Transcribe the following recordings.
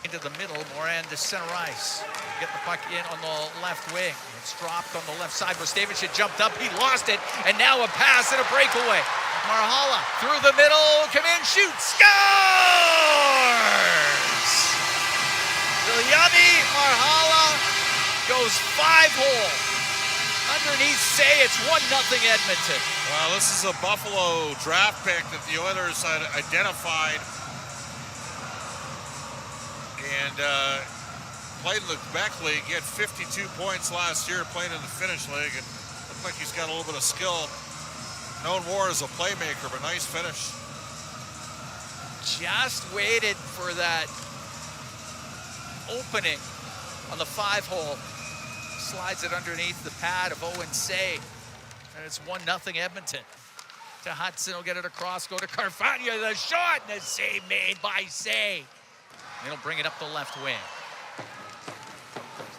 Into the middle, Moran to center ice. Get the puck in on the left wing. It's dropped on the left side. Bostevich had jumped up, he lost it, and now a pass and a breakaway. Marhala through the middle, come in, shoot, scores! Viljami Marhala goes 5-hole. Underneath Say, it's 1-0 Edmonton. Well, this is a Buffalo draft pick that the Oilers had identified and played in the Quebec League. He had 52 points last year playing in the Finnish League, and looked like he's got a little bit of skill. Known more as a playmaker, but nice finish. Just waited for that opening on the 5-hole. Slides it underneath the pad of Owen Say, and it's 1-0 Edmonton. To Hudson, will get it across, go to Carfagna, the shot, and the save made by Say. He'll bring it up the left wing.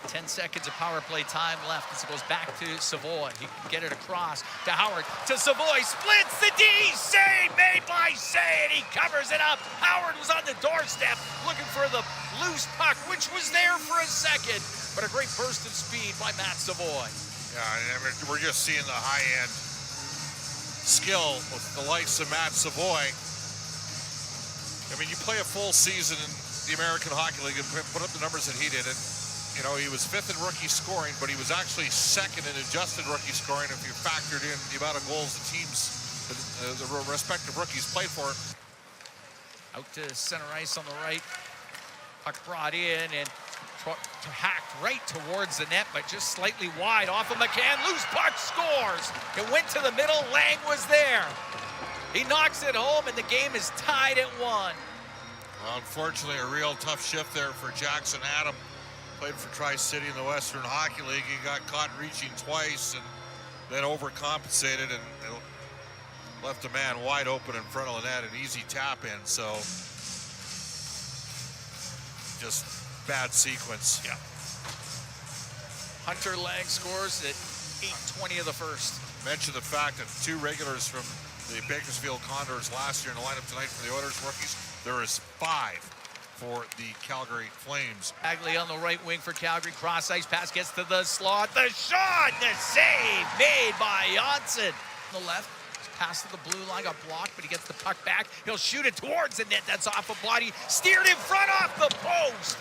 10 seconds of power play time left as it goes back to Savoy. He can get it across to Howard, to Savoy, splits the D, save made by Say, and he covers it up. Howard was on the doorstep looking for the loose puck, which was there for a second, but a great burst of speed by Matt Savoy. Yeah, I mean, we're just seeing the high-end skill with the likes of Matt Savoy. I mean, you play a full season in the American Hockey League and put up the numbers that he did. And, you know, he was 5th in rookie scoring, but he was actually 2nd in adjusted rookie scoring if you factored in the amount of goals the teams, the respective rookies played for. Out to center ice on the right. Puck brought in and hacked right towards the net, but just slightly wide off of McCann. Loose puck, scores. It went to the middle. Lang was there. He knocks it home, and the game is tied at 1. Well, unfortunately, a real tough shift there for Jackson Adam. Played for Tri-City in the Western Hockey League. He got caught reaching twice and then overcompensated and left a man wide open in front of the net, an easy tap in. So just bad sequence. Yeah. Hunter Lang scores at 8:20 of the first. Mention the fact that 2 regulars from the Bakersfield Condors last year in the lineup tonight for the Oilers rookies. There is 5 for the Calgary Flames. Bagley on the right wing for Calgary. Cross ice pass gets to the slot. The shot, the save made by Janssen. On the left, pass to the blue line, got blocked, but he gets the puck back. He'll shoot it towards the net. That's off a body. Steered in front off the post.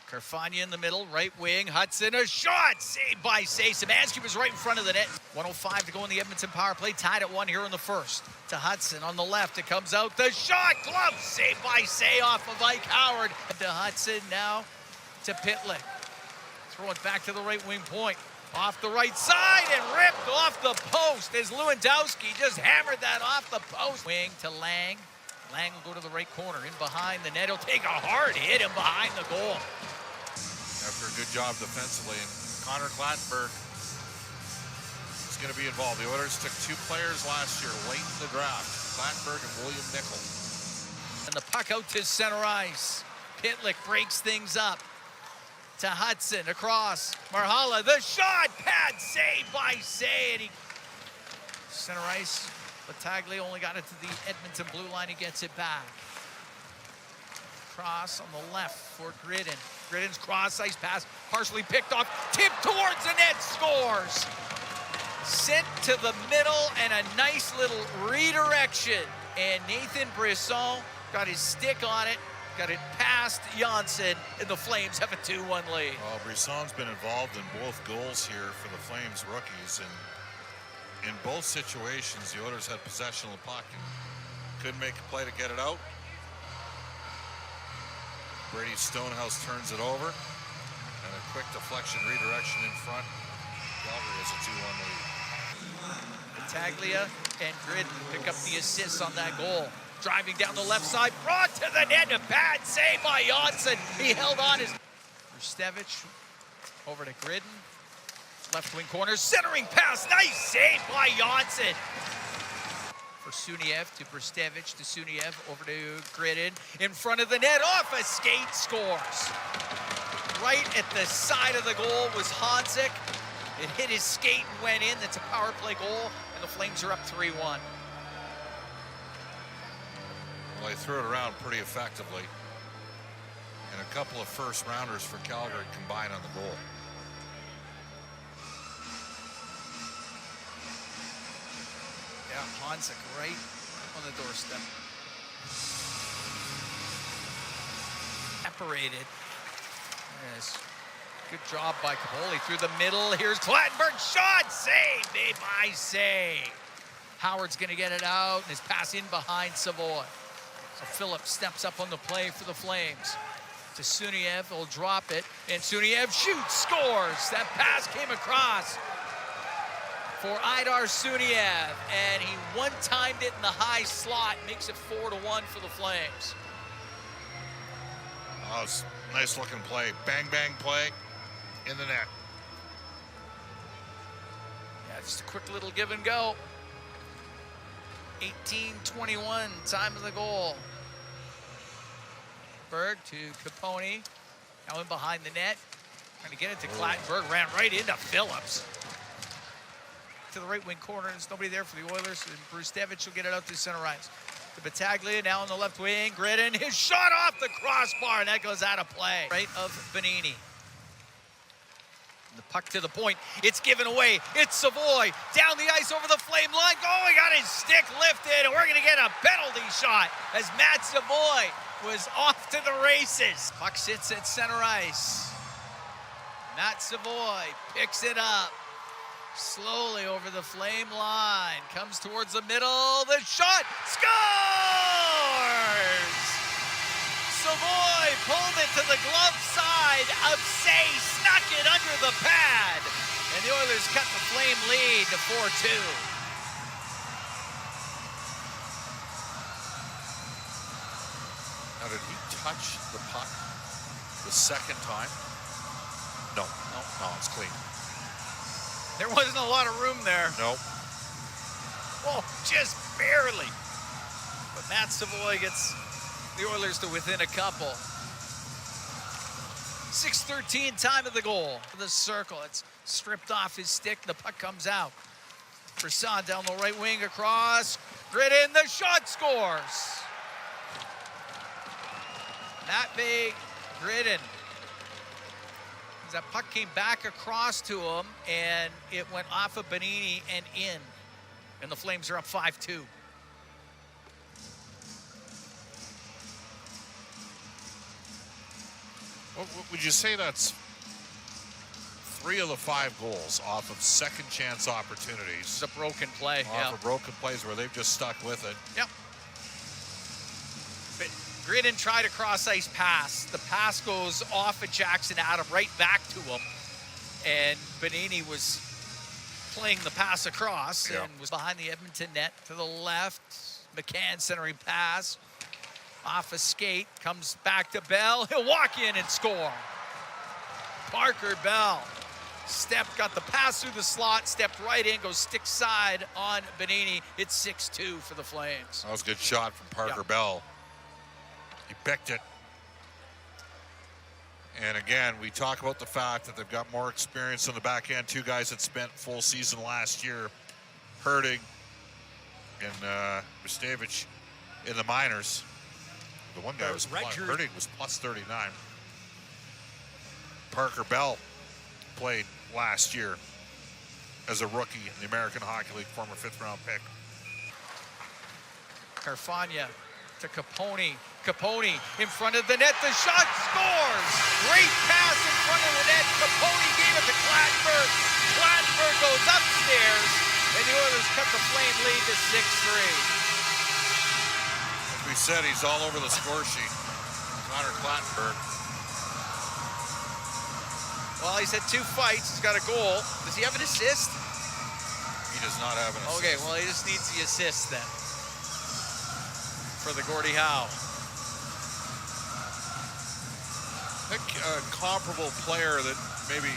Carfagna in the middle, right wing. Hudson, a shot, saved by Say. Szymanski was right in front of the net. 1:05 to go in the Edmonton power play. Tied at 1 here in the first. To Hudson on the left. It comes out. The shot, glove, saved by Say off of Ike Howard. And to Hudson now to Pitlick. Throw it back to the right wing point. Off the right side and ripped off the post as Lewandowski just hammered that off the post. Wing to Lang. Lang will go to the right corner. In behind the net. He'll take a hard hit in behind the goal. After a good job defensively, and Connor Clattenburg is going to be involved. The Oilers took 2 players last year late in the draft, Clattenburg and William Nickel. And the puck out to center ice. Pitlick breaks things up. To Hudson, across. Marhala, the shot, pad saved by Say, and he center ice. Battaglia only got it to the Edmonton blue line. He gets it back. Cross on the left for Gridden. Gridden's cross ice pass, partially picked off, tipped towards the net, scores. Sent to the middle and a nice little redirection. And Nathan Brisson got his stick on it, got it past Janssen, and the Flames have a 2-1 lead. Well, Brisson's been involved in both goals here for the Flames rookies, and in both situations, the Oilers had possession of the puck and couldn't make a play to get it out. Brady Stonehouse turns it over, and a quick deflection redirection in front. Calgary has a 2-1 lead. Battaglia and Gridden pick up the assists on that goal. Driving down the left side, brought to the net, a bad save by Janssen. He held on his... Bostevich over to Gridden. Left wing corner, centering pass, nice save by Janssen. For Suniev to Bostevich to Suniev, over to Gridden. In front of the net, off a skate, scores. Right at the side of the goal was Hanzik. It hit his skate and went in. That's a power play goal, and the Flames are up 3-1. Well, they threw it around pretty effectively. And a couple of first rounders for Calgary combined on the goal. Yeah, Hansick right on the doorstep. Separated. Yes. Good job by Capoli through the middle. Here's Clattenburg. Shot! Save! Made by Say. Howard's going to get it out, and his pass in behind Savoy. So Phillips steps up on the play for the Flames. To Suniev, he'll drop it, and Suniev shoots, scores! That pass came across for Idar Suniev, and he one-timed it in the high slot, makes it 4-1 for the Flames. Oh, it's a nice looking play. Bang, bang play in the net. Yeah, just a quick little give and go. 18-21, time of the goal. Berg to Caponi. Now in behind the net. Trying to get it to Clattenburg. Ran right into Phillips. To the right wing corner. There's nobody there for the Oilers. And Bruce Devich will get it out to center ice. To Battaglia now on the left wing. Gridden. His shot off the crossbar. And that goes out of play. Right of Bonini. The puck to the point. It's given away. It's Savoy. Down the ice over the flame line. Oh, he got his stick lifted. And we're going to get a penalty shot as Matt Savoy was off to the races. Puck sits at center ice. Matt Savoy picks it up. Slowly over the flame line. Comes towards the middle. The shot. Scores! Savoy pulled it to the glove side of Say. Snuck it under the pad. And the Oilers cut the Flame lead to 4-2. Now, did he touch the puck the second time? No, it's clean. There wasn't a lot of room there. Nope. Well, just barely. But Matt Savoy gets the Oilers to within a couple. 6:13, time of the goal. The circle, it's stripped off his stick. The puck comes out. Brisson down the right wing across. Gridden, the shot scores. Matvei Gridden. That puck came back across to him, and it went off of Bonini and in. And the Flames are up 5-2. Would you say that's 3 of the 5 goals off of second chance opportunities? It's a broken play. Off of broken plays where they've just stuck with it. Yep. But Gridden tried a cross-ice pass. The pass goes off of Jackson Adam right back to him. And Bonini was playing the pass across and was behind the Edmonton net to the left. McCann centering pass. Off a skate, comes back to Bell. He'll walk in and score. Parker Bell got the pass through the slot, stepped right in, goes stick side on Bonini. It's 6-2 for the Flames. That was a good shot from Parker Bell. He picked it. And again, we talk about the fact that they've got more experience on the back end. 2 guys that spent full season last year, Hurtig and Rustevich in the minors. The one guy was Hurtig was plus 39. Parker Bell played last year as a rookie in the American Hockey League, former 5th-round pick. Carfagna to Caponi. Caponi in front of the net. The shot scores. Great pass in front of the net. Caponi gave it to Clattenburg. Clattenburg goes upstairs, and the Oilers cut the Flame lead to 6-3. We said he's all over the score sheet. Connor Clattenburg. Well, he's had 2 fights. He's got a goal. Does he have an assist? He does not have an assist. Okay, well, he just needs the assist then for the Gordie Howe. I think a comparable player that maybe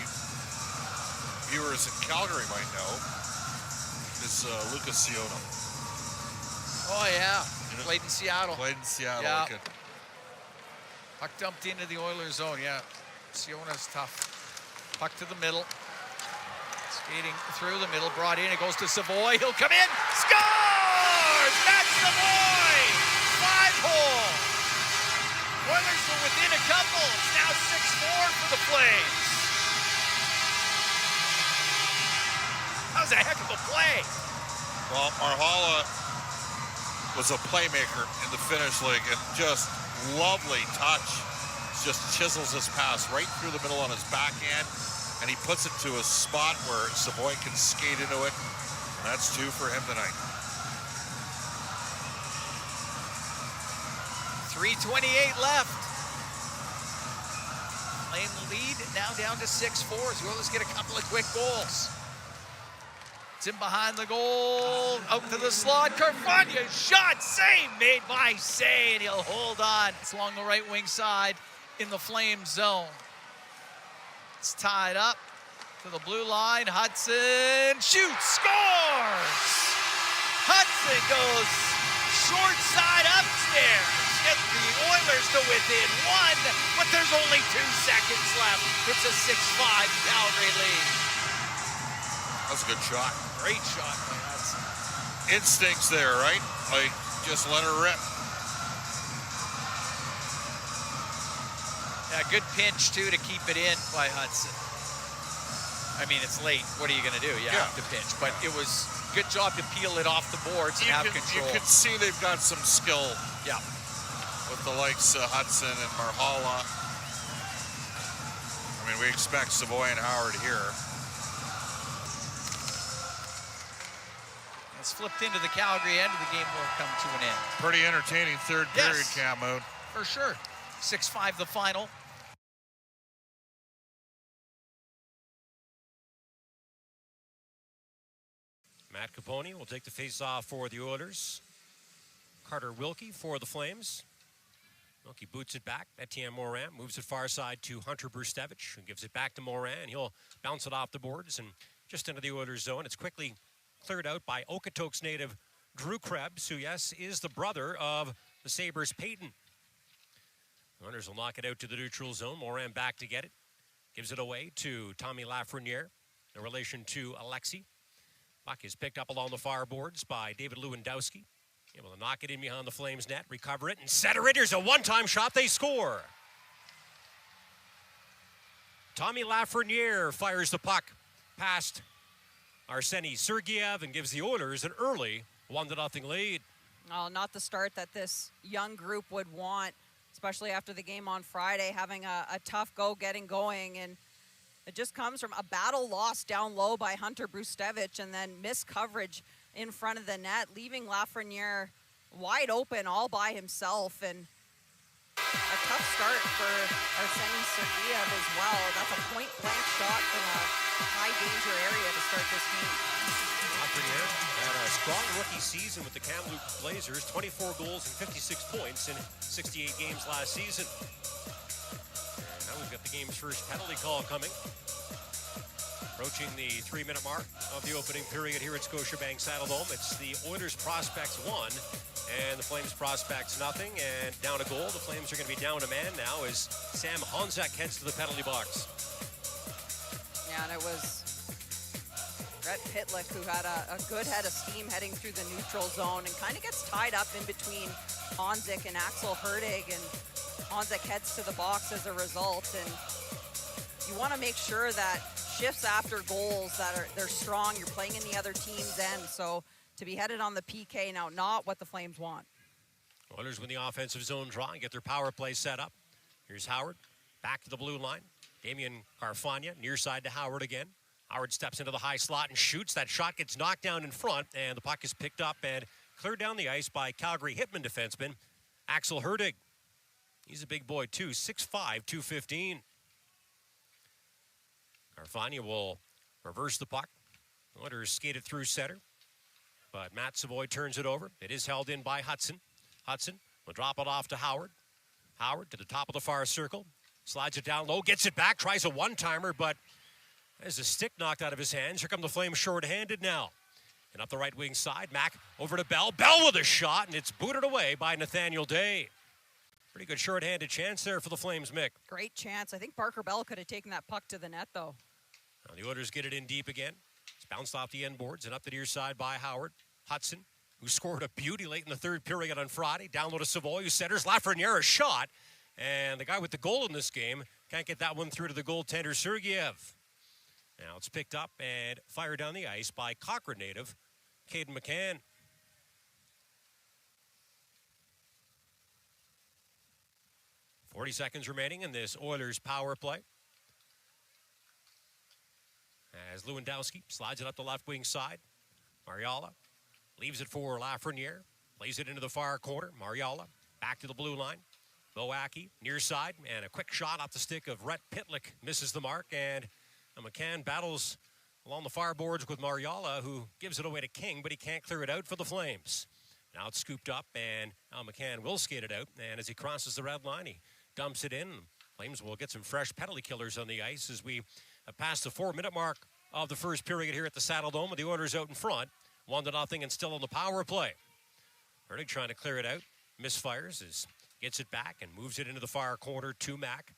viewers in Calgary might know is Lucas Siono. Oh, yeah. Played in Seattle. Played in Seattle. Yeah. Okay. Puck dumped into the Oilers zone, yeah. Siona's tough. Puck to the middle. Skating through the middle, brought in. It goes to Savoy. He'll come in. Scores! That's Savoy! 5-hole. Oilers So within a couple, it's now 6-4 for the Flames. That was a heck of a play. Well, Marhala was a playmaker in the Finnish league, and just lovely touch. Just chisels this pass right through the middle on his backhand, and he puts it to a spot where Savoy can skate into it. And that's 2 for him tonight. 3:28 left. Flame lead now down to 6-4. So let's get a couple of quick goals. It's in behind the goal, out to the slot. Carfagna shot, save made by Say, and he'll hold on. It's along the right wing side in the Flame zone. It's tied up to the blue line. Hudson shoots, scores! Hudson goes short side upstairs. Gets the Oilers to within 1, but there's only 2 seconds left. It's a 6-5 Calgary lead. That's a good shot. Great shot by Hudson. Instincts there, right? Like, just let her rip. Yeah, good pinch, too, to keep it in by Hudson. I mean, it's late. What are you going to do? You have to pinch. But it was good job to peel it off the boards and have control. You can see they've got some skill. Yeah. With the likes of Hudson and Marhala. I mean, we expect Savoy and Howard here. It's flipped into the Calgary end of the game will come to an end. Pretty entertaining third period, Cam Moon. For sure. 6-5 the final. Matt Capone will take the face-off for the Oilers. Carter Wilkie for the Flames. Wilkie boots it back. Etienne Morin moves it far side to Hunter Brustevich, who gives it back to Morin. He'll bounce it off the boards and just into the Oilers zone. It's quickly cleared out by Okotoks native Drew Krebs, who, yes, is the brother of the Sabres' Peyton. The Oilers will knock it out to the neutral zone. Morin back to get it. Gives it away to Tommy Lafreniere in relation to Alexi. Puck is picked up along the far boards by David Lewandowski. Able to knock it in behind the Flames net, recover it, and center it. Here's a one-time shot. They score. Tommy Lafreniere fires the puck past Arseny Sergeyev and gives the Oilers an early 1-0 lead. Oh, not the start that this young group would want, especially after the game on Friday, having a tough go getting going. And it just comes from a battle lost down low by Hunter Brustevich and then missed coverage in front of the net, leaving Lafreniere wide open all by himself. And a tough start for Arseny Sergeyev as well. That's a point-blank shot from a high-danger area to start this game. Lafreniere had a strong rookie season with the Kamloops Blazers, 24 goals and 56 points in 68 games last season. Now we've got the game's first penalty call coming. Approaching the 3-minute mark of the opening period here at Scotiabank Saddledome. It's the Oilers prospects 1 and the Flames prospects nothing. And down a goal, the Flames are going to be down a man now as Sam Honzek heads to the penalty box. Yeah, and it was Brett Pitlick who had a good head of steam heading through the neutral zone and kind of gets tied up in between Honzek and Axel Hurtig, and Honzek heads to the box as a result. And you want to make sure that shifts after goals that they're strong. You're playing in the other team's end, so to be headed on the PK now, not what the Flames want. Oilers win the offensive zone draw and get their power play set up. Here's Howard back to the blue line. Damian Carfagna near side to Howard again. Howard steps into the high slot and shoots. That shot gets knocked down in front, and the puck is picked up and cleared down the ice by Calgary Hitman defenseman Axel Hurtig. He's a big boy too, 6'5", 215. Carfagna will reverse the puck. Oilers skate it through center, but Matt Savoy turns it over. It is held in by Hudson. Hudson will drop it off to Howard. Howard to the top of the far circle. Slides it down low, gets it back, tries a one-timer, but there's a stick knocked out of his hands. Here come the Flames short-handed now. And up the right wing side, Mack over to Bell. Bell with a shot, and it's booted away by Nathaniel Day. Pretty good short-handed chance there for the Flames, Mick. Great chance. I think Parker Bell could have taken that puck to the net, though. Now the Oilers get it in deep again. It's bounced off the end boards and up the near side by Howard. Hudson, who scored a beauty late in the third period on Friday. Down low to Savoy, who centers. Lafreniere a shot. And the guy with the goal in this game can't get that one through to the goaltender, Sergeyev. Now it's picked up and fired down the ice by Cochrane native, Caden McCann. .40 seconds remaining in this Oilers power play. As Lewandowski slides it up the left wing side. Mariala leaves it for Lafreniere. Plays it into the far corner. Mariala back to the blue line. Boacki near side, and a quick shot off the stick of Rhett Pitlick misses the mark, and McCann battles along the far boards with Mariala, who gives it away to King, but he can't clear it out for the Flames. Now it's scooped up, and now McCann will skate it out, and as he crosses the red line, he dumps it in. Flames will get some fresh penalty killers on the ice as we have passed the 4-minute mark of the first period here at the Saddle Dome with the Oilers out in front, 1-0 and still on the power play. Hertig trying to clear it out, misfires as gets it back and moves it into the far corner to Mack.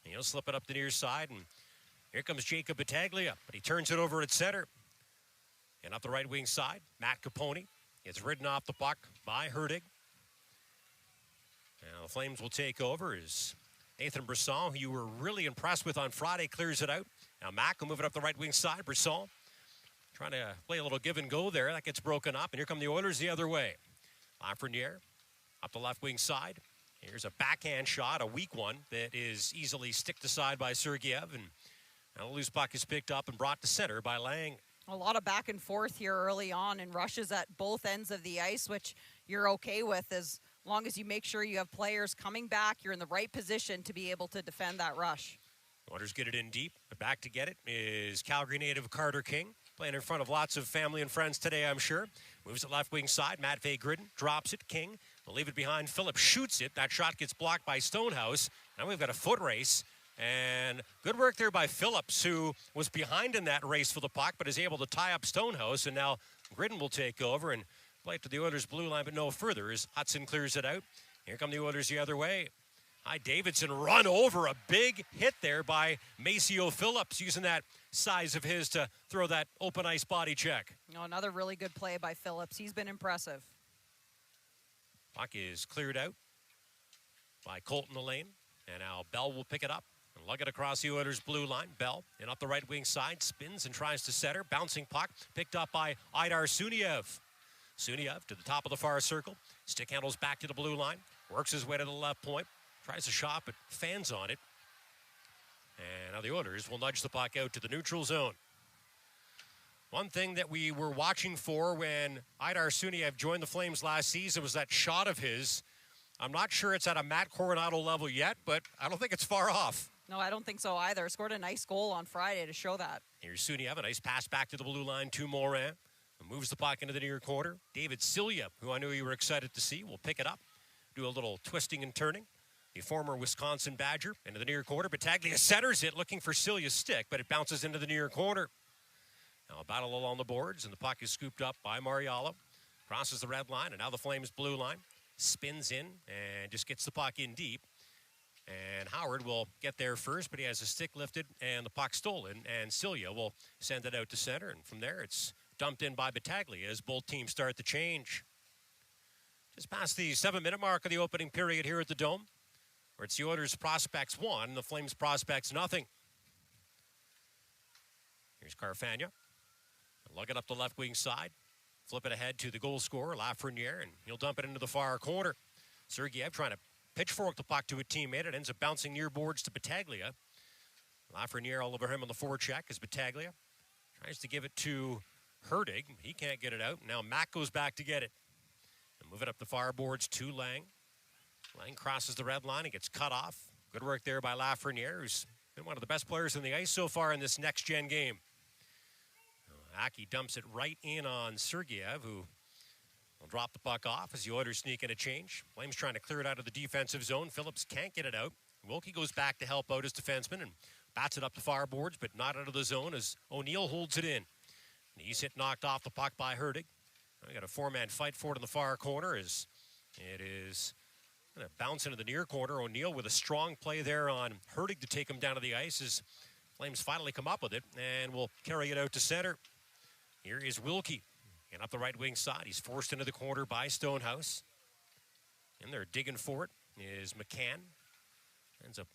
And he'll slip it up the near side, and here comes Jacob Battaglia, but he turns it over at center. And up the right wing side, Matt Capone gets ridden off the puck by Hertig. Now the Flames will take over as Nathan Brisson, who you were really impressed with on Friday, clears it out. Now Mack will move it up the right wing side. Brisson trying to play a little give and go there. That gets broken up, and here come the Oilers the other way. Lafreniere up the left wing side. Here's a backhand shot, a weak one that is easily sticked aside by Sergeyev, and now the loose puck is picked up and brought to center by Lang. A lot of back and forth here early on, and rushes at both ends of the ice, which you're okay with as long as you make sure you have players coming back. You're in the right position to be able to defend that rush. Oilers get it in deep, but back to get it is Calgary native Carter King, playing in front of lots of family and friends today, I'm sure. Moves it left wing side. Matt Gridden drops it. King will leave it behind. Phillips shoots it. That shot gets blocked by Stonehouse. Now we've got a foot race. And good work there by Phillips, who was behind in that race for the puck, but is able to tie up Stonehouse. And now Gridden will take over and play it to the Oilers' blue line, but no further as Hudson clears it out. Here come the Oilers the other way. Davidson run over. A big hit there by Maceo Phillips, using that size of his to throw that open ice body check. Another really good play by Phillips. He's been impressive. Puck is cleared out by Colton Elaine, and now Bell will pick it up and lug it across the Oilers' blue line. Bell in up the right wing side, spins and tries to center. Bouncing puck picked up by Aidar Suniev. Suniev to the top of the far circle. Stick handles back to the blue line. Works his way to the left point. Tries a shot, but fans on it. And now the Oilers will nudge the puck out to the neutral zone. One thing that we were watching for when Aidar Suniev joined the Flames last season was that shot of his. I'm not sure it's at a Matt Coronado level yet, but I don't think it's far off. No, I don't think so either. Scored a nice goal on Friday to show that. Here's Suniev, a nice pass back to the blue line to Morin. Moves the puck into the near corner. David Cilia, who I knew you were excited to see, will pick it up. Do a little twisting and turning. The former Wisconsin Badger into the near corner. Battaglia centers it, looking for Cilia's stick, but it bounces into the near corner. Now a battle along the boards, and the puck is scooped up by Mariala. Crosses the red line, and now the Flames' blue line. Spins in and just gets the puck in deep. And Howard will get there first, but he has a stick lifted and the puck stolen, and Cilia will send it out to center. And from there, it's dumped in by Battaglia as both teams start the change. Just past the 7-minute mark of the opening period here at the Dome, where it's the Oilers prospects 1 and the Flames prospects nothing. Here's Carfagna. Lug it up the left wing side. Flip it ahead to the goal scorer, Lafreniere, and he'll dump it into the far corner. Sergeyev trying to pitchfork the puck to a teammate. It ends up bouncing near boards to Battaglia. Lafreniere all over him on the forecheck as Battaglia tries to give it to Hertig. He can't get it out. Now Mack goes back to get it. And move it up the far boards to Lang. Lang crosses the red line and gets cut off. Good work there by Lafreniere, who's been one of the best players on the ice so far in this next-gen game. Aki dumps it right in on Sergeyev, who will drop the puck off as the Oilers sneak in a change. Flames trying to clear it out of the defensive zone. Phillips can't get it out. Wilkie goes back to help out his defenseman and bats it up the far boards, but not out of the zone as O'Neill holds it in. And he's hit knocked off the puck by Hertig. We got a 4-man fight for it in the far corner as it is going to bounce into the near corner. O'Neill with a strong play there on Hertig to take him down to the ice as Flames finally come up with it and will carry it out to center. Here is Wilkie. And up the right wing side, he's forced into the corner by Stonehouse. And they're digging for it is McCann. Ends up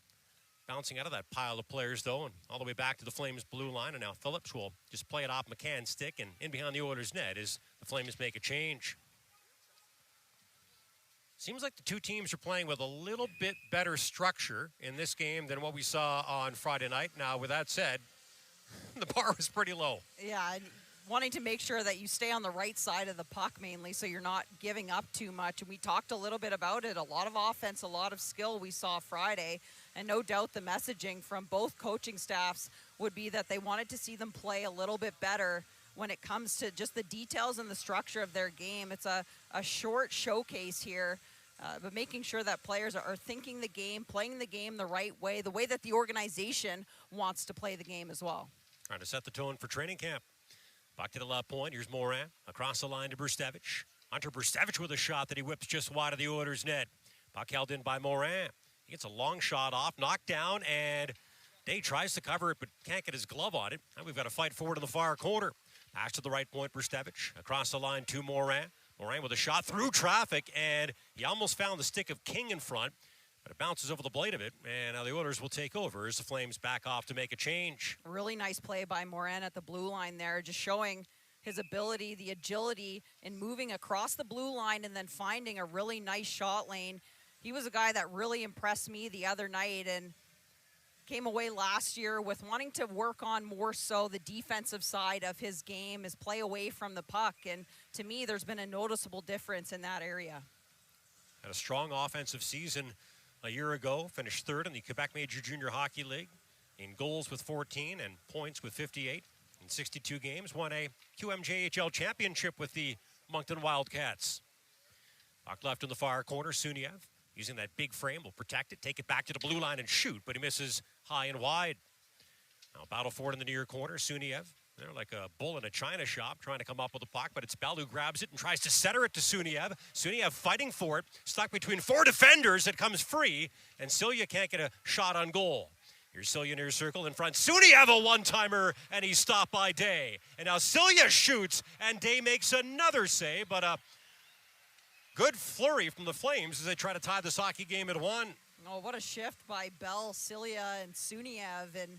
bouncing out of that pile of players, though, and all the way back to the Flames' blue line. And now Phillips will just play it off McCann's stick and in behind the Oilers' net as the Flames make a change. Seems like the two teams are playing with a little bit better structure in this game than what we saw on Friday night. Now, with that said, the bar was pretty low. Yeah, and wanting to make sure that you stay on the right side of the puck mainly so you're not giving up too much. And we talked a little bit about it. A lot of offense, a lot of skill we saw Friday. And no doubt the messaging from both coaching staffs would be that they wanted to see them play a little bit better when it comes to just the details and the structure of their game. It's a short showcase here, but making sure that players are thinking the game, playing the game the right way, the way that the organization wants to play the game as well. Trying to set the tone for training camp. Back to the left point. Here's Morin across the line to Brustevich. Hunter Brustevich with a shot that he whips just wide of the Oilers' net. Puck held in by Morin. He gets a long shot off, knocked down, and Day tries to cover it but can't get his glove on it. Now we've got to fight forward in the far corner. Pass to the right point, Brustevich. Across the line to Morin. Morin with a shot through traffic, and he almost found the stick of King in front, but it bounces over the blade of it, and now the Oilers will take over as the Flames back off to make a change. A really nice play by Morin at the blue line there, just showing his ability, the agility in moving across the blue line and then finding a really nice shot lane. He was a guy that really impressed me the other night and came away last year with wanting to work on more so the defensive side of his game, his play away from the puck. And to me, there's been a noticeable difference in that area. Had a strong offensive season a year ago, finished third in the Quebec Major Junior Hockey League in goals with 14 and points with 58 in 62 games. Won a QMJHL championship with the Moncton Wildcats. Puck left in the far corner, Suniev. Using that big frame, will protect it, take it back to the blue line and shoot, but he misses high and wide. Now battle for it in the near corner, Suniev. They're like a bull in a china shop trying to come up with the puck, but it's Bell who grabs it and tries to center it to Suniev. Suniev fighting for it, stuck between four defenders. It comes free, and Silja can't get a shot on goal. Here's Silja near circle in front. Suniev a one-timer, and he's stopped by Day. And now Silja shoots, and Day makes another save, but a good flurry from the Flames as they try to tie this hockey game at one. Oh, what a shift by Bell, Silja, and Suniev. And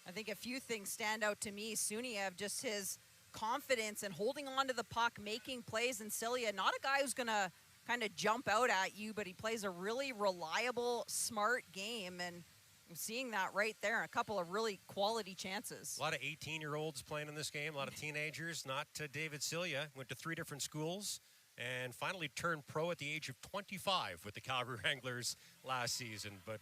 I think a few things stand out to me. Suniev, just his confidence and holding on to the puck, making plays, and Silja, not a guy who's going to kind of jump out at you, but he plays a really reliable, smart game. And I'm seeing that right there. A couple of really quality chances. A lot of 18-year-olds playing in this game, a lot of teenagers. Not David Silja. Went to 3 different schools and finally turned pro at the age of 25 with the Calgary Wranglers last season. But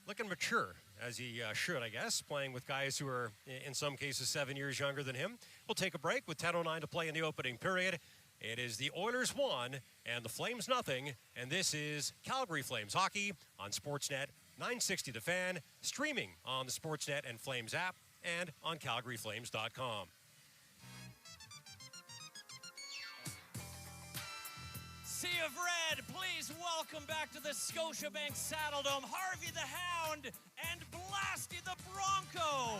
looking mature, as he should, I guess, playing with guys who are, in some cases, 7 years younger than him. We'll take a break with 10:09 to play in the opening period. It is the Oilers 1 and the Flames nothing, and this is Calgary Flames hockey on Sportsnet 960 The Fan, streaming on the Sportsnet and Flames app and on CalgaryFlames.com. Sea of Red, please welcome back to the Scotiabank Saddledome, Harvey the Hound and Blasty the Bronco.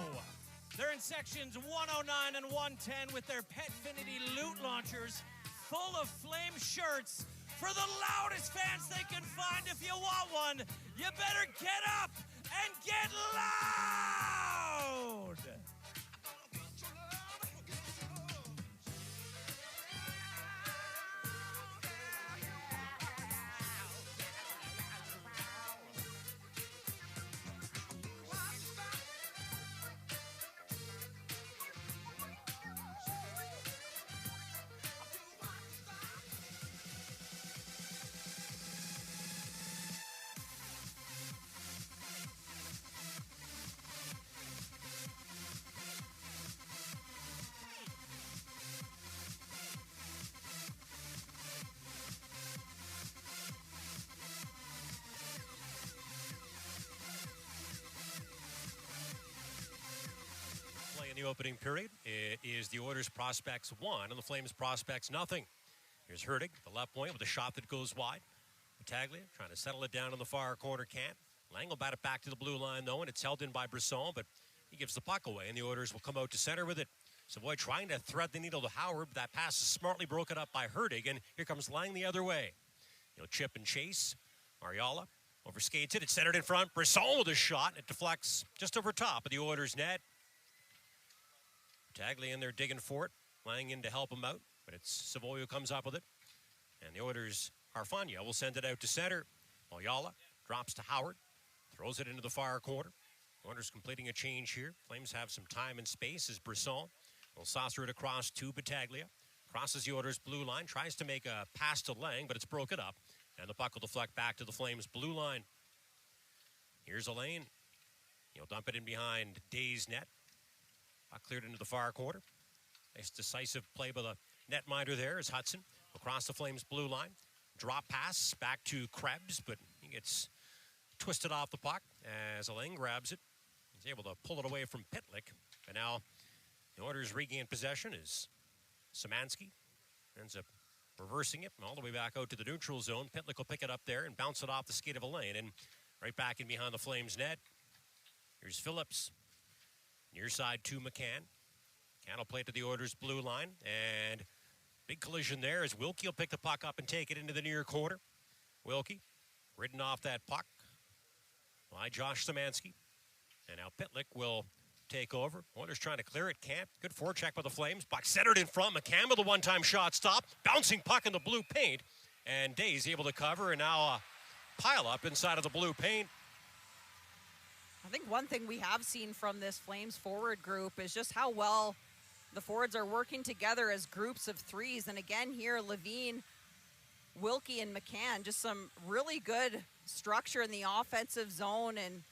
They're in sections 109 and 110 with their Petfinity loot launchers full of flame shirts for the loudest fans they can find. If you want one, you better get up and get loud. In the opening period, it is the Oilers prospects 1 and the Flames prospects nothing. Here's Hurtig, the left point with a shot that goes wide. Battaglia trying to settle it down in the far corner, can't. Lang will bat it back to the blue line though, and it's held in by Brisson, but he gives the puck away, and the Oilers will come out to center with it. Savoy trying to thread the needle to Howard, but that pass is smartly broken up by Hurtig, and here comes Lang the other way. He'll chip and chase. Mariala Overskates it. It's centered in front. Brisson with a shot. It deflects just over top of the Oilers' net. Battaglia in there digging for it. Flying in to help him out. But it's Savoy who comes up with it. And the Oilers' Harfagna will send it out to center. Oyala drops to Howard. Throws it into the far corner. Oilers completing a change here. Flames have some time and space as Brisson will saucer it across to Battaglia. Crosses the Oilers' blue line. Tries to make a pass to Lang, but it's broken up. And the puck will deflect back to the Flames' blue line. Here's Alain. He'll dump it in behind Day's net. Puck cleared into the far corner. Nice decisive play by the netminder there as Hudson across the Flames' blue line. Drop pass back to Krebs, but he gets twisted off the puck as Alain grabs it. He's able to pull it away from Pitlick. And now the Oilers regain possession as Szymanski ends up reversing it all the way back out to the neutral zone. Pitlick will pick it up there and bounce it off the skate of Alain and right back in behind the Flames net. Here's Phillips. Near side to McCann. McCann will play it to the Oilers' blue line. And big collision there as Wilkie will pick the puck up and take it into the near corner. Wilkie ridden off that puck by Josh Szymanski. And now Pitlick will take over. Oilers trying to clear it. Can't. Good forecheck by the Flames. Puck centered in front. McCann with a one-time shot stop. Bouncing puck in the blue paint. And Day's able to cover. And now a pile up inside of the blue paint. I think one thing we have seen from this Flames forward group is just how well the forwards are working together as groups of threes. And again here, Levine, Wilkie, and McCann, just some really good structure in the offensive zone and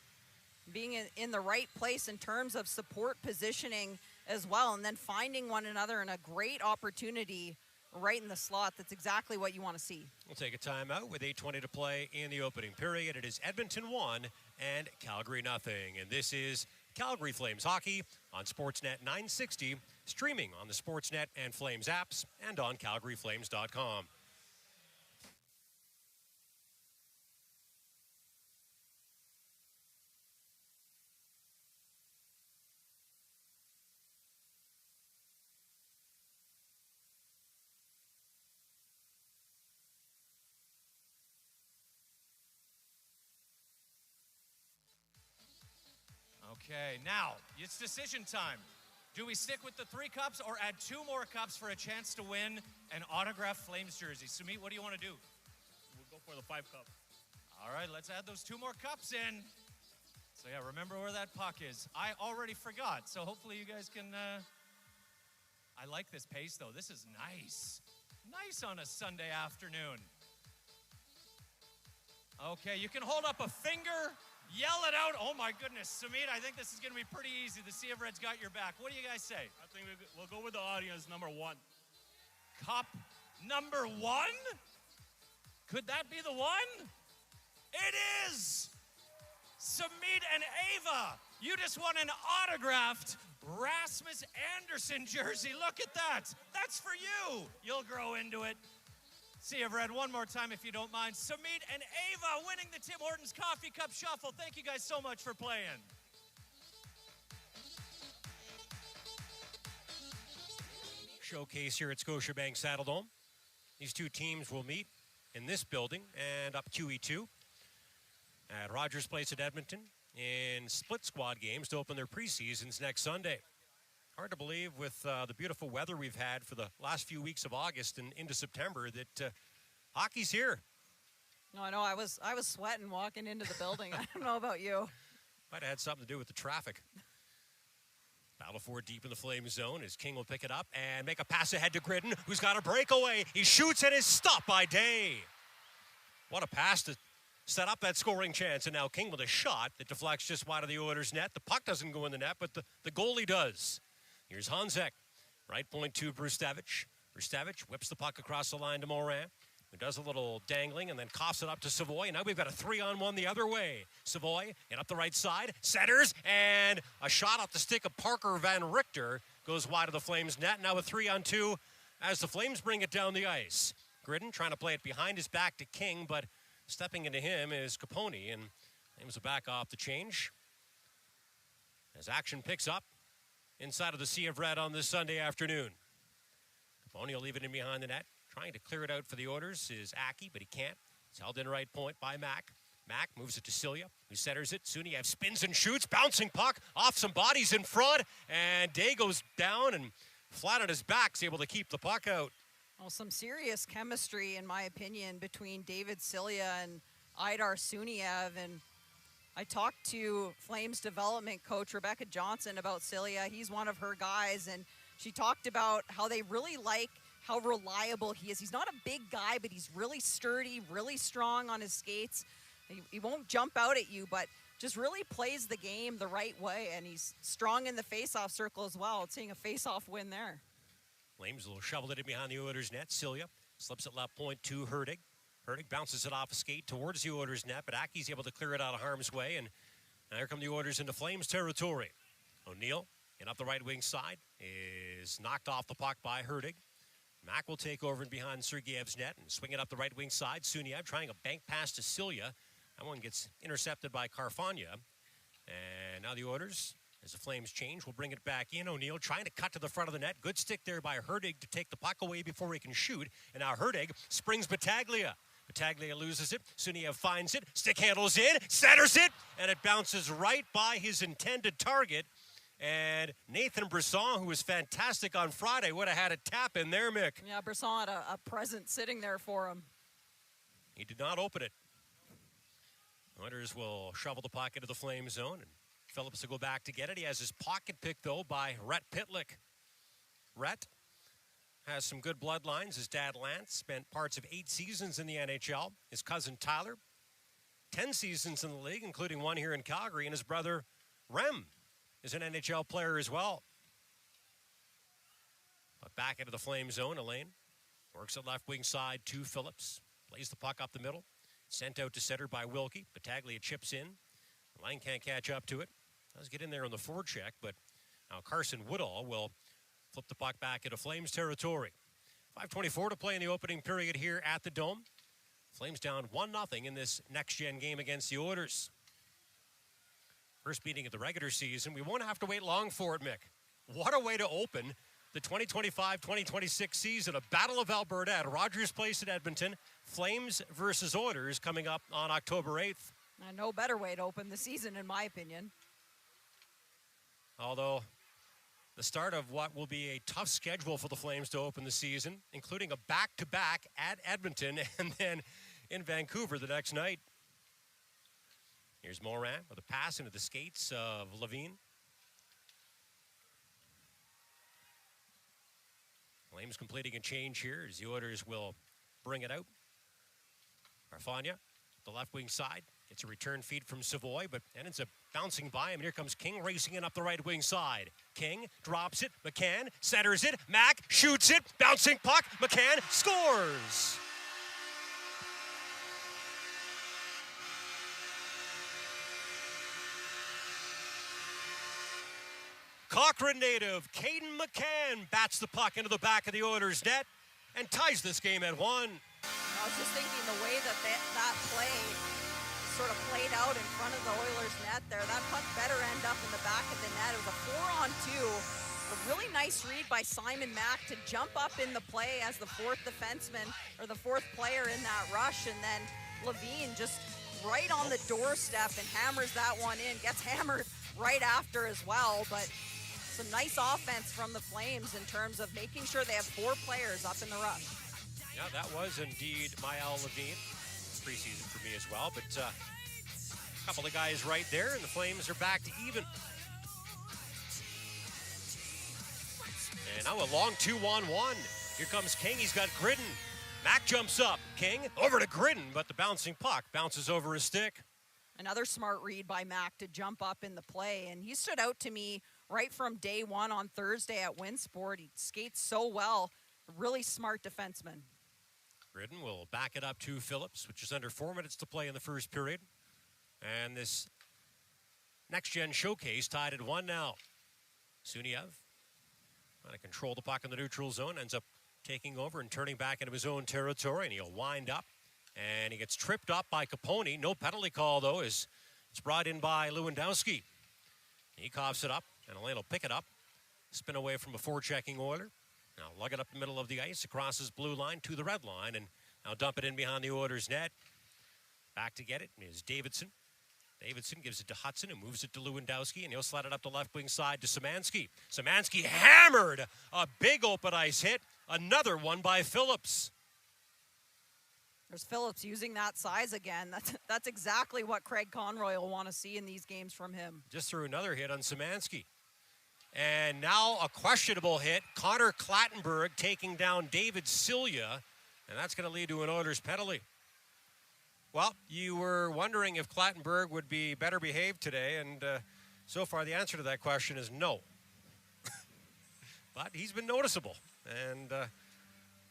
being in the right place in terms of support positioning as well, and then finding one another in a great opportunity right in the slot. That's exactly what you want to see. We'll take a timeout with 8:20 to play in the opening period. It is Edmonton 1 and Calgary nothing. And this is Calgary Flames hockey on Sportsnet 960, streaming on the Sportsnet and Flames apps and on calgaryflames.com. Okay, now it's decision time. Do we stick with the 3 cups or add 2 more cups for a chance to win an autographed Flames jersey? Sumit, what do you want to do? We'll go for the 5 cup. All right, let's add those 2 more cups in. So yeah, remember where that puck is. I already forgot, so hopefully you guys can, I like this pace though. This is nice. Nice on a Sunday afternoon. Okay, you can hold up a finger. Yell it out. Oh, my goodness. Sumit, I think this is going to be pretty easy. The Sea of Red's got your back. What do you guys say? I think we'll go with the audience, number 1. Cup number 1? Could that be the one? It is! Sumit and Ava, you just won an autographed Rasmus Anderson jersey. Look at that. That's for you. You'll grow into it. Sea of Red, one more time if you don't mind. Sumit and Ava winning the Tim Hortons Coffee Cup Shuffle. Thank you guys so much for playing. Showcase here at Scotiabank Saddledome. These two teams will meet in this building and up QE2 at Rogers Place at Edmonton in split squad games to open their preseasons next Sunday. Hard to believe with the beautiful weather we've had for the last few weeks of August and into September that hockey's here. No, I know. I was sweating walking into the building. I don't know about you. Might have had something to do with the traffic. Battle for it deep in the Flames zone as King will pick it up and make a pass ahead to Gridden, who's got a breakaway. He shoots and is stopped by Day. What a pass to set up that scoring chance. And now King with a shot that deflects just wide of the Oilers' net. The puck doesn't go in the net, but the goalie does. Here's Honzek. Right point to Brustevich. Brustevich whips the puck across the line to Morin, who does a little dangling and then coughs it up to Savoy. And now we've got a 3-on-1 the other way. Savoy in up the right side, centers, and a shot off the stick of Parker Van Richter goes wide of the Flames net. Now a 3-on-2 as the Flames bring it down the ice. Gridden trying to play it behind his back to King, but stepping into him is Caponi, and Flames will back off the change as action picks up inside of the Sea of Red on this Sunday afternoon. Caponi will leave it in behind the net. Trying to clear it out for the Oilers is Aki, but he can't. It's held in right point by Mack. Mack moves it to Celia, who centers it. Suniev spins and shoots, bouncing puck off some bodies in front, and Day goes down and flat on his back, is able to keep the puck out. Well, some serious chemistry, in my opinion, between David Cilia and Idar Suniev. And I talked to Flames development coach Rebecca Johnson about Cilia. He's one of her guys, and she talked about how they really like how reliable he is. He's not a big guy, but he's really sturdy, really strong on his skates. He won't jump out at you, but just really plays the game the right way, and he's strong in the face-off circle as well. Seeing a face-off win there. Flames will shovel it in behind the Oilers' net. Cilia slips it left point to Herdig. Herdig bounces it off a skate towards the Oilers' net, but Aki's able to clear it out of harm's way, and now here come the Oilers into Flames territory. O'Neill, in up the right wing side, is knocked off the puck by Herdig. Mack will take over and behind Sergeyev's net and swing it up the right wing side. Suniev trying a bank pass to Cilia. That one gets intercepted by Carfagna. And now the Oilers, as the Flames change, will bring it back in. O'Neill trying to cut to the front of the net. Good stick there by Herdig to take the puck away before he can shoot. And now Herdig springs Battaglia. Battaglia loses it. Suniev finds it. Stick handles in. Centers it. And it bounces right by his intended target. And Nathan Brisson, who was fantastic on Friday, would have had a tap in there, Mick. Yeah, Brisson had a present sitting there for him. He did not open it. Oilers will shovel the puck into the Flame zone, and Phillips will go back to get it. He has his pocket picked, though, by Rhett Pitlick. Rhett has some good bloodlines. His dad, Lance, spent parts of 8 seasons in the NHL. His cousin, Tyler, 10 seasons in the league, including 1 here in Calgary. And his brother, Rem, is an NHL player as well. But back into the Flame zone, Elaine works at left wing side to Phillips. Plays the puck up the middle. Sent out to center by Wilkie. Battaglia chips in. Elaine can't catch up to it. Does get in there on the forecheck, but now Carson Woodall will flip the puck back into Flames territory. 5:24 to play in the opening period here at the Dome. Flames down 1-0 in this next-gen game against the Oilers. First meeting of the regular season. We won't have to wait long for it, Mick. What a way to open the 2025-2026 season. A Battle of Alberta at Rogers Place in Edmonton. Flames versus Oilers coming up on October 8th. No better way to open the season, in my opinion. Although the start of what will be a tough schedule for the Flames to open the season, including a back-to-back at Edmonton and then in Vancouver the next night. Here's Morin with a pass into the skates of Levine. Flames completing a change here as the Oilers will bring it out. Carfagna, the left wing side, gets a return feed from Savoy, but then ends up bouncing by him. And here comes King racing in up the right wing side. King drops it. McCann centers it. Mack shoots it. Bouncing puck. McCann scores. Cochrane native Caden McCann bats the puck into the back of the Oilers' net and ties this game at 1. I was just thinking the way that play sort of played out in front of the Oilers' net there. That puck better end up in the back of the net. It was a 4-on-2. A really nice read by Simon Mack to jump up in the play as the 4th defenseman or the 4th player in that rush. And then Levine just right on the doorstep and hammers that one in. Gets hammered right after as well. But some nice offense from the Flames in terms of making sure they have 4 players up in the rush. Yeah, that was indeed Maël Levine. Preseason for me as well, but a couple of guys right there, and the Flames are back to even. And now a long 2-on-1. Here comes King. He's got Gridden. Mack jumps up. King over to Gridden, but the bouncing puck bounces over his stick. Another smart read by Mack to jump up in the play, and he stood out to me right from day one on Thursday at Winsport. He skates so well. Really smart defenseman. Gridden will back it up to Phillips, which is under 4 minutes to play in the first period. And this next-gen showcase tied at 1 now. Suniev trying to control the puck in the neutral zone, ends up taking over and turning back into his own territory, and he'll wind up. And he gets tripped up by Capone. No penalty call, though, as it's brought in by Lewandowski. He coughs it up, and Elaine will pick it up. Spin away from a forechecking Oiler. Now lug it up the middle of the ice across his blue line to the red line, and now dump it in behind the Oilers' net. Back to get it is Davidson. Davidson gives it to Hudson and moves it to Lewandowski, and he'll slide it up the left wing side to Szymanski. Szymanski hammered a big open ice hit. Another one by Phillips. There's Phillips using that size again. That's exactly what Craig Conroy will want to see in these games from him. Just threw another hit on Szymanski. And now a questionable hit. Connor Clattenburg taking down David Silya, and that's going to lead to an Oilers penalty. Well, you were wondering if Clattenburg would be better behaved today, and so far the answer to that question is no. But he's been noticeable, and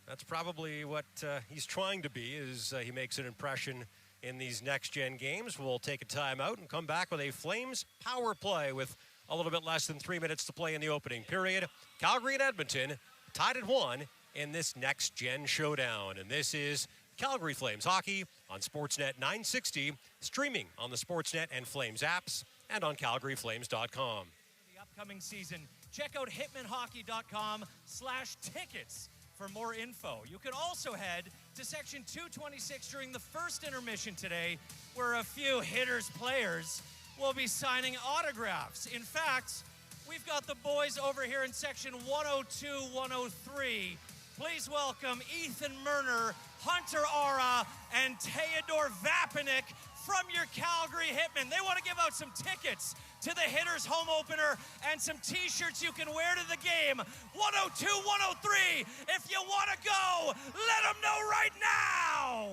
that's probably what he's trying to be, is he makes an impression in these next-gen games. We'll take a timeout and come back with a Flames power play with a little bit less than 3 minutes to play in the opening period. Calgary and Edmonton tied at 1 in this next-gen showdown, and this is Calgary Flames hockey on Sportsnet 960, streaming on the Sportsnet and Flames apps, and on CalgaryFlames.com. The upcoming season, check out hitmanhockey.com/tickets for more info. You can also head to section 226 during the first intermission today, where a few hitters players will be signing autographs. In fact, we've got the boys over here in section 102, 103. Please welcome Ethan Murner, Hunter Aura, and Theodore Vapanik from your Calgary Hitmen. They want to give out some tickets to the Hitters home opener and some t-shirts you can wear to the game. 102, 103. If you want to go, let them know right now.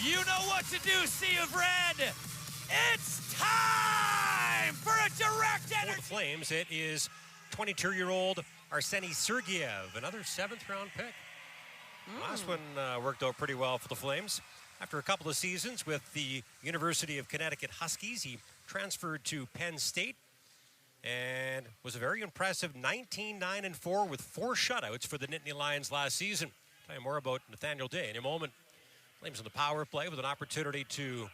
You know what to do, Sea of Red. It's time for a direct For energy. the Flames, it is 22-year-old Arseny Sergeyev, another 7th-round pick. Last one worked out pretty well for the Flames. After a couple of seasons with the University of Connecticut Huskies, he transferred to Penn State and was a very impressive 19-9-4 with 4 shutouts for the Nittany Lions last season. Tell you more about Nathaniel Day in a moment. Flames on the power play with an opportunity to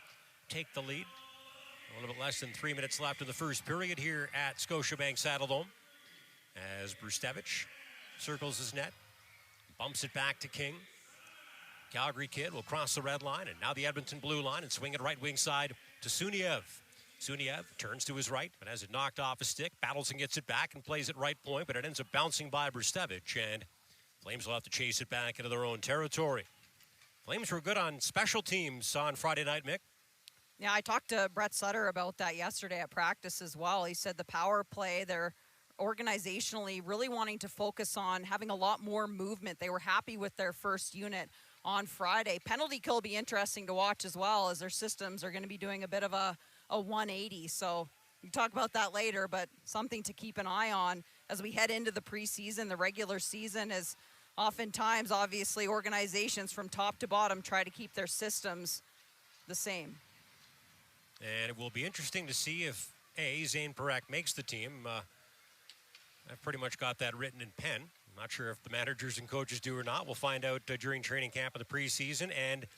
take the lead. A little bit less than 3 minutes left in the first period here at Scotiabank Saddledome, as Brustevich circles his net, bumps it back to King. Calgary kid will cross the red line, and now the Edmonton blue line, and swing it right wing side to Suniev. Suniev turns to his right, but has it knocked off his stick, battles and gets it back and plays it right point, but it ends up bouncing by Brustevich, and Flames will have to chase it back into their own territory. Flames were good on special teams on Friday night, Mick. Yeah, I talked to Brett Sutter about that yesterday at practice as well. He said the power play, they're organizationally really wanting to focus on having a lot more movement. They were happy with their first unit on Friday. Penalty kill will be interesting to watch as well, as their systems are going to be doing a bit of a 180. So we can talk about that later, but something to keep an eye on as we head into the preseason. The regular season is oftentimes, obviously, organizations from top to bottom try to keep their systems the same. And it will be interesting to see if Zane Parekh makes the team. I've pretty much got that written in pen. I'm not sure if the managers and coaches do or not. We'll find out during training camp in the preseason. And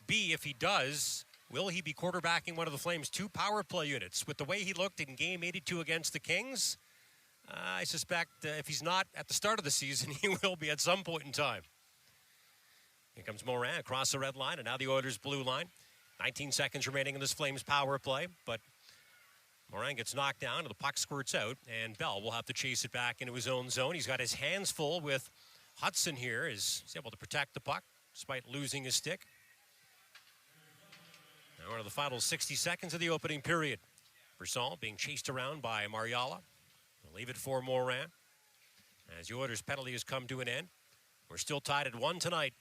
B, if he does, will he be quarterbacking one of the Flames' 2 power play units? With the way he looked in Game 82 against the Kings, I suspect if he's not at the start of the season, he will be at some point in time. Here comes Morin across the red line, and now the Oilers' blue line. 19 seconds remaining in this Flames power play, but Morin gets knocked down, and the puck squirts out, and Bell will have to chase it back into his own zone. He's got his hands full with Hudson here. He's able to protect the puck despite losing his stick. Now one of the final 60 seconds of the opening period. Brisson being chased around by Mariala. They'll leave it for Morin. As the Oilers' penalty has come to an end, we're still tied at 1 tonight.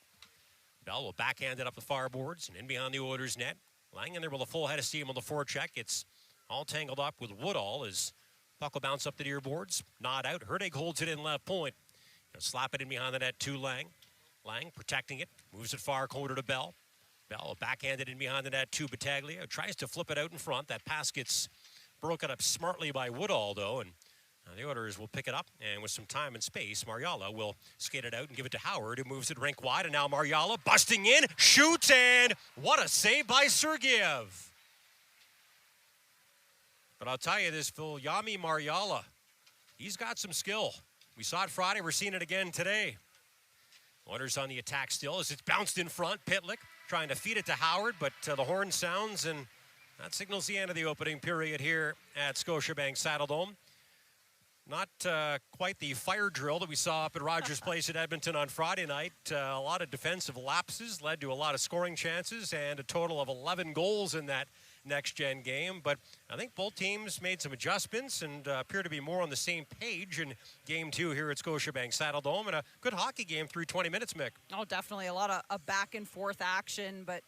Bell will backhand it up the far boards and in behind the Oilers' net. Lying in there with a full head of steam on the forecheck. It's all tangled up with Woodall as puck will bounce up the near boards. Not out. Hurtig holds it in left point. He'll slap it in behind the net to Lang. Lang protecting it, moves it far corner to Bell. Bell backhanded in behind the net to Battaglia, tries to flip it out in front. That pass gets broken up smartly by Woodall, though, and the Oilers will pick it up, and with some time and space, Mariala will skate it out and give it to Howard, who moves it rink wide, and now Mariala busting in, shoots, and what a save by Sergeyev. But I'll tell you this, Yami Mariala, he's got some skill. We saw it Friday, we're seeing it again today. Oilers on the attack still as it's bounced in front. Pitlick trying to feed it to Howard, but the horn sounds, and that signals the end of the opening period here at Scotiabank Saddledome. Not quite the fire drill that we saw up at Rogers Place at Edmonton on Friday night. A lot of defensive lapses led to a lot of scoring chances and a total of 11 goals in that next-gen game. But I think both teams made some adjustments and appear to be more on the same page in Game 2 here at Scotiabank Saddledome. And a good hockey game through 20 minutes, Mick. Oh, definitely a lot of back-and-forth action, but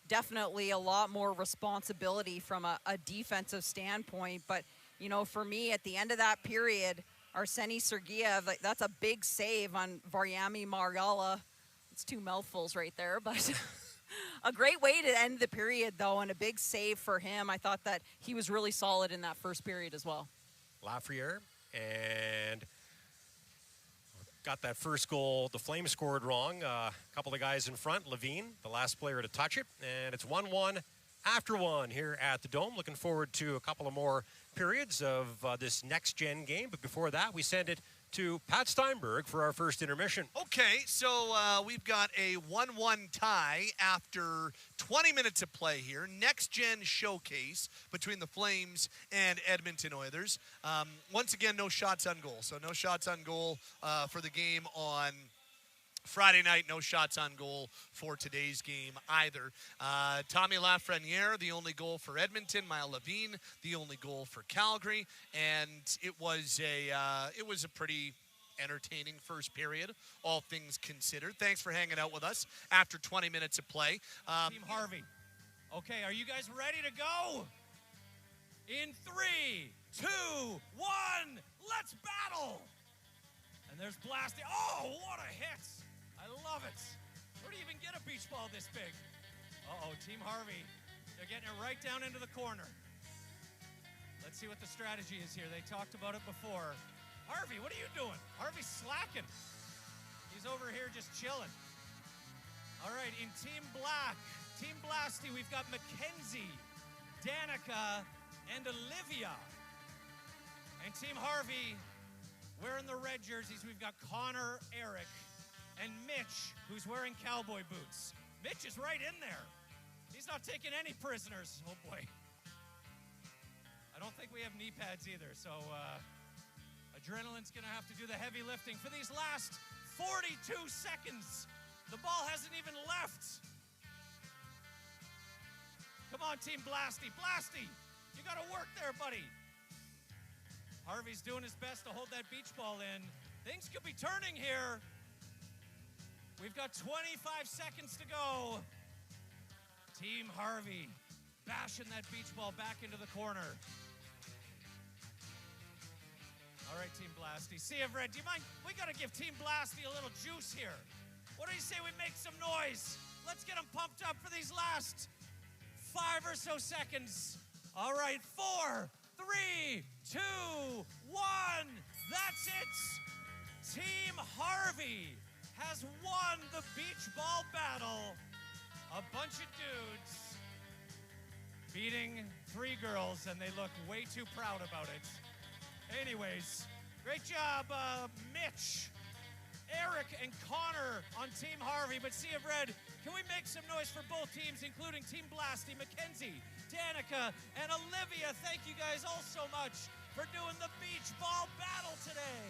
definitely a lot more responsibility from a defensive standpoint. But, you know, for me, at the end of that period, Arseny Sergeyev, that's a big save on Varyami Mariala. It's two mouthfuls right there, but a great way to end the period, though, and a big save for him. I thought that he was really solid in that first period as well. Lafreniere, and got that first goal. The Flames scored wrong. A couple of guys in front. Levine, the last player to touch it, and it's 1-1 after one here at the Dome. Looking forward to a couple of more periods of this next-gen game, but before that, we send it to Pat Steinberg for our first intermission. Okay, so we've got a 1-1 tie after 20 minutes of play here. Next-gen showcase between the Flames and Edmonton Oilers. Once again, no shots on goal. So no shots on goal for the game on Friday night. No shots on goal for today's game either. Tommy Lafreniere, the only goal for Edmonton. Mile Levine, the only goal for Calgary. And it was a pretty entertaining first period, all things considered. Thanks for hanging out with us after 20 minutes of play. Team Harvey. Okay, are you guys ready to go? In 3, 2, 1, let's battle! And there's blasting. Oh, what a hit! I love it. Where do you even get a beach ball this big? Uh-oh, Team Harvey. They're getting it right down into the corner. Let's see what the strategy is here. They talked about it before. Harvey, what are you doing? Harvey's slacking. He's over here just chilling. All right, in Team Black, Team Blasty, we've got Mackenzie, Danica, and Olivia. And Team Harvey, wearing the red jerseys, we've got Connor, Eric, and Mitch, who's wearing cowboy boots. Mitch is right in there. He's not taking any prisoners. Oh, boy. I don't think we have knee pads either, so adrenaline's going to have to do the heavy lifting for these last 42 seconds. The ball hasn't even left. Come on, Team Blasty. Blasty, you got to work there, buddy. Harvey's doing his best to hold that beach ball in. Things could be turning here. We've got 25 seconds to go. Team Harvey bashing that beach ball back into the corner. All right, Team Blasty. Sea of Red, do you mind? We got to give Team Blasty a little juice here. What do you say we make some noise? Let's get them pumped up for these last 5 or so seconds. All right, 4, 3, 2, 1. That's it. Team Harvey has won the beach ball battle. A bunch of dudes beating 3 girls, and they look way too proud about it. Anyways, great job, Mitch, Eric, and Connor on Team Harvey. But Sea of Red, can we make some noise for both teams, including Team Blasty, Mackenzie, Danica, and Olivia? Thank you guys all so much for doing the beach ball battle today.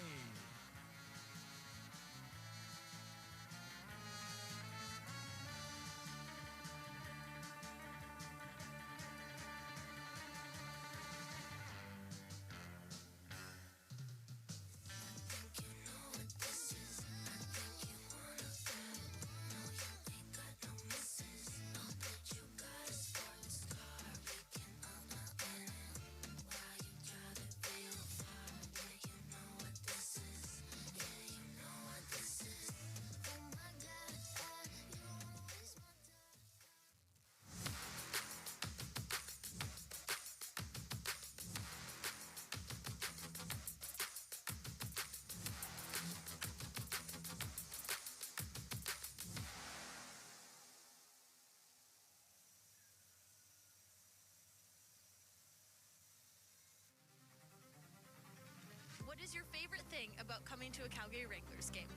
favorite thing about coming to a Calgary Wranglers game?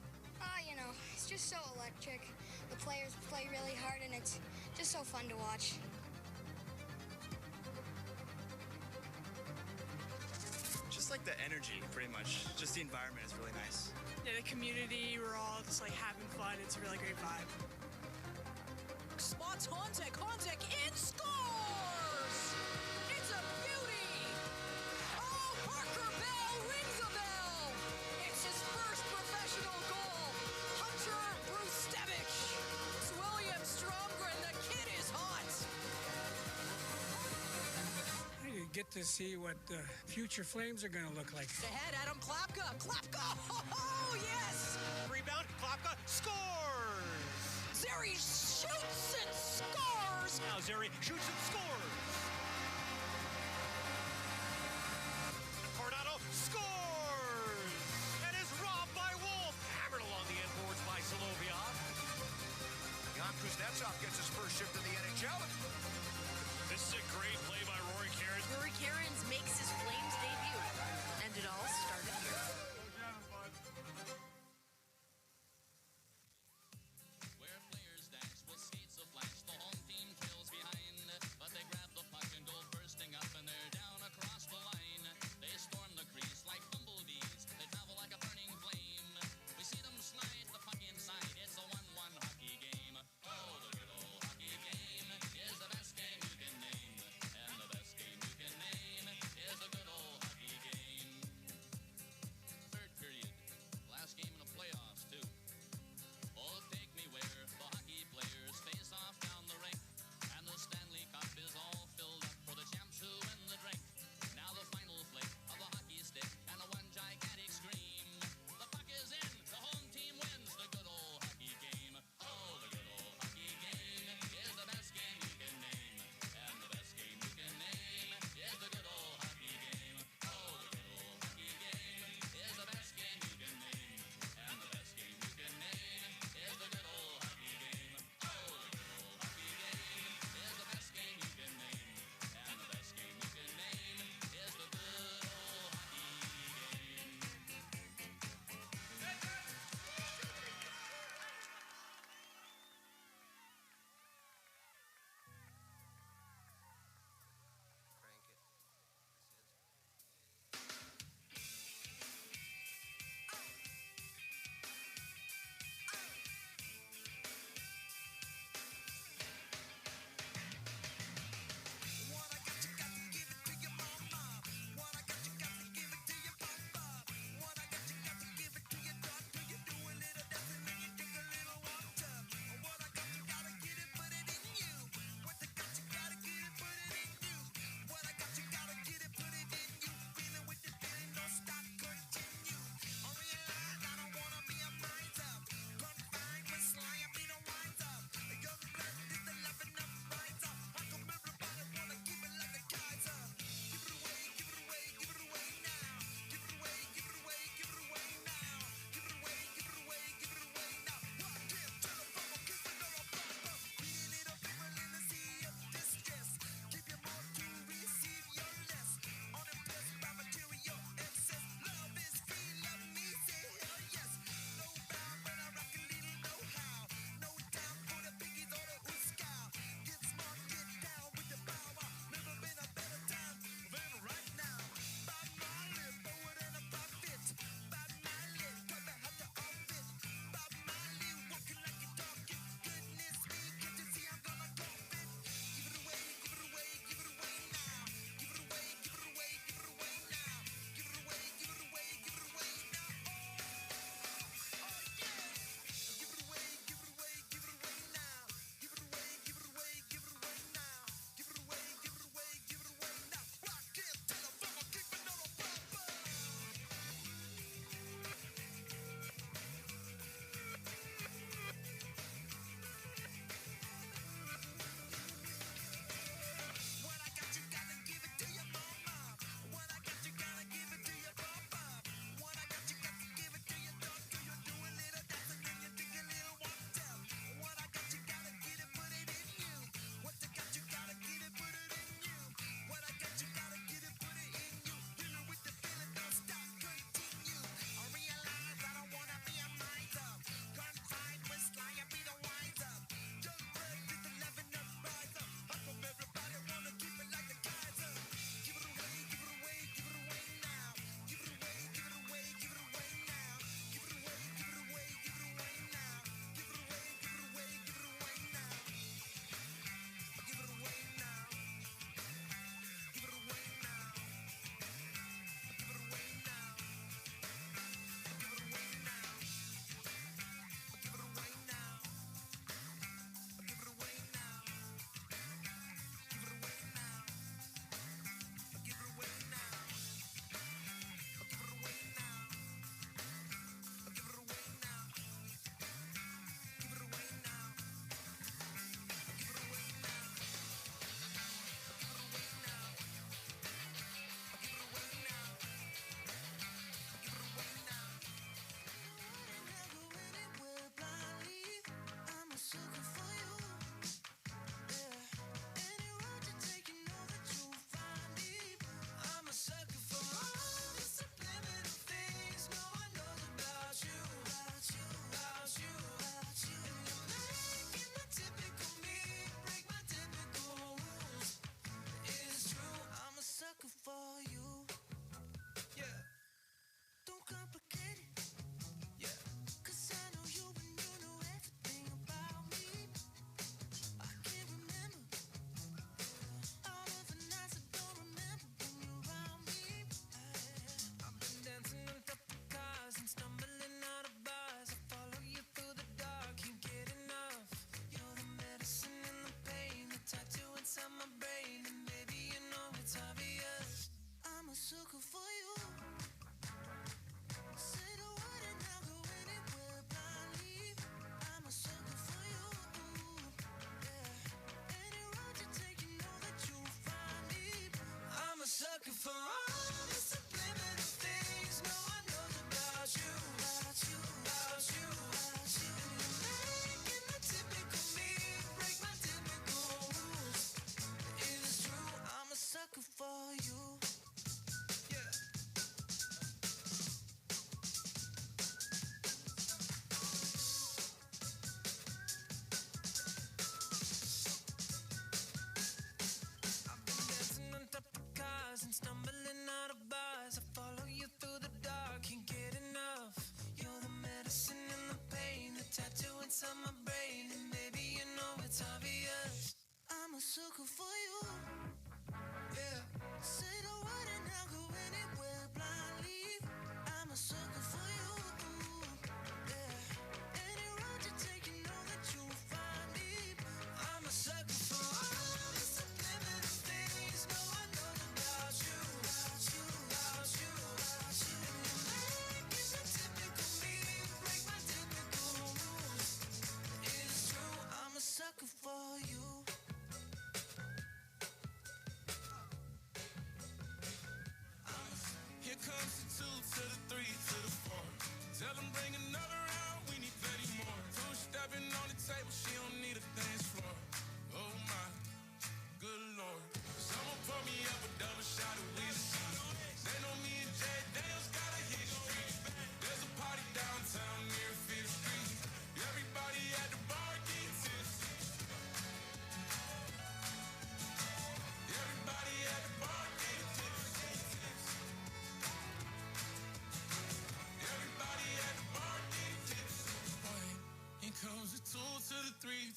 You know, it's just so electric. The players play really hard, and it's just so fun to watch. Just like the energy, pretty much. Just the environment is really nice. Yeah, the community, we're all just like having fun. It's a really great vibe. Spots Hontek in scores! It's a beauty! Oh, Parker Bell rings the bell! It's his first professional goal. Hunter Brustevich. It's William Stromgren. The kid is hot. You get to see what the future Flames are going to look like. Ahead, Adam Klapka. Klapka! Oh, yes! Rebound, Klapka scores! Zeri shoots and scores! Now Zeri shoots and scores! Coronado scores! And is robbed by Wolf! Hammered along the end boards by Solovyov. Jan Kuznetsov gets his first shift in the NHL. This is a great play by Rory Cairns. Rory Cairns makes his Flames debut. And it all started here. Where players dance with skates of flash, the home team trails behind. But they grab the puck and go bursting up, and they're down across the line. They storm the crease like bumblebees. They travel like a burning flame. We see them slide the puck inside. It's a 1-1 hockey game. Oh, the good old hockey game is the best game you can name. And the best game you can name is a good old hockey game.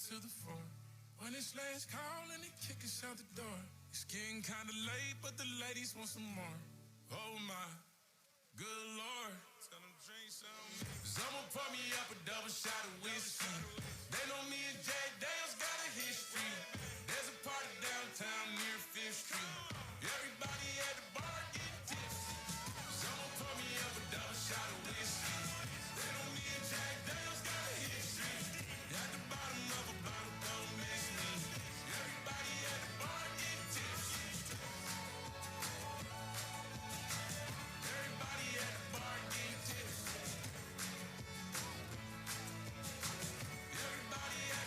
to the floor. When it's last call and they kick us out the door. It's getting kinda late, but the ladies want some more. Oh my, good Lord. Tell them drink some. Someone pour me up a double shot of whiskey. They know me and Jack Dale's got a history. There's a party downtown near 5th Street. Everybody at the bar getting tipsy. Someone pour me up a double shot of whiskey. They know me and Jack Dale's got a history. At the bottom of a bottle, don't miss me. Everybody at the bar getting tipsy. Everybody at the bar getting tipsy.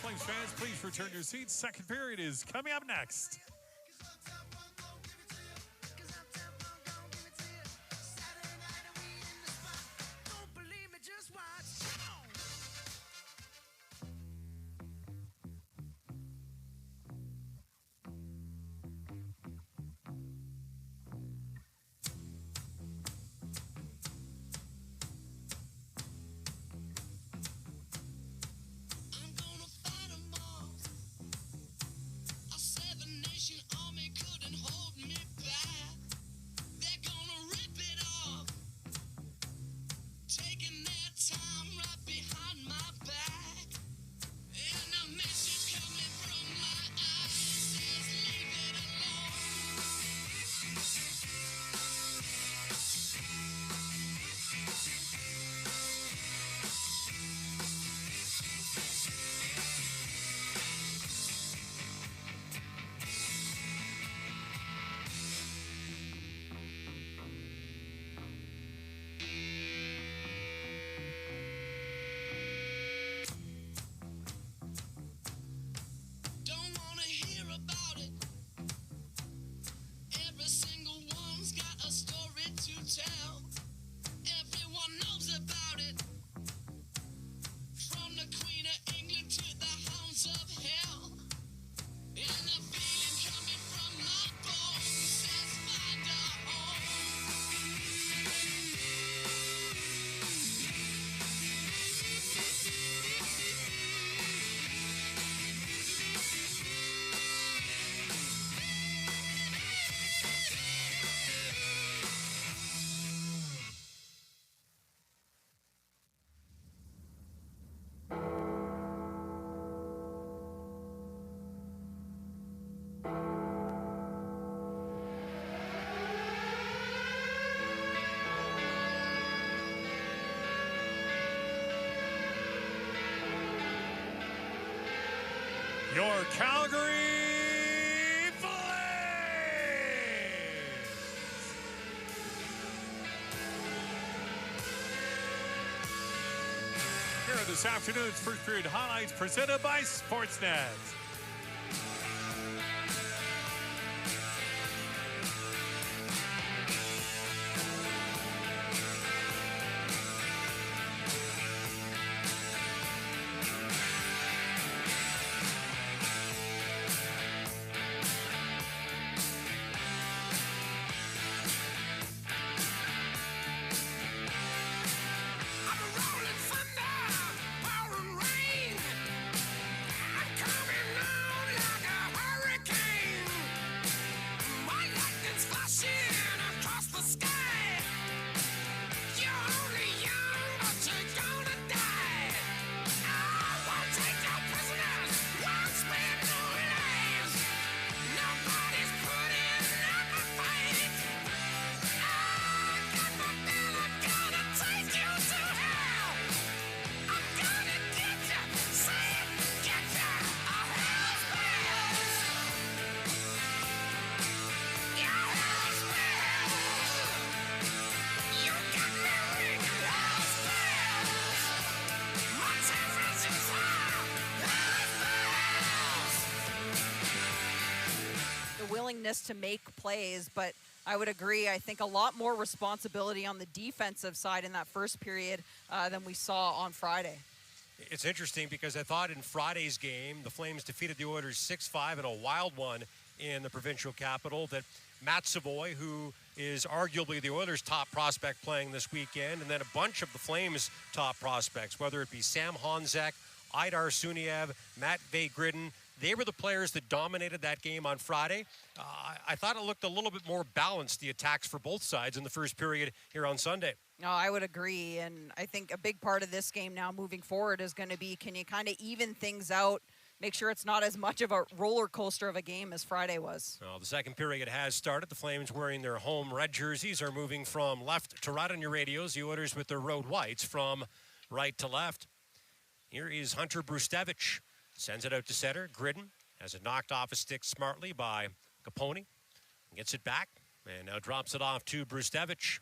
Flames fans, please return your seats. Second period is coming up next. Your Calgary Flames! Here are this afternoon's first period highlights presented by Sportsnet. willingness to make plays, but I would agree. I think a lot more responsibility on the defensive side in that first period than we saw on Friday. It's interesting because I thought in Friday's game, the Flames defeated the Oilers 6-5 in a wild one in the provincial capital, that Matt Savoy, who is arguably the Oilers' top prospect playing this weekend, and then a bunch of the Flames' top prospects, whether it be Sam Honzek, Aidar Suniev, Matt Vagridden. They were the players that dominated that game on Friday. I thought it looked a little bit more balanced, the attacks for both sides in the first period here on Sunday. No, I would agree. And I think a big part of this game now moving forward is going to be, can you kind of even things out, make sure it's not as much of a roller coaster of a game as Friday was. Well, the second period has started. The Flames wearing their home red jerseys are moving from left to right on your radios. The Oilers with their road whites from right to left. Here is Hunter Brustevich. Sends it out to center. Gridden has it knocked off a stick smartly by Caponi. Gets it back and now drops it off to Brustevich.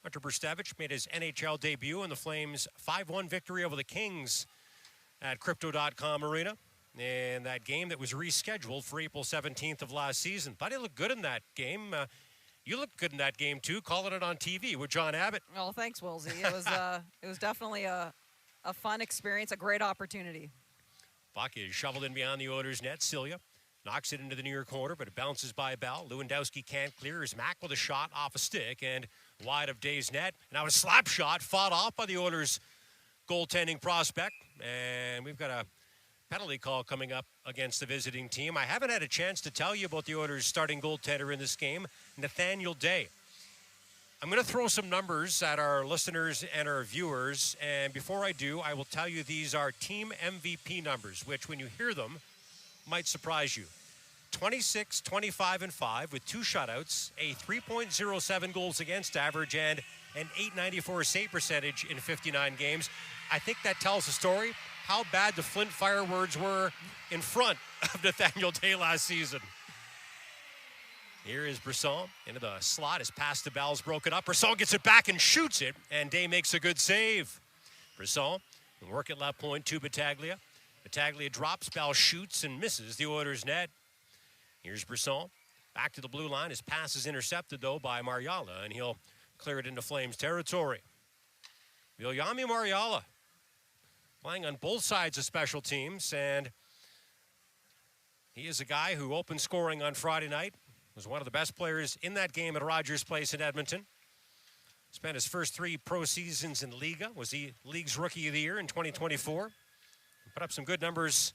Hunter Brustevich made his NHL debut in the Flames' 5-1 victory over the Kings at Crypto.com Arena. And that game that was rescheduled for April 17th of last season. Thought he looked good in that game. You looked good in that game, too, calling it on TV with John Abbott. Well, thanks, Wilsey. It was definitely a fun experience, a great opportunity. Puck is shoveled in behind the Oilers' net. Cilia knocks it into the near corner, but it bounces by Bell. Lewandowski can't clear. His Mac with a shot off a stick and wide of Day's net. Now a slap shot fought off by the Oilers' goaltending prospect. And we've got a penalty call coming up against the visiting team. I haven't had a chance to tell you about the Oilers' starting goaltender in this game, Nathaniel Day. I'm going to throw some numbers at our listeners and our viewers, and before I do, I will tell you these are team MVP numbers, which when you hear them, might surprise you. 26, 25, and 5 with 2 shutouts, a 3.07 goals against average, and an .894 save percentage in 59 games. I think that tells the story how bad the Flint Fireworks were in front of Nathaniel Day last season. Here is Brisson into the slot. His pass to Bell's broken up. Brisson gets it back and shoots it, and Day makes a good save. Brisson will work at left point to Battaglia. Battaglia drops, Bell shoots and misses the Oilers' net. Here's Brisson back to the blue line. His pass is intercepted, though, by Mariala, and he'll clear it into Flames territory. Viljami Mariala playing on both sides of special teams, and he is a guy who opened scoring on Friday night. Was one of the best players in that game at Rogers Place in Edmonton. Spent his first 3 pro seasons in Liga. Was the league's rookie of the year in 2024. Put up some good numbers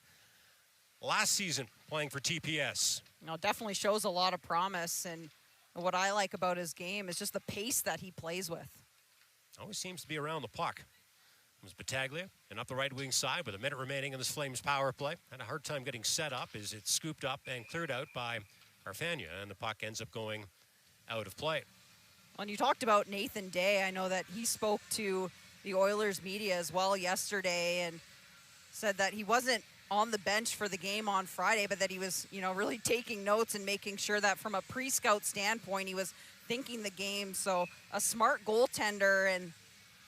last season playing for TPS. Definitely shows a lot of promise. And what I like about his game is just the pace that he plays with. Always seems to be around the puck. It was Battaglia and up the right wing side with a minute remaining in this Flames power play. Had a hard time getting set up as it's scooped up and cleared out by Arfania, and the puck ends up going out of play. When you talked about Nathan Day, I know that he spoke to the Oilers media as well yesterday and said that he wasn't on the bench for the game on Friday, but that he was, really taking notes and making sure that from a pre-scout standpoint, he was thinking the game. So a smart goaltender and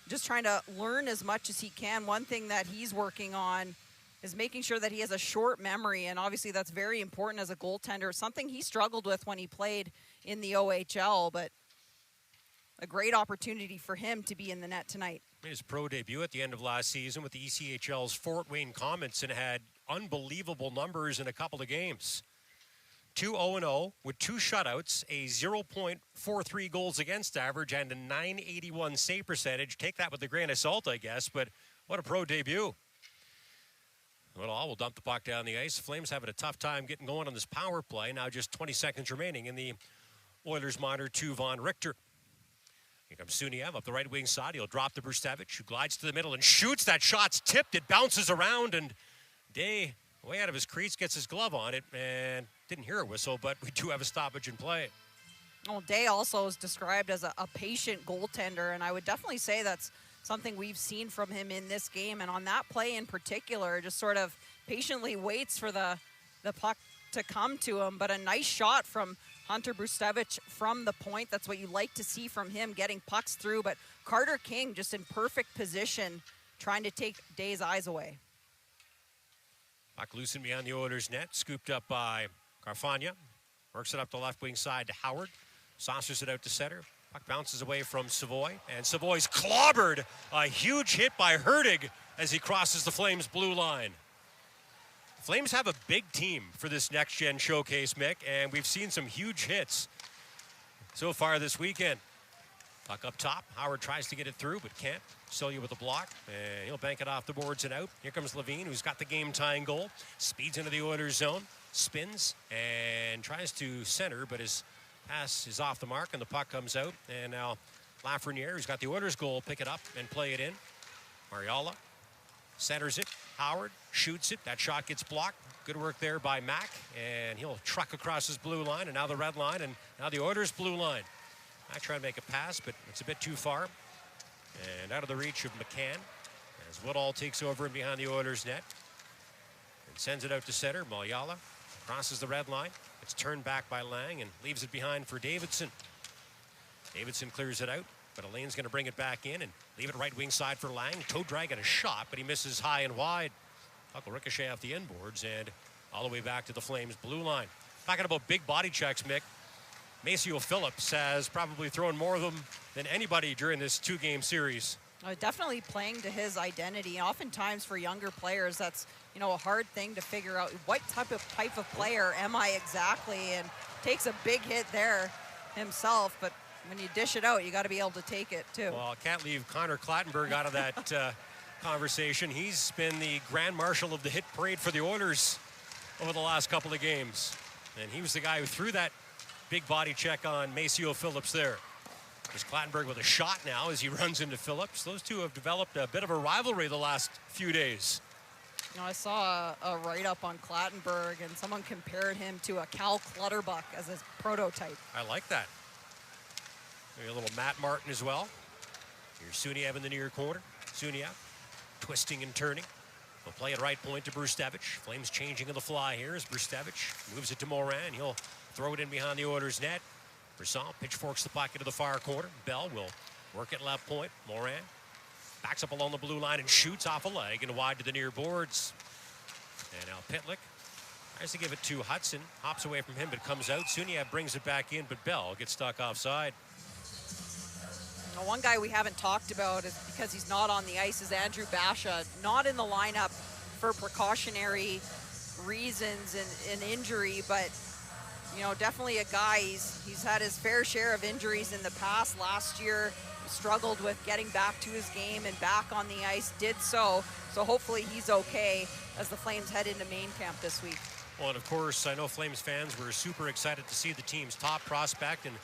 just trying to learn as much as he can. One thing that he's working on is making sure that he has a short memory, and obviously that's very important as a goaltender, something he struggled with when he played in the OHL, but a great opportunity for him to be in the net tonight. His pro debut at the end of last season with the ECHL's Fort Wayne Comets and had unbelievable numbers in a couple of games. 2-0-0 with 2 shutouts, a 0.43 goals against average, and a .981 save percentage. Take that with a grain of salt, I guess, but what a pro debut. Well, we'll dump the puck down the ice. Flames having a tough time getting going on this power play. Now just 20 seconds remaining in the Oilers monitor to Von Richter. Here comes Suniev up the right wing side. He'll drop to Brustevich, who glides to the middle and shoots. That shot's tipped. It bounces around, and Day, way out of his crease, gets his glove on it, and didn't hear a whistle, but we do have a stoppage in play. Well, Day also is described as a patient goaltender, and I would definitely say that's something we've seen from him in this game. And on that play in particular, just sort of patiently waits for the puck to come to him. But a nice shot from Hunter Brustevich from the point. That's what you like to see from him, getting pucks through. But Carter King just in perfect position, trying to take Day's eyes away. Puck loosened behind the Oilers' net, scooped up by Carfagna. Works it up the left wing side to Howard. Saucers it out to center. Puck bounces away from Savoy, and Savoy's clobbered. A huge hit by Hertig as he crosses the Flames' blue line. Flames have a big team for this next-gen showcase, Mick, and we've seen some huge hits so far this weekend. Puck up top. Howard tries to get it through, but can't. Silya with the block, and he'll bank it off the boards and out. Here comes Levine, who's got the game-tying goal. Speeds into the Oilers zone, spins, and tries to center, but his pass is off the mark, and the puck comes out. And now Lafreniere, who's got the Oilers goal, pick it up and play it in. Mariala centers it. Howard shoots it. That shot gets blocked. Good work there by Mack, and he'll truck across his blue line, and now the red line, and now the Oilers' blue line. Mack trying to make a pass, but it's a bit too far. And out of the reach of McCann, as Woodall takes over and behind the Oilers' net. And sends it out to center. Mariala crosses the red line. It's turned back by Lang and leaves it behind for Davidson. Davidson clears it out, but Elaine's going to bring it back in and leave it right wing side for Lang. Toe drag at a shot, but he misses high and wide. Puck will ricochet off the inboards and all the way back to the Flames' blue line. Talking about big body checks, Mick. Maceo Phillips has probably thrown more of them than anybody during this two-game series. Definitely playing to his identity. Oftentimes for younger players, that's a hard thing to figure out. What type of player am I exactly? And takes a big hit there himself, but when you dish it out, you got to be able to take it too. Well, I can't leave Connor Clattenburg out of that conversation. He's been the grand marshal of the hit parade for the Oilers over the last couple of games, and he was the guy who threw that big body check on Maceo Phillips there. There's Clattenburg with a shot now as he runs into Phillips. Those two have developed a bit of a rivalry the last few days. I saw a write-up on Clattenburg, and someone compared him to a Cal Clutterbuck as his prototype. I like that. Maybe a little Matt Martin as well. Here's Suniev in the near corner. Suniev twisting and turning. He'll play it right point to Brustevich. Flames changing on the fly here as Brustevich moves it to Morin. He'll throw it in behind the Oilers' net. Brisson pitchforks the puck into the far corner. Bell will work at left point. Morin backs up along the blue line and shoots off a leg and wide to the near boards. And now Pitlick tries to give it to Hudson. Hops away from him, but comes out. Suniev brings it back in, but Bell gets stuck offside. Now, one guy we haven't talked about is because he's not on the ice is Andrew Basha. Not in the lineup for precautionary reasons and injury, but definitely a guy. He's had his fair share of injuries in the past. Last year, he struggled with getting back to his game and back on the ice. Did so hopefully he's okay as the Flames head into main camp this week. Well, and of course, I know Flames fans were super excited to see the team's top prospect and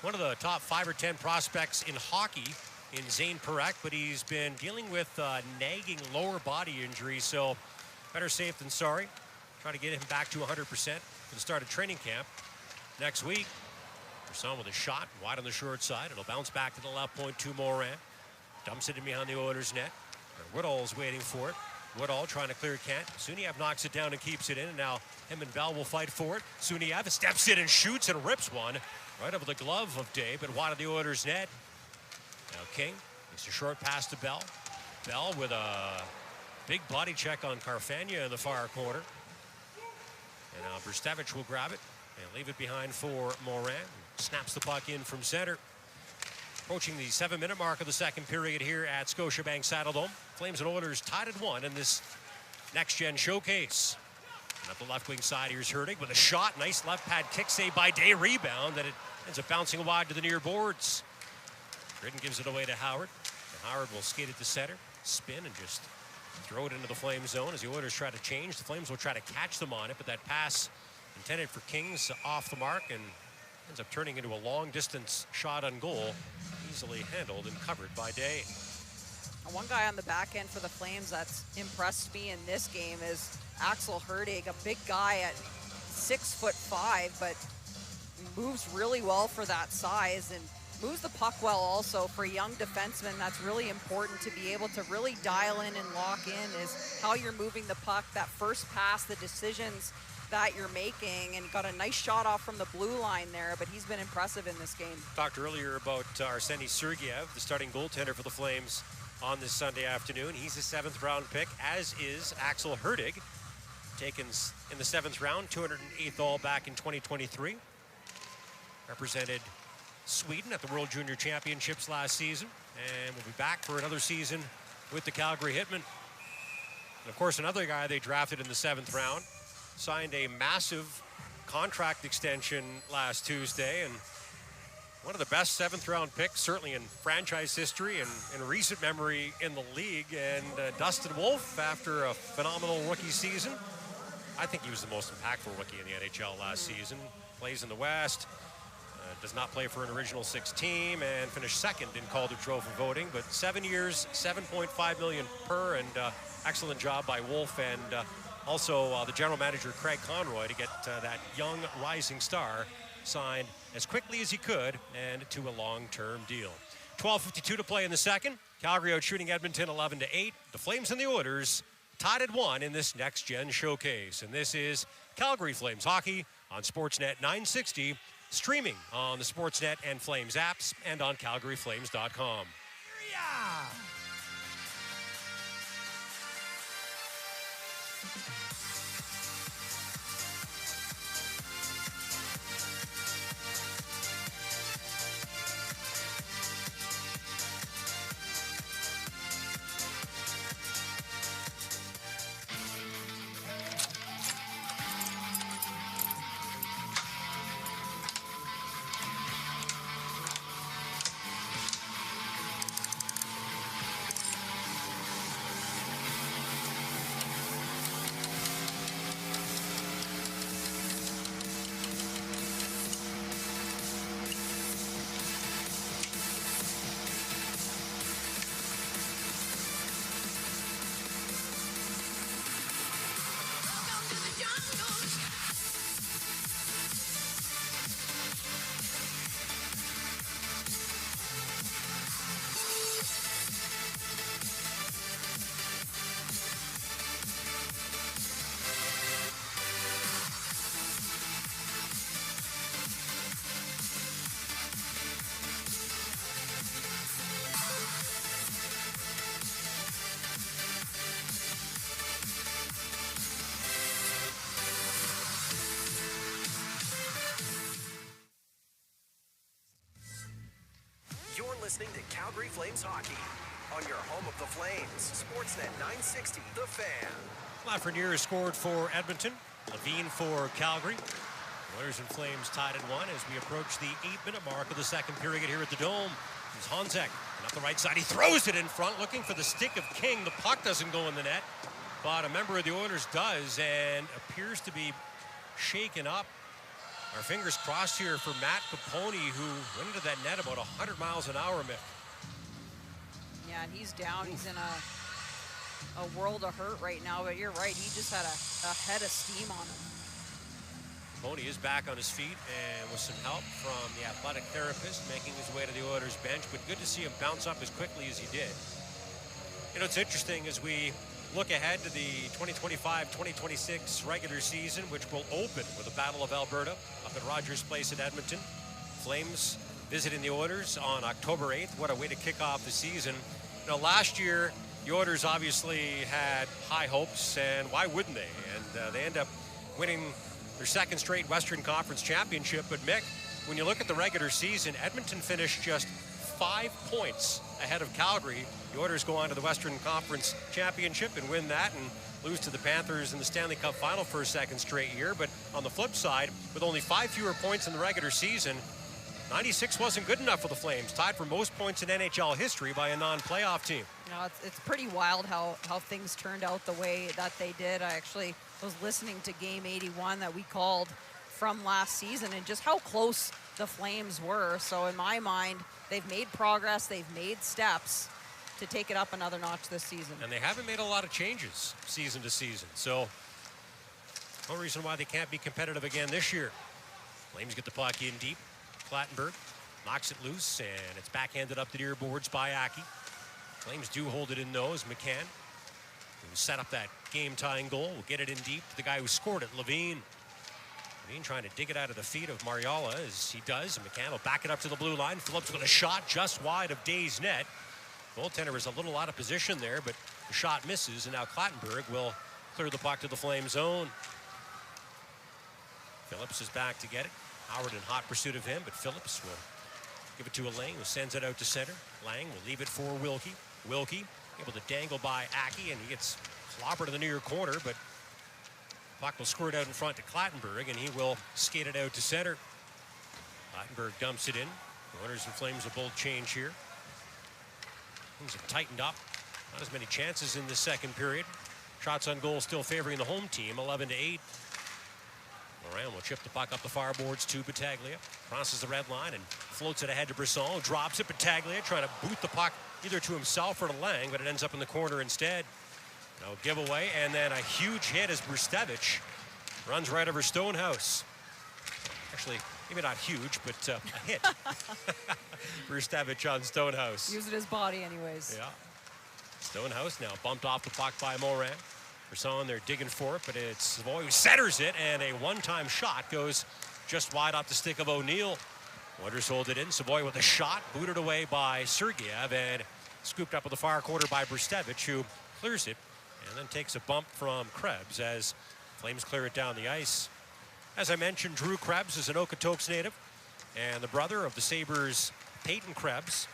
one of the top 5 or 10 prospects in hockey in Zane Parekh, but he's been dealing with nagging lower body injuries, so better safe than sorry. Try to get him back to 100% for the start of training camp next week. Brisson with a shot wide on the short side. It'll bounce back to the left point to Morin. Dumps it in behind the Oilers' net. Woodall's waiting for it. Woodall trying to clear Kent. Suniev knocks it down and keeps it in, and now him and Bell will fight for it. Suniev steps in and shoots and rips one right over the glove of Day, but wide of the Oilers' net. Now King makes a short pass to Bell. Bell with a big body check on Carfagna in the far corner. And now Brustevich will grab it and leave it behind for Morin. Snaps the puck in from center. Approaching the 7-minute mark of the second period here at Scotiabank Saddledome. Flames and Oilers tied at 1 in this next-gen showcase. And up the left wing side, here's Hurtig with a shot. Nice left pad kick save by Day. Rebound, and it ends up bouncing wide to the near boards. Britton gives it away to Howard. And Howard will skate it to center, spin, and just throw it into the Flames zone as the Oilers try to change. The Flames will try to catch them on it, but that pass intended for Kings off the mark and ends up turning into a long-distance shot on goal, easily handled and covered by Day. One guy on the back end for the Flames that's impressed me in this game is Axel Hurtig, a big guy at 6'5", but moves really well for that size and moves the puck well also. For a young defenseman, that's really important to be able to really dial in and lock in is how you're moving the puck, that first pass, the decisions that you're making, and got a nice shot off from the blue line there, but he's been impressive in this game. Talked earlier about Arseny Sergeyev, the starting goaltender for the Flames on this Sunday afternoon. He's a 7th round pick, as is Axel Hurtig, taken in the 7th round, 208th all back in 2023. Represented Sweden at the World Junior Championships last season, and will be back for another season with the Calgary Hitmen. And of course, another guy they drafted in the 7th round, signed a massive contract extension last Tuesday, and one of the best seventh-round picks, certainly in franchise history and in recent memory in the league. And Dustin Wolf, after a phenomenal rookie season, I think he was the most impactful rookie in the NHL last season. Plays in the West, does not play for an original six team, and finished second in Calder Trophy voting. But 7 years, $7.5 million per, and excellent job by Wolf and also the general manager Craig Conroy to get that young rising star signed as quickly as he could and to a long-term deal. 12:52 to play in the second. Calgary out shooting Edmonton 11-8. The Flames and the Oilers tied at 1 in this next-gen showcase. And this is Calgary Flames hockey on Sportsnet 960, streaming on the Sportsnet and Flames apps and on CalgaryFlames.com. Listening to Calgary Flames hockey on your home of the Flames. Sportsnet 960, The Fan. Lafreniere scored for Edmonton. Levine for Calgary. Oilers and Flames tied at 1 as we approach the 8-minute mark of the second period here at the Dome. Here's Honzek, and up the right side, he throws it in front, looking for the stick of King. The puck doesn't go in the net, but a member of the Oilers does, and appears to be shaken up. Our fingers crossed here for Matt Capone, who went into that net about 100 miles an hour, Mick. Yeah, and he's down. He's in a world of hurt right now, but you're right. He just had a head of steam on him. Capone is back on his feet, and with some help from the athletic therapist, making his way to the Oilers bench, but good to see him bounce up as quickly as he did. You know, it's interesting as we look ahead to the 2025-2026 regular season, which will open with the Battle of Alberta up at Rogers Place in Edmonton. Flames visiting the Oilers on October 8th. What a way to kick off the season. You know, last year, the Oilers obviously had high hopes, and why wouldn't they? And they end up winning their second straight Western Conference championship. But Mick, when you look at the regular season, Edmonton finished just 5 points ahead of Calgary. The Oilers go on to the Western Conference Championship and win that and lose to the Panthers in the Stanley Cup Final for a second straight year. But on the flip side, with only 5 fewer points in the regular season, 96 wasn't good enough for the Flames, tied for most points in NHL history by a non-playoff team. You know, it's pretty wild how things turned out the way that they did. I actually was listening to Game 81 that we called from last season and just how close the Flames were. So in my mind, they've made progress, they've made steps to take it up another notch this season. And they haven't made a lot of changes season to season. So no reason why they can't be competitive again this year. Flames get the puck in deep. Clattenburg knocks it loose, and it's backhanded up the near boards by Aki. Flames do hold it in those. McCann, who set up that game-tying goal, will get it in deep to the guy who scored it, Levine. Levine trying to dig it out of the feet of Mariala, as he does, and McCann will back it up to the blue line. Phillips with a shot just wide of Day's net. Goaltender is a little out of position there, but the shot misses, and now Clattenburg will clear the puck to the Flames zone. Phillips is back to get it. Howard in hot pursuit of him, but Phillips will give it to a Lang, who sends it out to center. Lang will leave it for Wilkie. Wilkie able to dangle by Aki, and he gets clobbered in the near corner, but puck will squirt out in front to Clattenburg, and he will skate it out to center. Clattenburg dumps it in. The Oilers and Flames will both change here. Things have tightened up. Not as many chances in the second period. Shots on goal still favoring the home team, 11-8. Moran will chip the puck up the far boards to Battaglia. Crosses the red line and floats it ahead to Brisson. Drops it. Battaglia trying to boot the puck either to himself or to Lang, but it ends up in the corner instead. No giveaway, and then a huge hit as Brustevich runs right over Stonehouse. Actually, maybe not huge, but a hit. Brustevich on Stonehouse. Using his body anyways. Yeah. Stonehouse now bumped off the puck by Moran. Brisson, they're digging for it, but it's Savoy who centers it, and a one-time shot goes just wide off the stick of O'Neill. Oilers hold it in. Savoy with a shot, booted away by Sergeyev, and scooped up with the far quarter by Brustevich, who clears it, and then takes a bump from Krebs as Flames clear it down the ice. As I mentioned, Drew Krebs is an Okotoks native, and the brother of the Sabres, Peyton Krebs,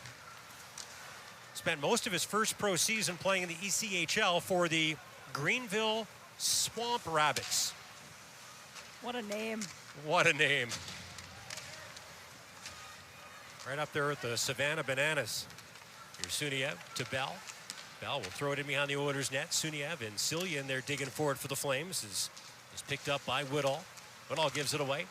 spent most of his first pro season playing in the ECHL for the Greenville Swamp Rabbits. What a name. What a name. Right up there with the Savannah Bananas. Here's Suniev to Bell. Bell will throw it in behind the Oilers' net. Suniev and Cillian, they're digging for it for the Flames. Is picked up by Woodall. Woodall gives it away.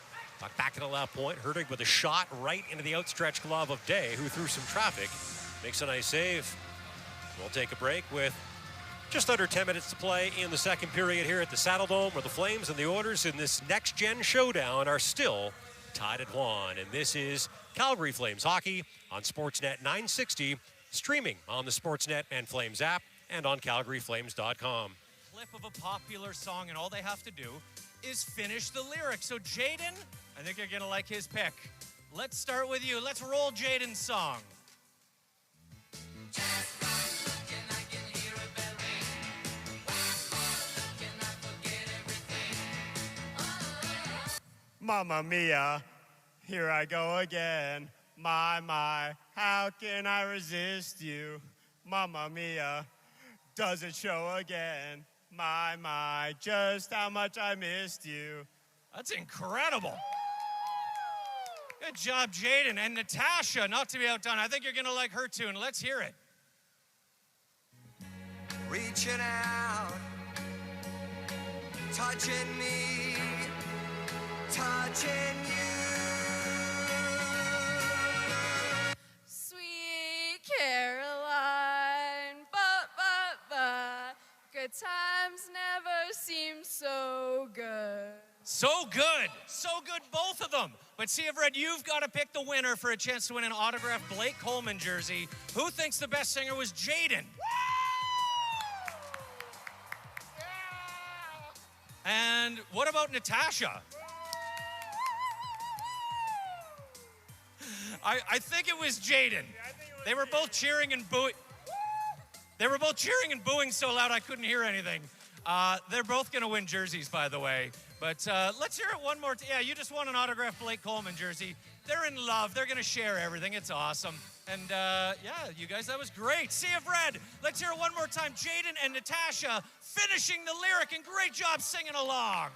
Back at the left point. Hurtig with a shot right into the outstretched glove of Day, who through some traffic makes a nice save. We'll take a break with just under 10 minutes to play in the second period here at the Saddle Dome, where the Flames and the Oilers in this next-gen showdown are still tied at 1. And this is Calgary Flames hockey on Sportsnet 960, streaming on the Sportsnet and Flames app and on calgaryflames.com. Clip of a popular song, and all they have to do is finish the lyrics. So Jaden, I think you're gonna like his pick. Let's start with you. Let's roll Jaden's song. Mamma mia, here I go again. My, how can I resist you? Mamma mia, does it show again? My, just how much I missed you. That's incredible. Good job, Jaden. And Natasha, not to be outdone, I think you're going to like her tune. Let's hear it. Reaching out, touching me, touching you. Sweet Caroline, good times never seem so good. So good. So good, both of them. But see, Red, you've got to pick the winner for a chance to win an autographed Blake Coleman jersey. Who thinks the best singer was Jaden? And what about Natasha? I think it was Jaden. They were both cheering and booing. They were both cheering and booing so loud I couldn't hear anything. They're both going to win jerseys, by the way. But let's hear it one more time. Yeah, you just won an autographed Blake Coleman jersey. They're in love. They're going to share everything. It's awesome. And yeah, you guys, that was great. Sea of Red. Let's hear it one more time. Jaden and Natasha finishing the lyric, and great job singing along.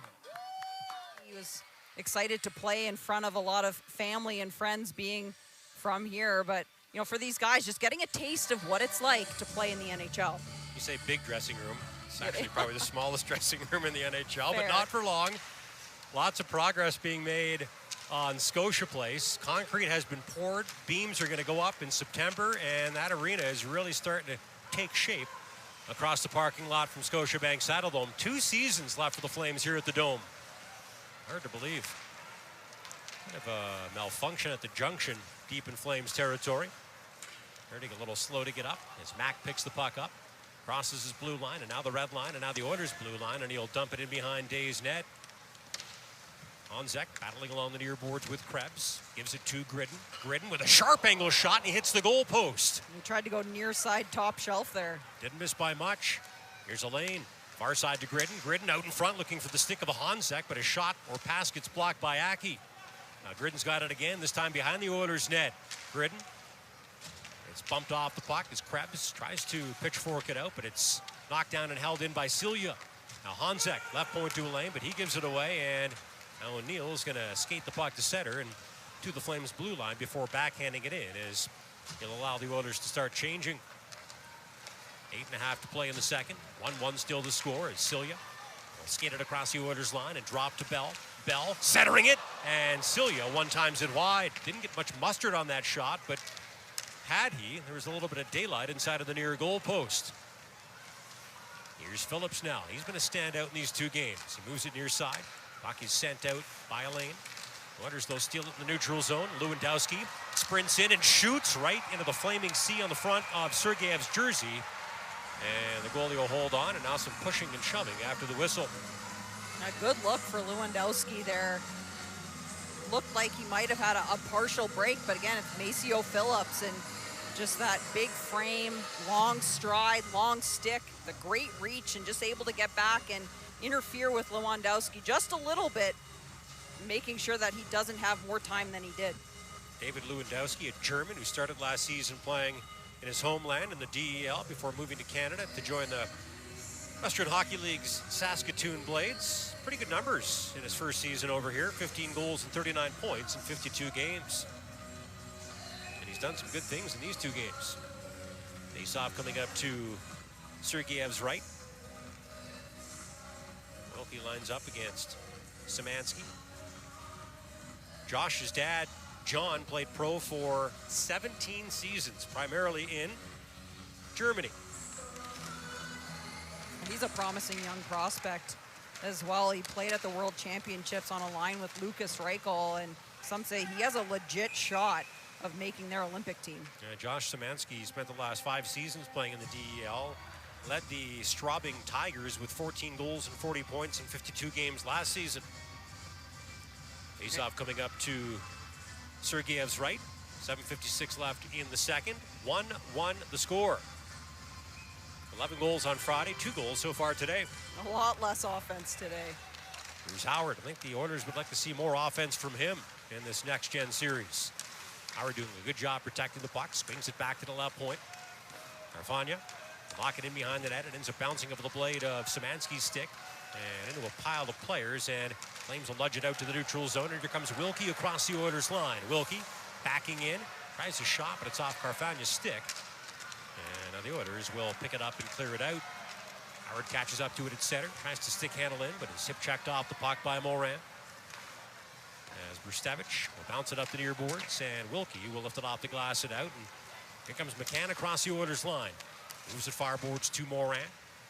He was excited to play in front of a lot of family and friends being from here. But, you know, for these guys, just getting a taste of what it's like to play in the NHL. You say big dressing room. It's actually probably the smallest dressing room in the NHL, Fair. but not for long. Lots of progress being made on Scotia Place. Concrete has been poured. Beams are going to go up in September, and that arena is really starting to take shape across the parking lot from Scotiabank Saddle Dome. 2 seasons left for the Flames here at the Dome. Hard to believe. Kind of a malfunction at the junction deep in Flames territory. Hurting a little slow to get up as Mack picks the puck up. Crosses his blue line, and now the red line, and now the Oilers' blue line, and he'll dump it in behind Day's net. Honzek battling along the near boards with Krebs. Gives it to Gridden. Gridden with a sharp angle shot, and he hits the goal post. He tried to go near side top shelf there. Didn't miss by much. Here's a lane. Far side to Gridden. Gridden out in front looking for the stick of a Honzek, but a shot or pass gets blocked by Aki. Now Gridden's got it again, this time behind the Oilers' net. Gridden. It's bumped off the puck as Krebs tries to pitchfork it out, but it's knocked down and held in by Celia. Now Honzek, left point to a lane, but he gives it away, and now O'Neill's going to skate the puck to center, and to the Flames blue line before backhanding it in, as he'll allow the Oilers to start changing. 8.5 to play in the second. 1-1 still to score as Cilia will skate it across the Oilers line and drop to Bell. Bell centering it, and Cilia one-times it wide. Didn't get much mustard on that shot, but had he, there was a little bit of daylight inside of the near goal post. Here's Phillips now. He's been a standout in these 2 games. He moves it near side. Puck is sent out by a lane. Oilers, they'll steal it in the neutral zone. Lewandowski sprints in and shoots right into the flaming C on the front of Sergeyev's jersey. And the goalie will hold on, and now some pushing and shoving after the whistle. A good look for Lewandowski there. Looked like he might have had a partial break, but again, it's Maceo Phillips, and just that big frame, long stride, long stick, the great reach, and just able to get back and interfere with Lewandowski just a little bit, making sure that he doesn't have more time than he did. David Lewandowski, a German who started last season playing in his homeland in the DEL before moving to Canada to join the Western Hockey League's Saskatoon Blades. Pretty good numbers in his first season over here. 15 goals and 39 points in 52 games. And he's done some good things in these 2 games. Face-off coming up to Sergeyev's right. Wilkie lines up against Szymanski. Josh's dad, John, played pro for 17 seasons, primarily in Germany. He's a promising young prospect as well. He played at the World Championships on a line with Lucas Reichel, and some say he has a legit shot of making their Olympic team. Josh Szymanski spent the last 5 seasons playing in the DEL, led the Straubing Tigers with 14 goals and 40 points in 52 games last season. Face-off coming up to Sergeyev's right. 7:56 left in the second. 1-1 the score. 11 goals on Friday, 2 goals so far today. A lot less offense today. Here's Howard. I think the Oilers would like to see more offense from him in this next-gen series. Howard doing a good job protecting the puck. Swings it back to the left point. Carfagna lock it in behind the net. It ends up bouncing over the blade of Szymanski's stick and into a pile of players, and Flames will nudge it out to the neutral zone, and here comes Wilkie across the Oilers line. Wilkie backing in, tries a shot, but it's off Carfagna's stick. And now the Oilers will pick it up and clear it out. Howard catches up to it at center, tries to stick handle in, but is hip checked off the puck by Morin. As Brustevich will bounce it up the near boards, and Wilkie will lift it off the glass and out. And here comes McCann across the Oilers line. Moves it far boards to Morin.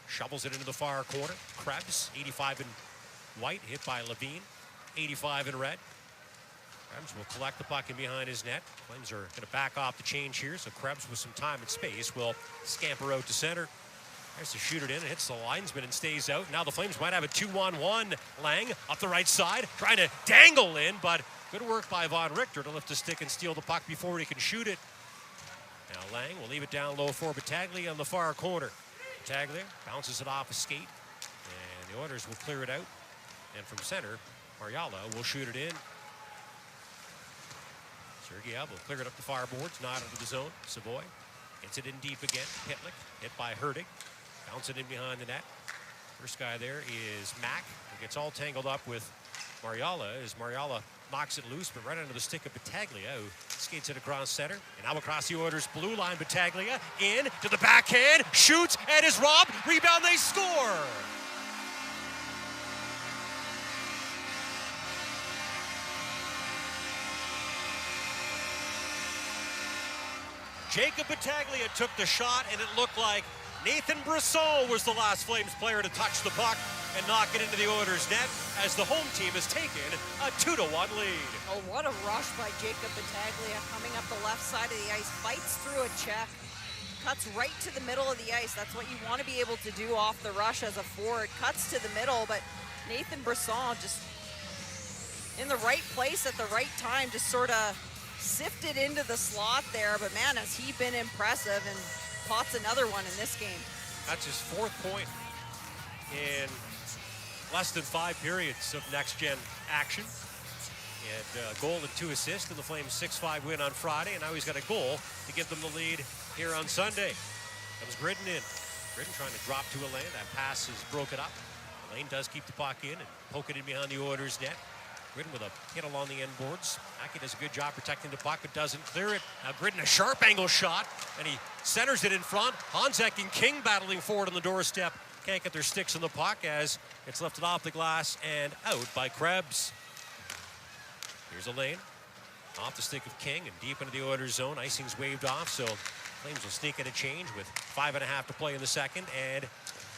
Shovels it into the far corner. Krebs, 85 in white, hit by Levine. 85 in red. Krebs will collect the puck in behind his net. Flames are going to back off the change here, so Krebs with some time and space will scamper out to center. Tries to shoot it in, it hits the linesman and stays out. Now the Flames might have a 2-on-1. Lang up the right side, trying to dangle in, but good work by Von Richter to lift the stick and steal the puck before he can shoot it. Now Lang will leave it down low for Battaglia on the far corner. Battaglia bounces it off a skate, and the Oilers will clear it out. And from center, Mariala will shoot it in. Sergeyev will clear it up the far boards, not into the zone. Savoy gets it in deep again. Pitlick hit by Herdig. Bounce it in behind the net. First guy there is Mack. He gets all tangled up with Mariala as Mariala knocks it loose, but right under the stick of Battaglia, who skates it across center. And now across the Oilers' blue line, Battaglia in to the backhand, shoots, and is robbed. Rebound, they score! Jacob Battaglia took the shot, and it looked like Nathan Brisson was the last Flames player to touch the puck and knock it into the Oilers' net as the home team has taken a 2-1 lead. Oh, what a rush by Jacob Battaglia coming up the left side of the ice, fights through a check, cuts right to the middle of the ice. That's what you want to be able to do off the rush as a forward. Cuts to the middle, but Nathan Brisson just in the right place at the right time, just sort of sifted into the slot there. But man, has he been impressive, and pots another one in this game. That's his 4th point in less than 5 periods of next-gen action. He had a goal and 2 assists in the Flames' 6-5 win on Friday, and now he's got a goal to give them the lead here on Sunday. Comes Gridden in. Gridden trying to drop to a lane. That pass is broken up. Lane does keep the puck in and poke it in behind the Oilers' net. Gridden with a hit along the end boards. Aki does a good job protecting the puck, but doesn't clear it. Now Gridden, a sharp angle shot, and he centers it in front. Honzek and King battling forward on the doorstep. Can't get their sticks on the puck as it's lifted off the glass and out by Krebs. Here's a lane. Off the stick of King and deep into the Oilers zone. Icing's waved off, so Flames will sneak at a change with 5.5 to play in the second and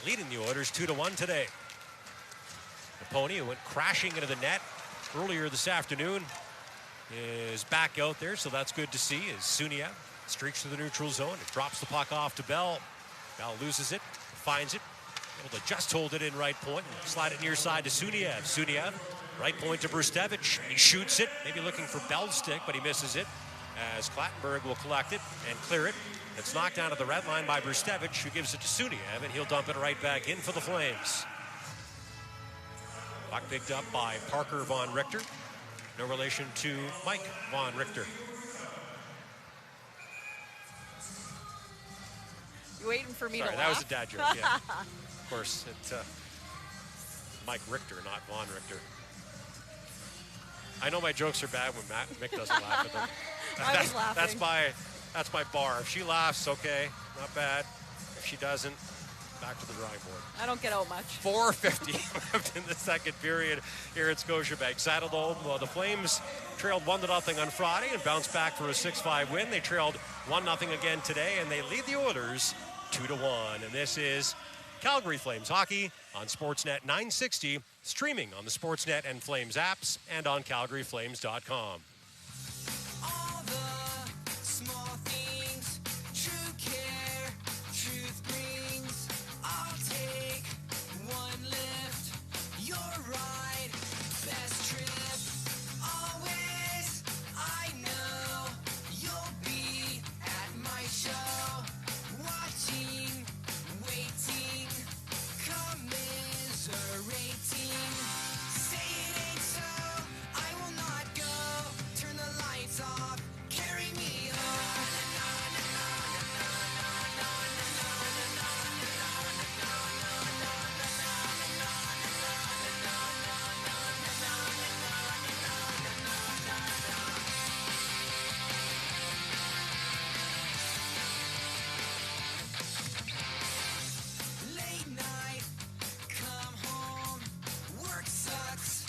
leading the Oilers 2-1 today. Caponi, who went crashing into the net earlier this afternoon, is back out there, so that's good to see as Suniev streaks through the neutral zone. It drops the puck off to Bell. Bell loses it, finds it, able to just hold it in right point and slide it near side to Suniev. Suniev, right point to Brustevich. He shoots it, maybe looking for Bell's stick, but he misses it as Clattenburg will collect it and clear it. It's knocked down at the red line by Brustevich, who gives it to Suniev, and he'll dump it right back in for the Flames. Puck picked up by Parker Von Richter. No relation to Mike Von Richter. You waiting for me to laugh? That was a dad joke, yeah. Of course, it's Mike Richter, not Von Richter. I know my jokes are bad when Mick doesn't laugh at them. I was laughing. That's my bar. If she laughs, okay, not bad. If she doesn't, back to the drawing board. I don't get out much. 4:50 left in the second period here at Scotiabank Saddledome. Well, the Flames trailed 1-0 on Friday and bounced back for a 6-5 win. They trailed 1-0 again today, and they lead the Oilers 2-1. And this is Calgary Flames hockey on Sportsnet 960, streaming on the Sportsnet and Flames apps and on CalgaryFlames.com. All the small things, true care, truth brings. I'll take one lift, you're right, best trip. Always, I know you'll be at my show, watching, waiting, commiserating. Say it ain't so, I will not go. Turn the lights off, carry me home. Late night, come home, work sucks,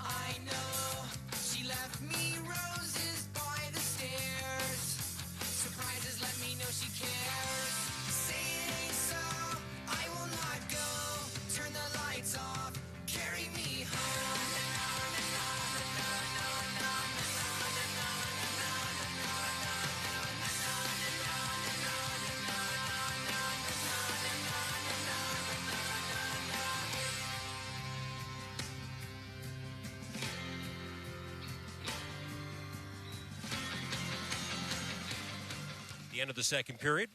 I know. She left me roses by the stairs. Surprises let me know she cares. Say it ain't so, I will not go. Turn the lights off, carry me home. The end of the second period.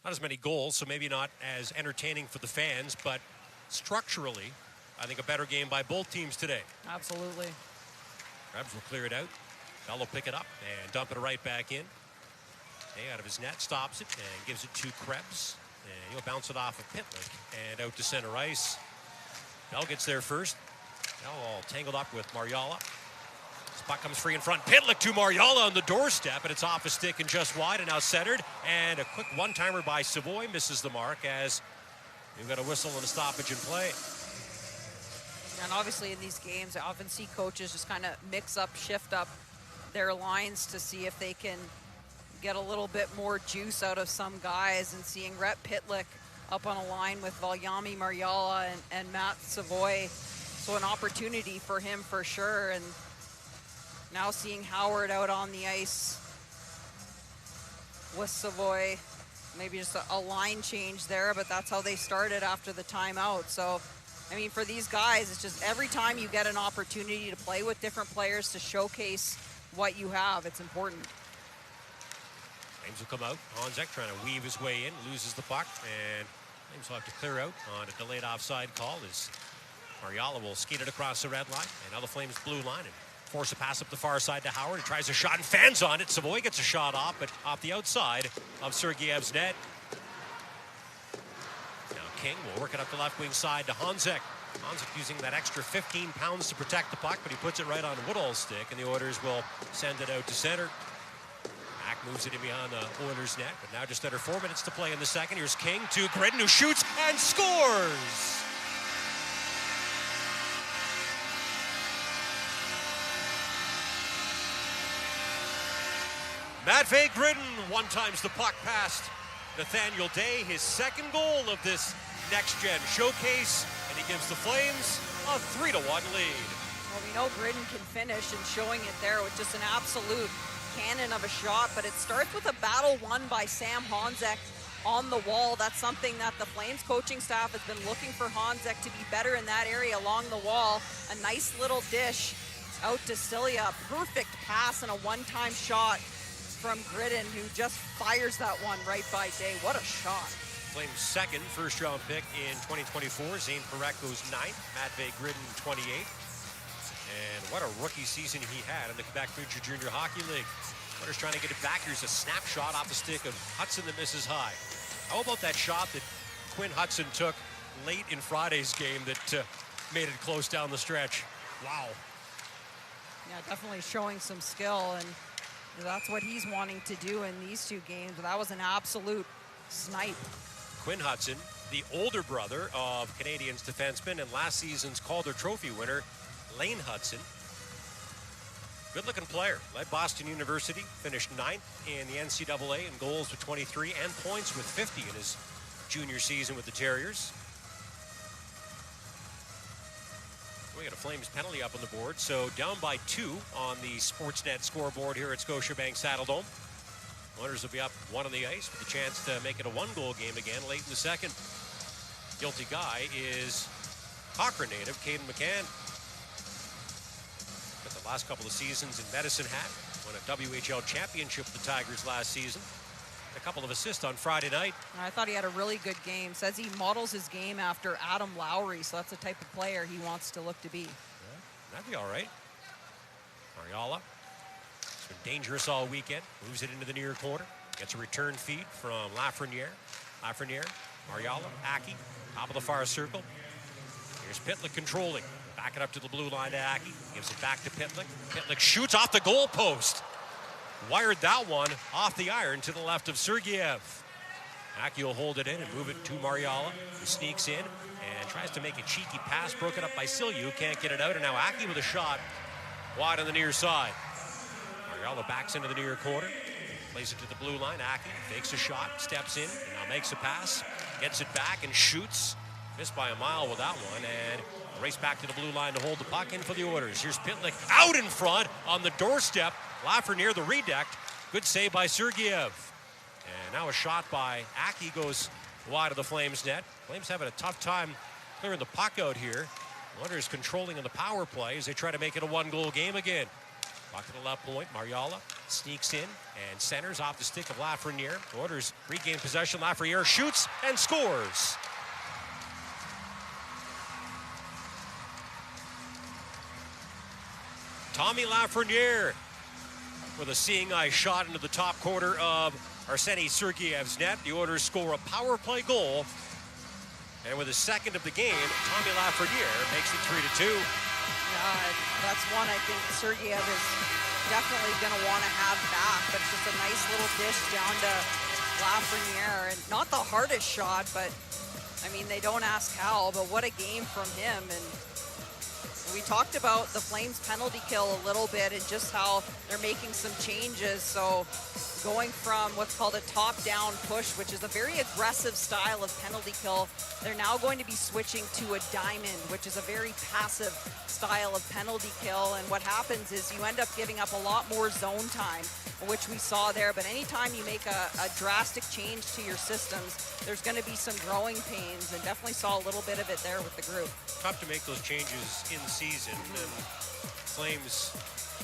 Not as many goals, so maybe not as entertaining for the fans, but structurally, I think a better game by both teams today. Absolutely. Krebs will clear it out. Bell will pick it up and dump it right back in. Hey, out of his net, stops it and gives it to Krebs. And he'll bounce it off of Pitlick and out to center ice. Bell gets there first. Bell all tangled up with Mariala. This puck comes free in front. Pitlick to Mariala on the doorstep, and it's off a stick and just wide and now centered. And a quick one-timer by Savoy misses the mark as we've got a whistle and a stoppage in play. And obviously in these games, I often see coaches just kind of mix up, shift up their lines to see if they can get a little bit more juice out of some guys. And seeing Rhett Pitlick up on a line with Valjami Mariala and Matt Savoy, so an opportunity for him for sure. And now seeing Howard out on the ice with Savoy, maybe just a line change there, but that's how they started after the timeout. So, I mean, for these guys, it's just every time you get an opportunity to play with different players to showcase what you have, it's important. Flames will come out. Honzek trying to weave his way in, loses the puck, and Flames will have to clear out on a delayed offside call as Mariala will skate it across the red line, and now the Flames blue line and force a pass up the far side to Howard. He tries a shot and fans on it. Savoy gets a shot off, but off the outside of Sergeyev's net. Now King will work it up the left wing side to Honzek. Honzek using that extra 15 pounds to protect the puck, but he puts it right on Woodall's stick, and the Oilers will send it out to center. Mack moves it in behind the Oilers net, but now just under 4 minutes to play in the second. Here's King to Gridden, who shoots and scores! Matvei Gridden one-times the puck past Nathaniel Day, his second goal of this next-gen showcase, and he gives the Flames a 3-1 lead. Well, we know Gridden can finish, and showing it there with just an absolute cannon of a shot, but it starts with a battle won by Sam Honzek on the wall. That's something that the Flames coaching staff has been looking for Honzek to be better in that area along the wall. A nice little dish out to Cilia. Perfect pass and a one-time shot from Gridden, who just fires that one right by Day. What a shot. Flames' second first-round pick in 2024. Zane Parekh goes 9th. Matvei Gridden 28th. And what a rookie season he had in the Quebec Major Junior Hockey League. Oilers trying to get it back. Here's a snapshot off the stick of Hudson that misses high. How about that shot that Quinn Hudson took late in Friday's game that made it close down the stretch? Wow. Yeah, definitely showing some skill, and that's what he's wanting to do in these two games. That was an absolute snipe. Quinn Hudson, the older brother of Canadiens defenseman and last season's Calder Trophy winner, Lane Hudson. Good-looking player. Led Boston University, finished 9th in the NCAA in goals with 23 and points with 50 in his junior season with the Terriers. We got a Flames penalty up on the board, so down by 2 on the Sportsnet scoreboard here at Scotiabank Saddledome. Oilers will be up 1 on the ice with a chance to make it a 1-goal game again late in the second. Guilty guy is Cochrane native Caden McCann. Got the last couple of seasons in Medicine Hat. Won a WHL championship with the Tigers last season. A couple of assists on Friday night. I thought he had a really good game. Says he models his game after Adam Lowry, so that's the type of player he wants to look to be. Yeah, that'd be all right. Mariala. It's been dangerous all weekend. Moves it into the near corner. Gets a return feed from Lafreniere. Lafreniere, Mariala, Aki, top of the far circle. Here's Pitlick controlling. Back it up to the blue line to Aki. Gives it back to Pitlick. Pitlick shoots off the goal post. Wired that one off the iron to the left of Sergeyev. Aki will hold it in and move it to Mariala, who sneaks in and tries to make a cheeky pass, broken up by Cilia, who can't get it out, and now Aki with a shot wide on the near side. Mariala backs into the near corner, plays it to the blue line. Aki fakes a shot, steps in, and now makes a pass, gets it back and shoots. Missed by a mile with that one, and race back to the blue line to hold the puck in for the Oilers. Here's Pitlick out in front on the doorstep. Lafreniere the redecked. Good save by Sergeyev. And now a shot by Aki goes wide of the Flames net. Flames having a tough time clearing the puck out here. Oilers controlling in the power play as they try to make it a 1-goal game again. Puck to the left point. Mariala sneaks in and centers off the stick of Lafreniere. Oilers regain possession. Lafreniere shoots and scores. Tommy Lafreniere with a seeing eye shot into the top corner of Arseny Sergeyev's net. The Oilers score a power play goal. And with his second of the game, Tommy Lafreniere makes it 3-2. Yeah, that's one I think Sergeyev is definitely going to want to have back. But it's just a nice little dish down to Lafreniere. And not the hardest shot, but, I mean, they don't ask how. But what a game from him. And we talked about the Flames penalty kill a little bit and just how they're making some changes. So going from what's called a top-down push, which is a very aggressive style of penalty kill, they're now going to be switching to a diamond, which is a very passive style of penalty kill. And what happens is you end up giving up a lot more zone time, which we saw there. But anytime you make a drastic change to your systems, there's going to be some growing pains, and definitely saw a little bit of it there with the group. Tough to make those changes in season, and Flames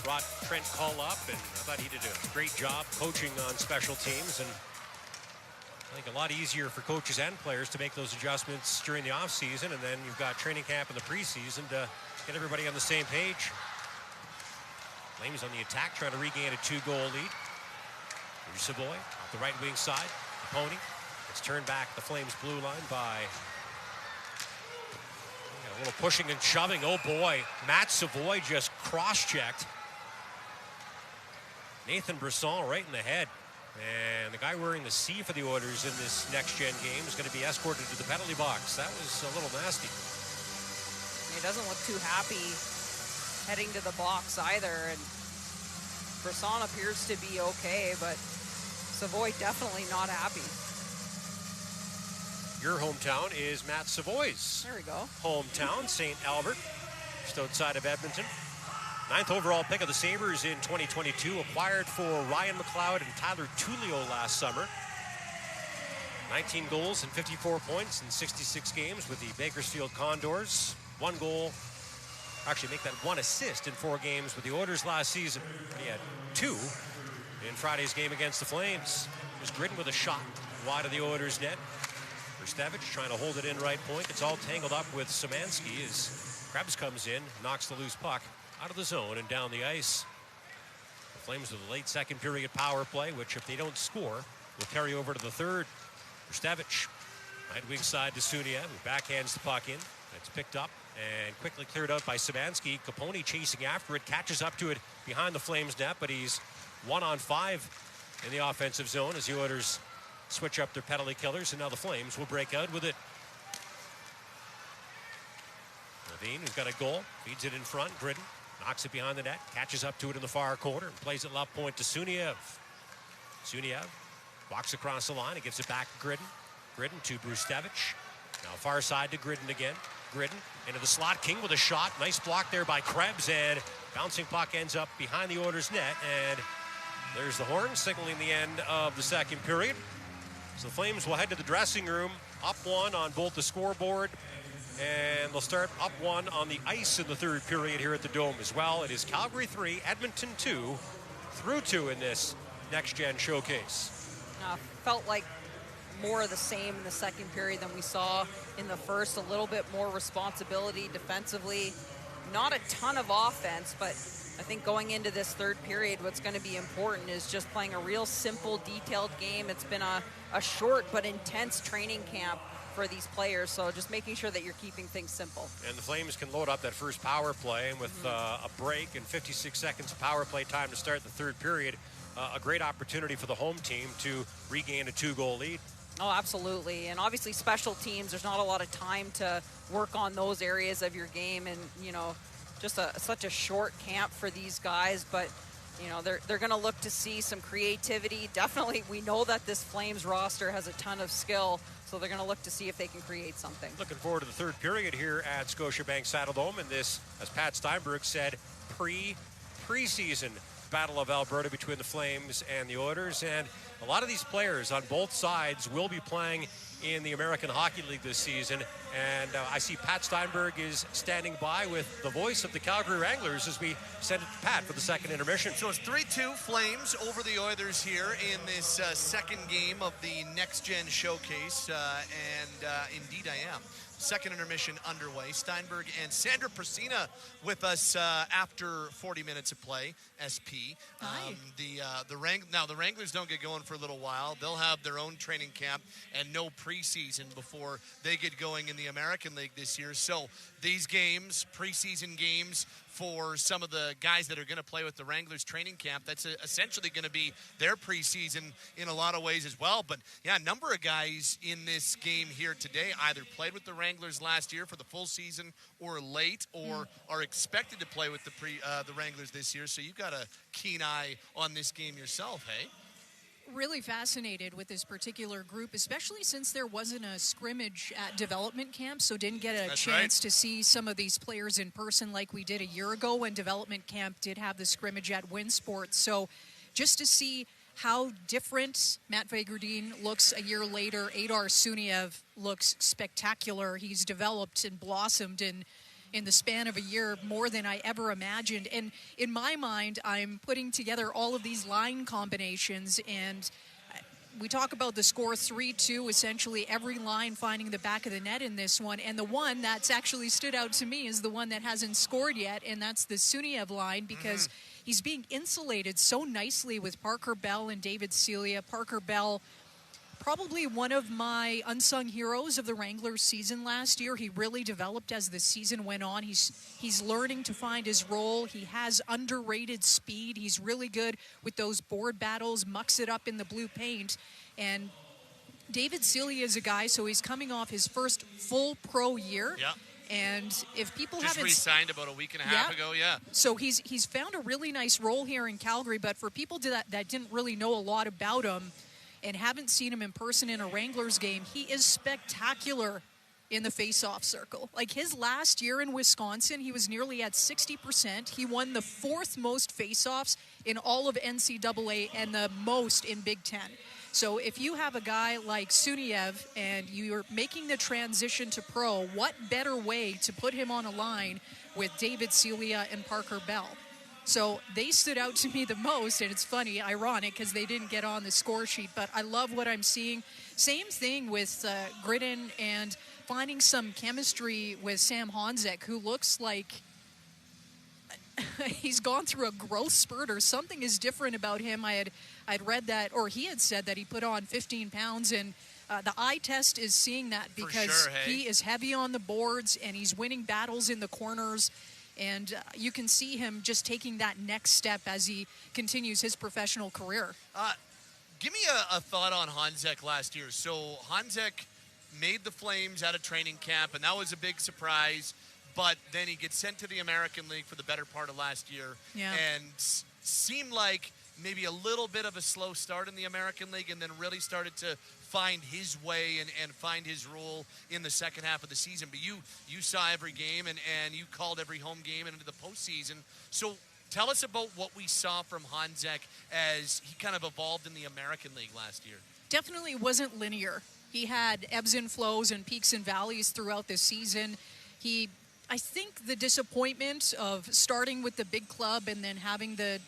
brought Trent Call up, and I thought he did a great job coaching on special teams, and I think a lot easier for coaches and players to make those adjustments during the offseason, and then you've got training camp in the preseason to get everybody on the same page. Flames on the attack, trying to regain a 2-goal lead. Here's Savoy off the right wing side. Pony. It's turned back the Flames blue line by A little pushing and shoving. Oh boy, Matt Savoy just cross-checked Nathan Brisson right in the head. And the guy wearing the C for the Oilers in this next-gen game is going to be escorted to the penalty box. That was a little nasty. He doesn't look too happy heading to the box either. And Brisson appears to be okay, but Savoy definitely not happy. Your hometown is Matt Savoy's. There we go. Hometown, St. Albert, just outside of Edmonton. 9th overall pick of the Sabres in 2022, acquired for Ryan McLeod and Tyler Tullio last summer. 19 goals and 54 points in 66 games with the Bakersfield Condors. 1 goal, actually make that 1 assist in 4 games with the Oilers last season. He had 2 in Friday's game against the Flames. It was Gridden with a shot wide of the Oilers' net. Verstevich trying to hold it in right point. It's all tangled up with Szymanski as Krebs comes in, knocks the loose puck out of the zone and down the ice. The Flames with a late second period power play, which if they don't score, will carry over to the third. Verstevich, right wing side to Sunia, who backhands the puck in. It's picked up and quickly cleared out by Szymanski. Caponi chasing after it, catches up to it behind the Flames net, but he's 1-on-5 in the offensive zone as the Oilers switch up their penalty killers, and now the Flames will break out with it. Levine, who's got a goal, feeds it in front. Gridden knocks it behind the net, catches up to it in the far corner, and plays it left point to Suniev. Suniev walks across the line and gives it back to Gridden. Gridden to Brustevich. Now far side to Gridden again. Gridden into the slot. King with a shot. Nice block there by Krebs, and bouncing puck ends up behind the Oilers' net, and there's the horn signaling the end of the second period. So the Flames will head to the dressing room, up 1 on both the scoreboard, and they'll start up 1 on the ice in the third period here at the Dome as well. It is Calgary 3, Edmonton 2, through 2 in this next-gen showcase. Felt like more of the same in the second period than we saw in the first. A little bit more responsibility defensively. Not a ton of offense, but I think going into this third period, what's going to be important is just playing a real simple, detailed game. It's been a short but intense training camp for these players, so just making sure that you're keeping things simple. And the Flames can load up that first power play, and with a break and 56 seconds of power play time to start the third period, a great opportunity for the home team to regain a 2-goal lead. Oh, absolutely. And obviously special teams, there's not a lot of time to work on those areas of your game, and, you know, just such a short camp for these guys, but you know, they're going to look to see some creativity. Definitely, we know that this Flames roster has a ton of skill, so they're going to look to see if they can create something. Looking forward to the third period here at Scotiabank Saddledome, and this, as Pat Steinberg said, preseason Battle of Alberta between the Flames and the Oilers, and a lot of these players on both sides will be playing in the American Hockey League this season, and I see Pat Steinberg is standing by with the voice of the Calgary Wranglers as we send it to Pat for the second intermission. So it's 3-2 Flames over the Oilers here in this second game of the Next Gen Showcase, and indeed I am. Second intermission underway. Steinberg and Sandra Persina with us after 40 minutes of play. SP. Hi. Now the Wranglers don't get going for a little while. They'll have their own training camp and no preseason before they get going in the American League this year. So these games, preseason games for some of the guys that are going to play with the Wranglers training camp, that's essentially going to be their preseason in a lot of ways as well. But yeah, a number of guys in this game here today either played with the Wranglers last year for the full season or late, or are expected to play with the Wranglers this year. So you've got a keen eye on this game yourself, hey? Really fascinated with this particular group, especially since there wasn't a scrimmage at development camp, so didn't get a chance to see some of these players in person like we did a year ago when development camp did have the scrimmage at Winsport. So just to see how different Matt Vagardine looks a year later. Adar Suniev looks spectacular. He's developed and blossomed in the span of a year more than I ever imagined. And in my mind, I'm putting together all of these line combinations, and we talk about the score 3-2, essentially every line finding the back of the net in this one. And the one that's actually stood out to me is the one that hasn't scored yet, and that's the Suniev line, because he's being insulated so nicely with Parker Bell and David Celia. Parker Bell probably one of my unsung heroes of the Wranglers season last year. He really developed as the season went on. He's learning to find his role. He has underrated speed. He's really good with those board battles, mucks it up in the blue paint. And David Celia is a guy, so he's coming off his first full pro year. Yeah. And if people just haven't re-signed about a week and a half ago, So he's found a really nice role here in Calgary, but for people that didn't really know a lot about him and haven't seen him in person in a Wranglers game, he is spectacular in the face-off circle. Like his last year in Wisconsin, he was nearly at 60%. He won the 4th most face-offs in all of NCAA and the most in Big Ten. So if you have a guy like Suniev and you're making the transition to pro, what better way to put him on a line with David Celia and Parker Bell? So they stood out to me the most, and it's funny, ironic, because they didn't get on the score sheet, but I love what I'm seeing. Same thing with Gridden and finding some chemistry with Sam Honzek, who looks like he's gone through a growth spurt or something is different about him. I'd read that, or he had said that he put on 15 pounds, and the eye test is seeing that because he is heavy on the boards and he's winning battles in the corners, and you can see him just taking that next step as he continues his professional career. Give me a thought on Honzek last year. So Honzek made the Flames out of training camp, and that was a big surprise. But then he gets sent to the American League for the better part of last year, and seemed like maybe a little bit of a slow start in the American League, and then really started to find his way and find his role in the second half of the season. But you saw every game, and you called every home game into the postseason. So tell us about what we saw from Honzek as he kind of evolved in the American League last year. Definitely wasn't linear. He had ebbs and flows and peaks and valleys throughout the season. I think the disappointment of starting with the big club and then having the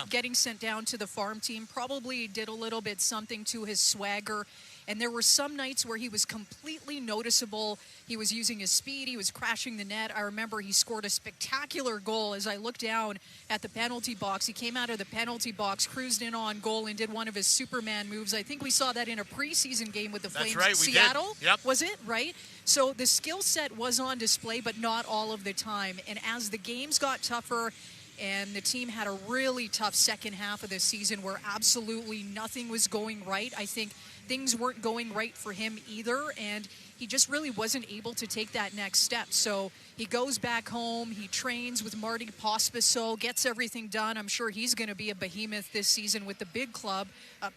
getting sent down to the farm team probably did a little bit something to his swagger. And there were some nights where he was completely noticeable. He was using his speed. He was crashing the net. I remember he scored a spectacular goal as I looked down at the penalty box. He came out of the penalty box, cruised in on goal, and did one of his Superman moves. I think we saw that in a preseason game with the Flames. That's right, we Seattle, did. Yep. was it? Right? So the skill set was on display, but not all of the time. And as the games got tougher and the team had a really tough second half of the season where absolutely nothing was going right, I think things weren't going right for him either, and he just really wasn't able to take that next step. So he goes back home, he trains with Marty Pospisil, gets everything done. I'm sure he's going to be a behemoth this season with the big club,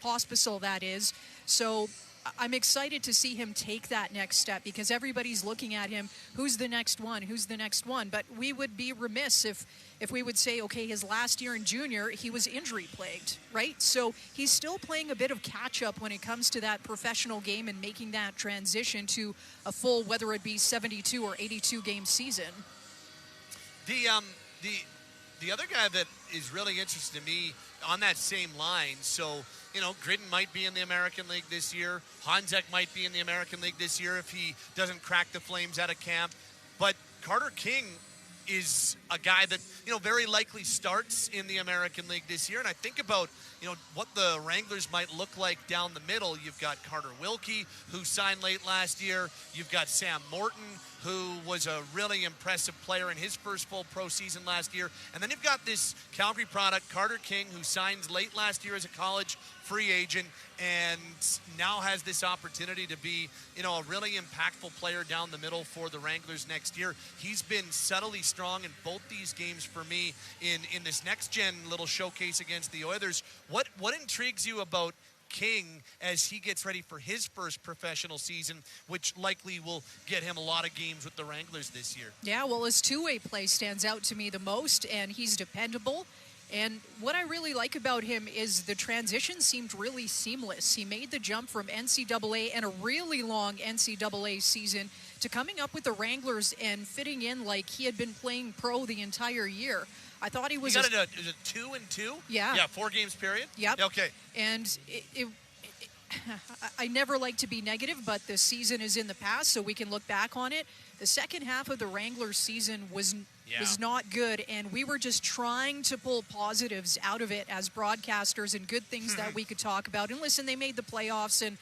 Pospisil that is. So I'm excited to see him take that next step because everybody's looking at him, who's the next one, who's the next one? But we would be remiss if we would say, okay, his last year in junior, he was injury-plagued, right? So he's still playing a bit of catch-up when it comes to that professional game and making that transition to a full, whether it be 72 or 82-game season. The other guy that is really interesting to me on that same line, so, you know, Gridden might be in the American League this year. Honzek might be in the American League this year if he doesn't crack the Flames out of camp. But Carter King is a guy that, you know, very likely starts in the American League this year. And I think about, you know, what the Wranglers might look like down the middle. You've got Carter Wilkie, who signed late last year. You've got Sam Morton, who was a really impressive player in his first full pro season last year. And then you've got this Calgary product, Carter King, who signs late last year as a college free agent and now has this opportunity to be, you know, a really impactful player down the middle for the Wranglers next year. He's been subtly strong in both these games for me in this next-gen little showcase against the Oilers. What intrigues you about King as he gets ready for his first professional season, which likely will get him a lot of games with the Wranglers this year? Yeah, well, his two-way play stands out to me the most, and he's dependable. And what I really like about him is the transition seemed really seamless. He made the jump from NCAA and a really long NCAA season to coming up with the Wranglers and fitting in like he had been playing pro the entire year. I thought he was... Is it 2 and 2? Yeah. Yeah, 4 games period? Yep. Okay. And I never like to be negative, but the season is in the past, so we can look back on it. The second half of the Wranglers season was not good, and we were just trying to pull positives out of it as broadcasters and good things that we could talk about. And listen, they made the playoffs, and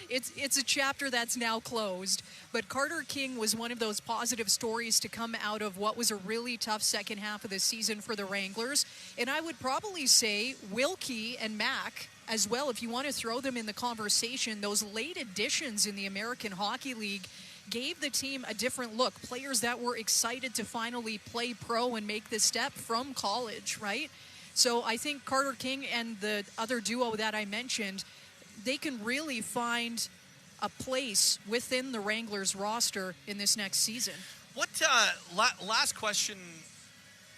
it's a chapter that's now closed. But Carter King was one of those positive stories to come out of what was a really tough second half of the season for the Wranglers. And I would probably say Wilkie and Mac as well, if you want to throw them in the conversation. Those late additions in the American Hockey League gave the team a different look. Players that were excited to finally play pro and make the step from college, right? So I think Carter King and the other duo that I mentioned, they can really find a place within the Wranglers roster in this next season. What last question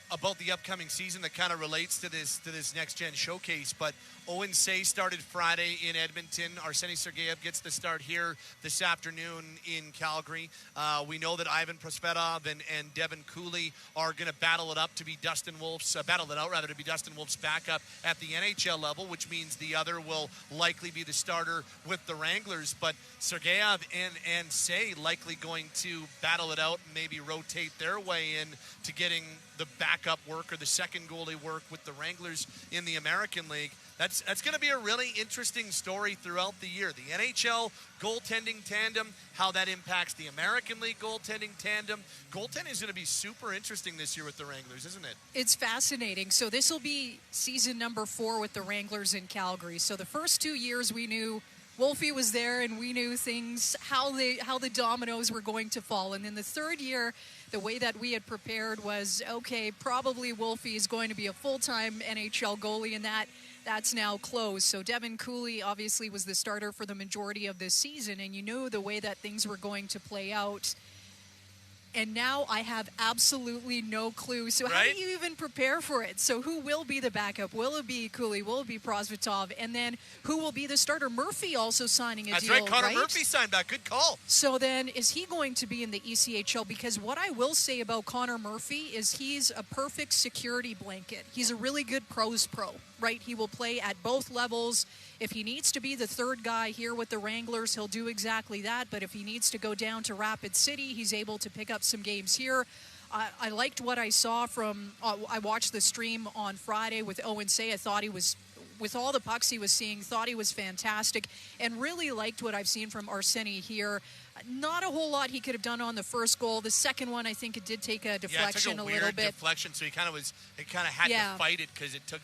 about the upcoming season that kind of relates to this next gen showcase, but Owen Say started Friday in Edmonton. Arseny Sergeyev gets the start here this afternoon in Calgary. We know that Ivan Prosvetov and Devin Cooley are going to battle it out to be Dustin Wolf's backup at the NHL level, which means the other will likely be the starter with the Wranglers. But Sergeyev and Say likely going to battle it out and maybe rotate their way in to getting the backup work or the second goalie work with the Wranglers in the American League. That's going to be a really interesting story throughout the year. The NHL goaltending tandem, how that impacts the American League goaltending tandem. Goaltending is going to be super interesting this year with the Wranglers, isn't it? It's fascinating. So this will be season number 4 with the Wranglers in Calgary. So the first 2 years we knew Wolfie was there and we knew things, how the dominoes were going to fall. And then the third year, the way that we had prepared was, okay, probably Wolfie is going to be a full-time NHL goalie, and that's now closed. So Devin Cooley obviously was the starter for the majority of this season, and you knew the way that things were going to play out. And now I have absolutely no clue. So how do you even prepare for it? So who will be the backup? Will it be Cooley? Will it be Prosvetov? And then who will be the starter? Murphy also signing a deal, That's right. Connor Murphy signed back. Good call. So then is he going to be in the ECHL? Because what I will say about Connor Murphy is he's a perfect security blanket. He's a really good pros pro, right? He will play at both levels. If he needs to be the third guy here with the Wranglers, he'll do exactly that. But if he needs to go down to Rapid City, he's able to pick up some games here. I liked what I saw from, I watched the stream on Friday with Owen Say. I thought he was, with all the pucks he was seeing, thought he was fantastic, and really liked what I've seen from Arseny here. Not a whole lot he could have done on the first goal. The second one, I think it did take a deflection, it took a little weird bit. deflection, so he kind of had to fight it because it took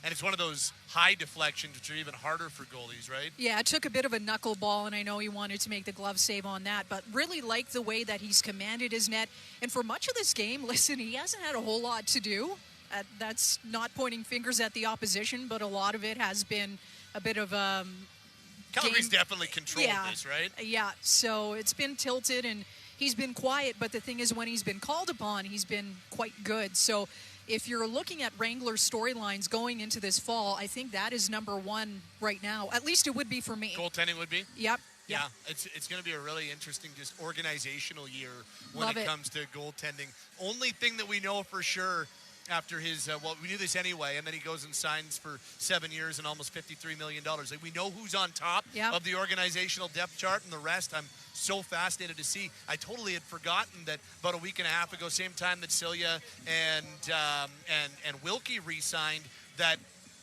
and it's one of those high deflections which are even harder for goalies, right? Yeah, it took a bit of a knuckleball, and I know he wanted to make the glove save on that, but really liked the way that he's commanded his net. And for much of this game, listen, he hasn't had a whole lot to do. That's not pointing fingers at the opposition, but a lot of it has been a bit of Calgary's definitely controlled this, right? Yeah, so it's been tilted, and he's been quiet, but the thing is when he's been called upon, he's been quite good. So if you're looking at Wrangler storylines going into this fall, I think that is number 1 right now. At least it would be for me. Goaltending would be? Yep. Yeah, it's going to be a really interesting just organizational year when Love it it. comes to goaltending. Only thing that we know for sure after his, we knew this anyway, and then he goes and signs for 7 years and almost $53 million. Like, we know who's on top of the organizational depth chart, and the rest I'm so fascinated to see. I totally had forgotten that about a week and a half ago, same time that Celia and Wilkie re-signed, that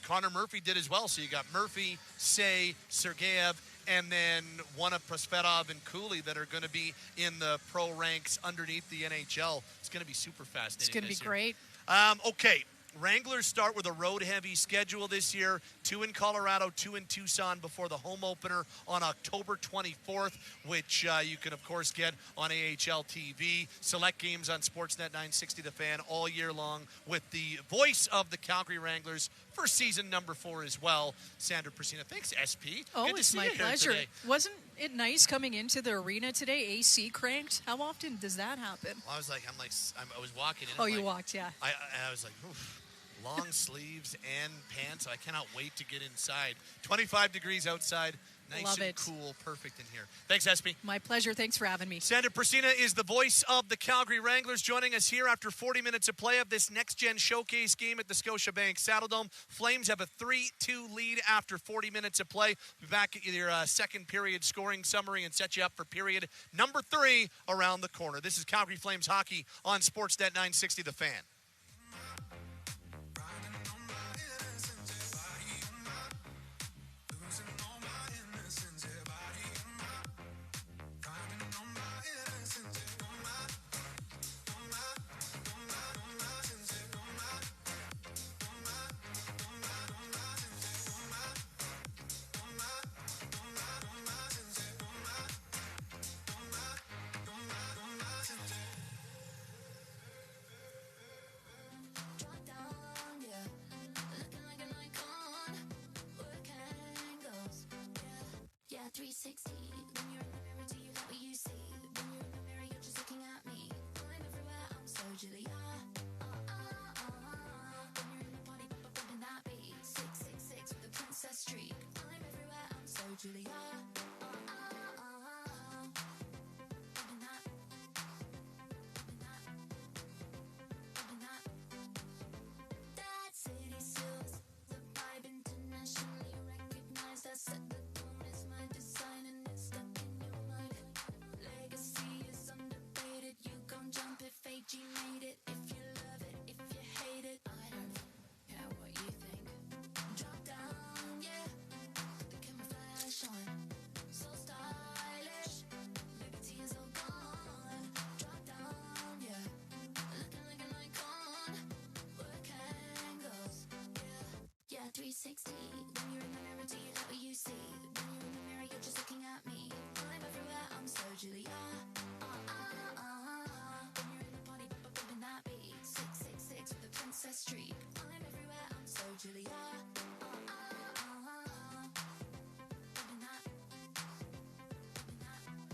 Connor Murphy did as well. So you got Murphy, Say, Sergeyev, and then one of Prosvetov and Cooley that are going to be in the pro ranks underneath the NHL. It's going to be super fascinating. It's going to be great. Okay, Wranglers start with a road-heavy schedule this year. 2 in Colorado, 2 in Tucson before the home opener on October 24th, which you can, of course, get on AHL TV. Select games on Sportsnet 960 The Fan all year long with the voice of the Calgary Wranglers for season number 4 as well, Sandra Persina. Thanks, SP. Oh, Good to it's see my you here pleasure. today. Wasn't it nice coming into the arena today? AC cranked. How often does that happen? I was walking in. Oh, you walked, yeah. I was like, oof. Long sleeves and pants. I cannot wait to get inside. 25 degrees outside. Nice Love and it. cool. Perfect in here. Thanks, SP. My pleasure. Thanks for having me. Sandra Persina is the voice of the Calgary Wranglers, joining us here after 40 minutes of play of this next-gen showcase game at the Scotiabank Saddledome. Flames have a 3-2 lead after 40 minutes of play. We'll be back at your second period scoring summary and set you up for period number 3 around the corner. This is Calgary Flames hockey on Sportsnet 960 The Fan.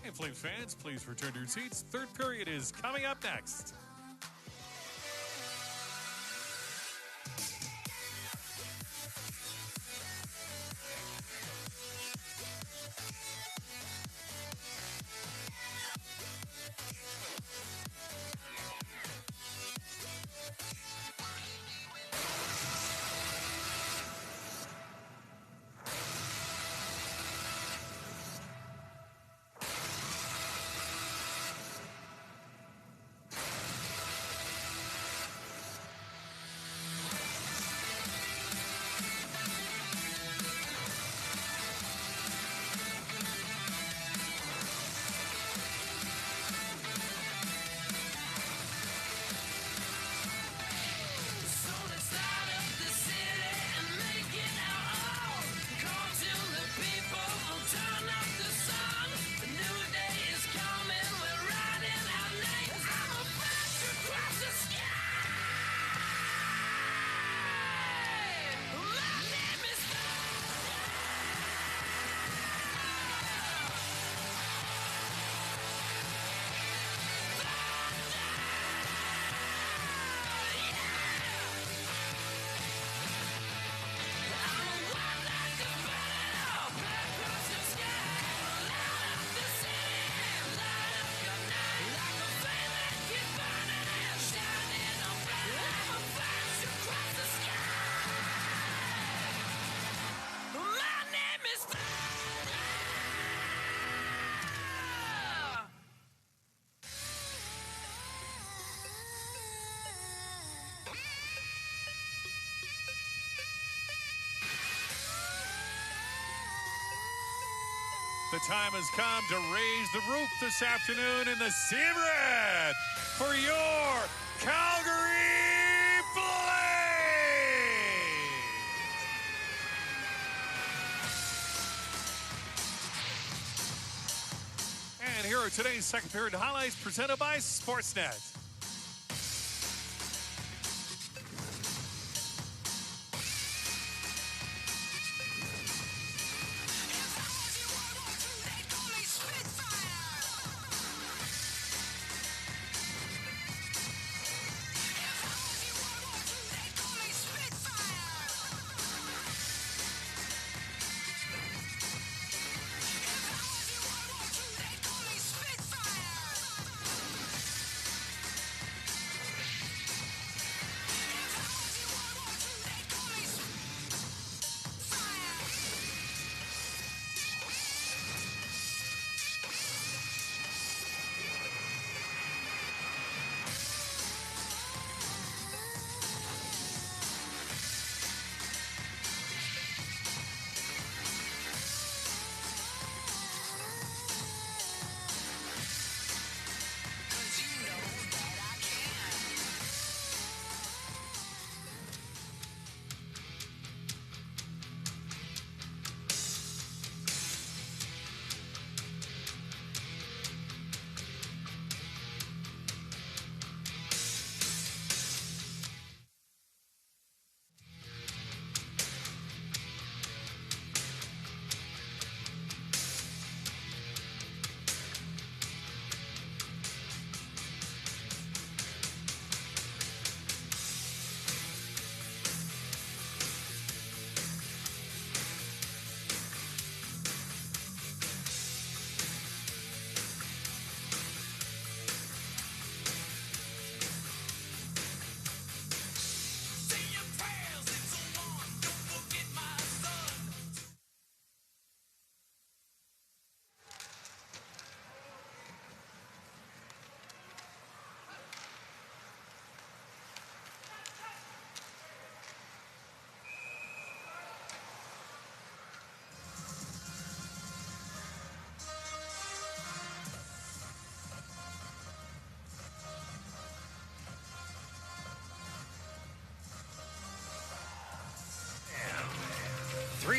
right, Flames fans, please return to your seats. Third period is coming up next. The time has come to raise the roof this afternoon in the Sea of Red for your Calgary Flames! And here are today's second period highlights presented by Sportsnet.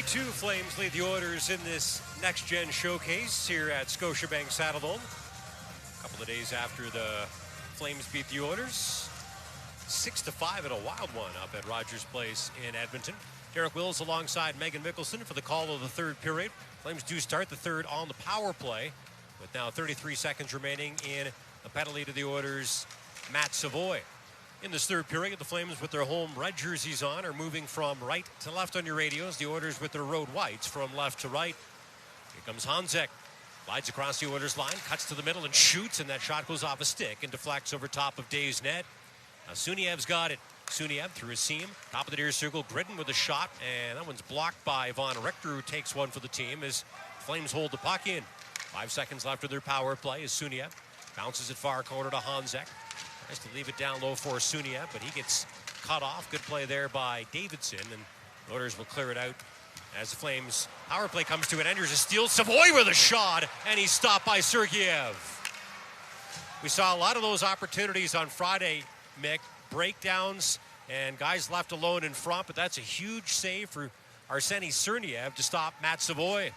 Two Flames lead the Oilers in this next-gen showcase here at Scotiabank Saddledome. A couple of days after the Flames beat the Oilers 6-5 in a wild one up at Rogers Place in Edmonton. Derek Wills alongside Megan Mickelson for the call of the third period. Flames do start the third on the power play. with now 33 seconds remaining in a penalty to the Oilers' Matt Savoy. In this third period, the Flames with their home red jerseys on are moving from right to left on your radios. The Oilers with their road whites from left to right. Here comes Hanzek. Slides across the Oilers line, cuts to the middle and shoots, and that shot goes off a stick and deflects over top of Dave's net. Now Suniev's got it. Suniev through his seam, top of the near circle, Gridden with a shot, and that one's blocked by Von Richter, who takes one for the team as Flames hold the puck in. 5 seconds left of their power play as Suniev bounces it far corner to Hanzek. Tries to leave it down low for Suniev, but he gets cut off. Good play there by Davidson, and the Oilers will clear it out as the Flames power play comes to an end. Here's a steal. Savoy with a shot, and he's stopped by Sergeyev. We saw a lot of those opportunities on Friday, Mick. Breakdowns and guys left alone in front, but that's a huge save for Arseny Sergeyev to stop Matt Savoy.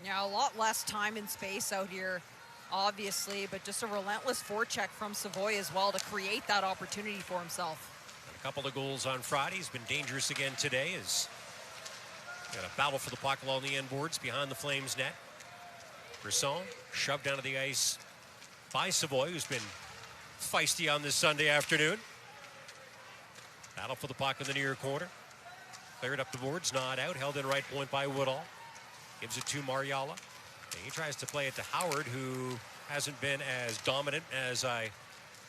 Yeah, a lot less time and space out here, obviously, but just a relentless forecheck from Savoy as well to create that opportunity for himself. And a couple of goals on Friday. He's been dangerous again today as got a battle for the puck along the end boards behind the Flames net. Brisson shoved down to the ice by Savoy, who's been feisty on this Sunday afternoon. Battle for the puck in the near corner. Cleared up the boards, not out. Held in right point by Woodall. Gives it to Mariala. And he tries to play it to Howard, who hasn't been as dominant as I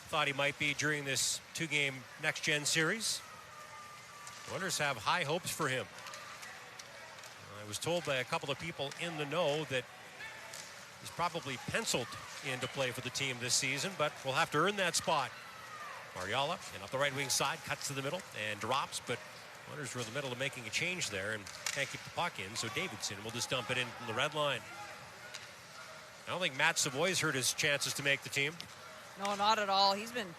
thought he might be during this 2-game next-gen series. The Oilers have high hopes for him. I was told by a couple of people in the know that he's probably penciled in to play for the team this season, but we'll have to earn that spot. Mariala, and up the right wing side, cuts to the middle and drops, but Oilers were in the middle of making a change there and can't keep the puck in, so Davidson will just dump it in from the red line. I don't think Matt Savoy's hurt his chances to make the team. No, not at all. He's been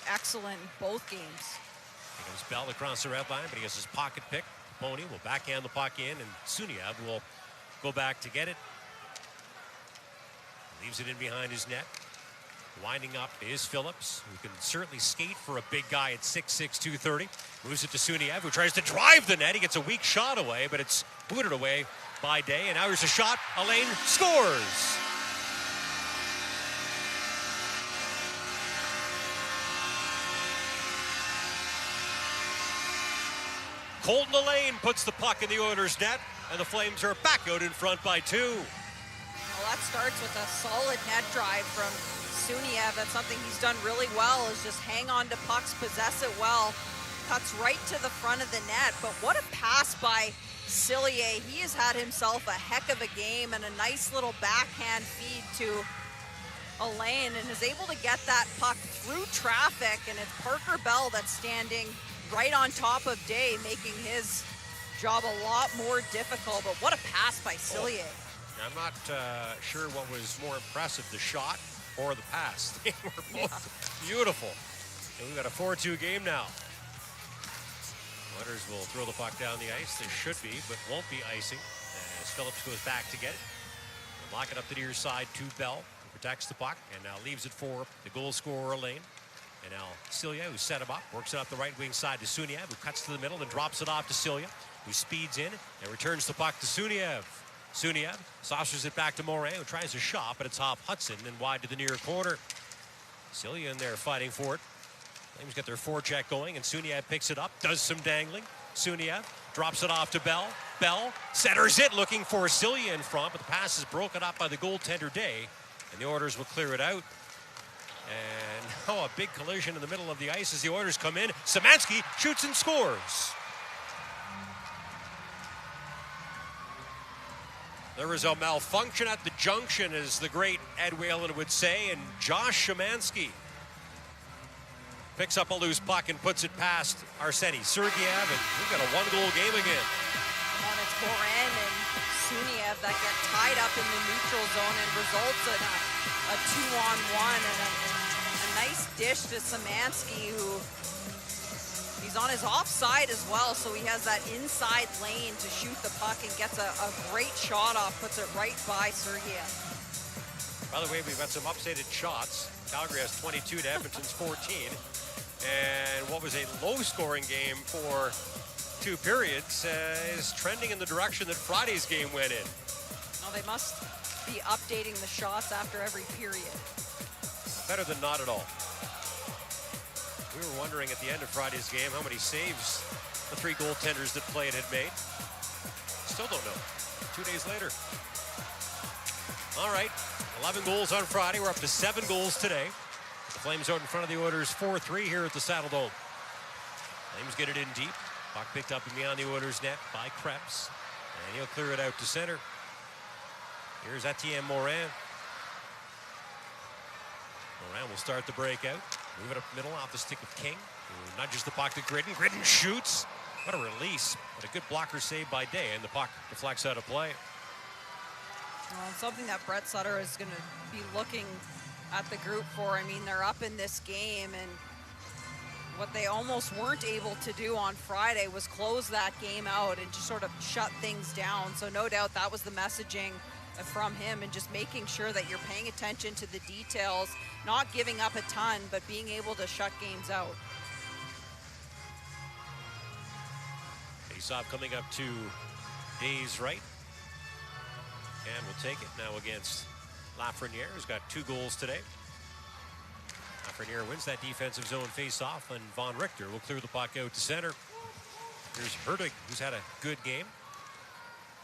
excellent in both games. Here comes Bell across the red line, but he has his pocket pick. Pony will backhand the puck in, and Suniev will go back to get it. Leaves it in behind his net. Winding up is Phillips, who can certainly skate for a big guy at 6'6", 230. Moves it to Suniev, who tries to drive the net. He gets a weak shot away, but it's booted away by Day. And now here's a shot. Alain scores. Colton Alain puts the puck in the Oilers' net, and the Flames are back out in front by 2. Well, that starts with a solid net drive from Suniev. That's something he's done really well, is just hang on to pucks, possess it well, cuts right to the front of the net. But what a pass by Cillier. He has had himself a heck of a game and a nice little backhand feed to Alain, and is able to get that puck through traffic, and it's Parker Bell that's standing right on top of Day, making his job a lot more difficult. But what a pass by Cillier. I'm not sure what was more impressive, the shot or the pass. They were both beautiful. And we've got a 4-2 game now. Oilers will throw the puck down the ice. They should be, but won't be icing as Phillips goes back to get it. They'll lock it up the near side to Bell, who protects the puck and now leaves it for the goal scorer, Alain. And now Cillier, who set him up, works it up the right wing side to Suniev, who cuts to the middle and drops it off to Cillier, who speeds in and returns the puck to Suniev. Suniev saucers it back to Morin, who tries a shot, but it's off Hudson and wide to the near corner. Cillier in there fighting for it. Flames get their forecheck going, and Suniev picks it up, does some dangling. Suniev drops it off to Bell. Bell centers it, looking for Cillier in front, but the pass is broken up by the goaltender Day, and the Oilers will clear it out. And now a big collision in the middle of the ice as the Oilers come in. Szymanski shoots and scores. There was a malfunction at the junction, as the great Ed Whalen would say, and Josh Szymanski picks up a loose puck and puts it past Arseny Sergeyev, and we've got a one-goal game again. And it's Morin and Suniev that get tied up in the neutral zone and results in a 2-on-1 and a nice dish to Szymanski, who he's on his offside as well, so he has that inside lane to shoot the puck and gets a great shot off, puts it right by Sergeyev. By the way, we've got some updated shots. Calgary has 22 to Edmonton's 14. And what was a low-scoring game for 2 periods is trending in the direction that Friday's game went in. No, they must be updating the shots after every period. Better than not at all. We were wondering at the end of Friday's game how many saves the 3 goaltenders that played had made. Still don't know. 2 days later. All right, 11 goals on Friday. We're up to 7 goals today. The Flames out in front of the Oilers 4-3 here at the Saddle Dome. Flames get it in deep. Puck picked up and beyond the Oilers net by Krebs. And he'll clear it out to center. Here's Etienne Morin. Morin will start the breakout. Move it up middle off the stick of King. Who nudges the puck to Gridden. Gridden shoots. What a release. But a good blocker save by Day. And the puck deflects out of play. Well, something that Brett Sutter is going to be looking at the group for. I mean, they're up in this game, and what they almost weren't able to do on Friday was close that game out and just sort of shut things down. So no doubt that was the messaging from him, and just making sure that you're paying attention to the details, not giving up a ton, but being able to shut games out. Face-off coming up to Day's right. And we'll take it now against Lafreniere, who's got 2 goals today. Lafreniere wins that defensive zone face-off, and Von Richter will clear the puck out to center. Here's Herdig, who's had a good game,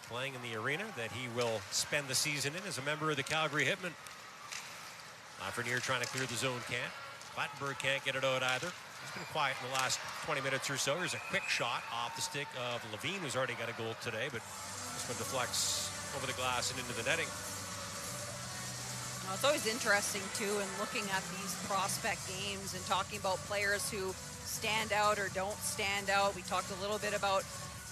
playing in the arena that he will spend the season in as a member of the Calgary Hitmen. Lafreniere trying to clear the zone can't. Battenberg can't get it out either. He's been quiet in the last 20 minutes or so. Here's a quick shot off the stick of Levine, who's already got a goal today, but this one deflects over the glass and into the netting. Well, it's always interesting, too, in looking at these prospect games and talking about players who stand out or don't stand out. We talked a little bit about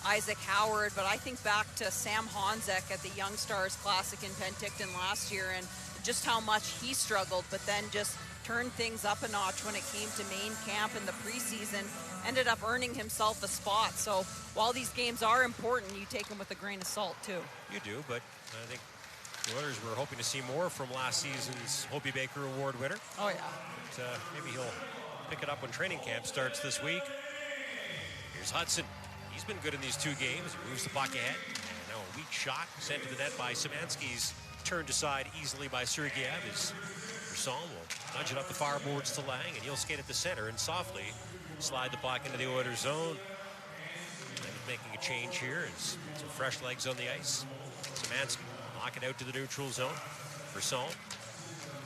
Isaac Howard, but I think back to Sam Honzek at the Young Stars Classic in Penticton last year and just how much he struggled, but then just turned things up a notch when it came to main camp in the preseason, ended up earning himself a spot. So while these games are important, you take them with a grain of salt, too. You do, but I think the Oilers were hoping to see more from last season's Hobey Baker Award winner. Oh, yeah. But, maybe he'll pick it up when training camp starts this week. Here's Hudson. He's been good in these 2 games. He moves the puck ahead. And now a weak shot sent to the net by Szymanski's turned aside easily by Sergeyev. As Brisson will nudge it up the far boards to Lang, and he'll skate at the center and softly slide the puck into the Oilers zone. And making a change here is some fresh legs on the ice. Szymanski lock it out to the neutral zone. Brisson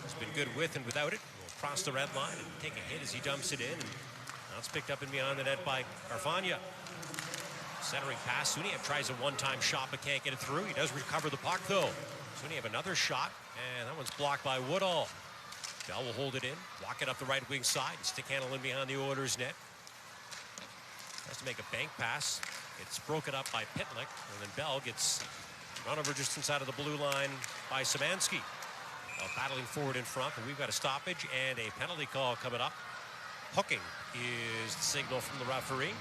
has been good with and without it. Will cross the red line and take a hit as he dumps it in. And now it's picked up and beyond the net by Carfagna. Centering pass. Suniev tries a one-time shot but can't get it through. He does recover the puck though. Suniev another shot, and that one's blocked by Woodall. Bell will hold it in, walk it up the right wing side, stick handle in behind the Oilers net. Has to make a bank pass. It's broken up by Pitlick, and then Bell gets run over just inside of the blue line by Szymanski. Battling forward in front, but we've got a stoppage and a penalty call coming up. Hooking is the signal from the referee.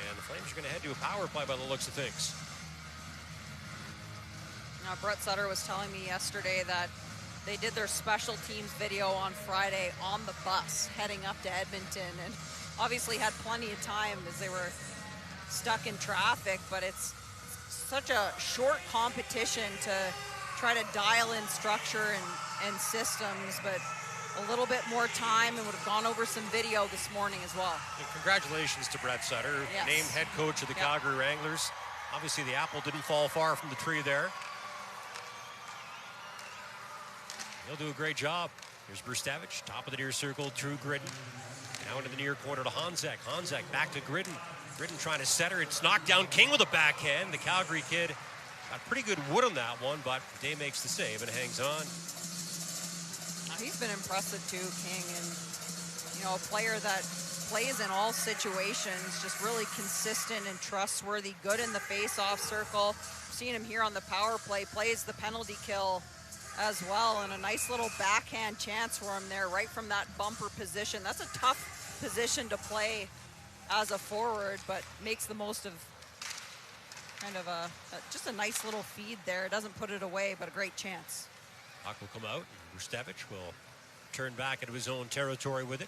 And the Flames are going to head to a power play by the looks of things. Now, Brett Sutter was telling me yesterday that they did their special teams video on Friday on the bus heading up to Edmonton, and obviously had plenty of time as they were stuck in traffic, but it's such a short competition to try to dial in structure and systems, but a little bit more time and would have gone over some video this morning as well. And congratulations to Brett Sutter, yes. Named head coach of the Calgary Wranglers. Obviously the apple didn't fall far from the tree there. He'll do a great job. Here's Brustevich, top of the near circle, True Gridden. Now into the near corner to Honzek. Honzek back to Gridden. Gridden trying to center. It's knocked down King with a backhand. The Calgary kid got pretty good wood on that one, but Day makes the save and hangs on. He's been impressive too, King, and you know, a player that plays in all situations, just really consistent and trustworthy, good in the face-off circle. Seen him here on the power play, plays the penalty kill as well, and a nice little backhand chance for him there right from that bumper position. That's a tough position to play as a forward, but makes the most of kind of just a nice little feed there. Doesn't put it away, but a great chance. Puck will come out. Brustevich will turn back into his own territory with it.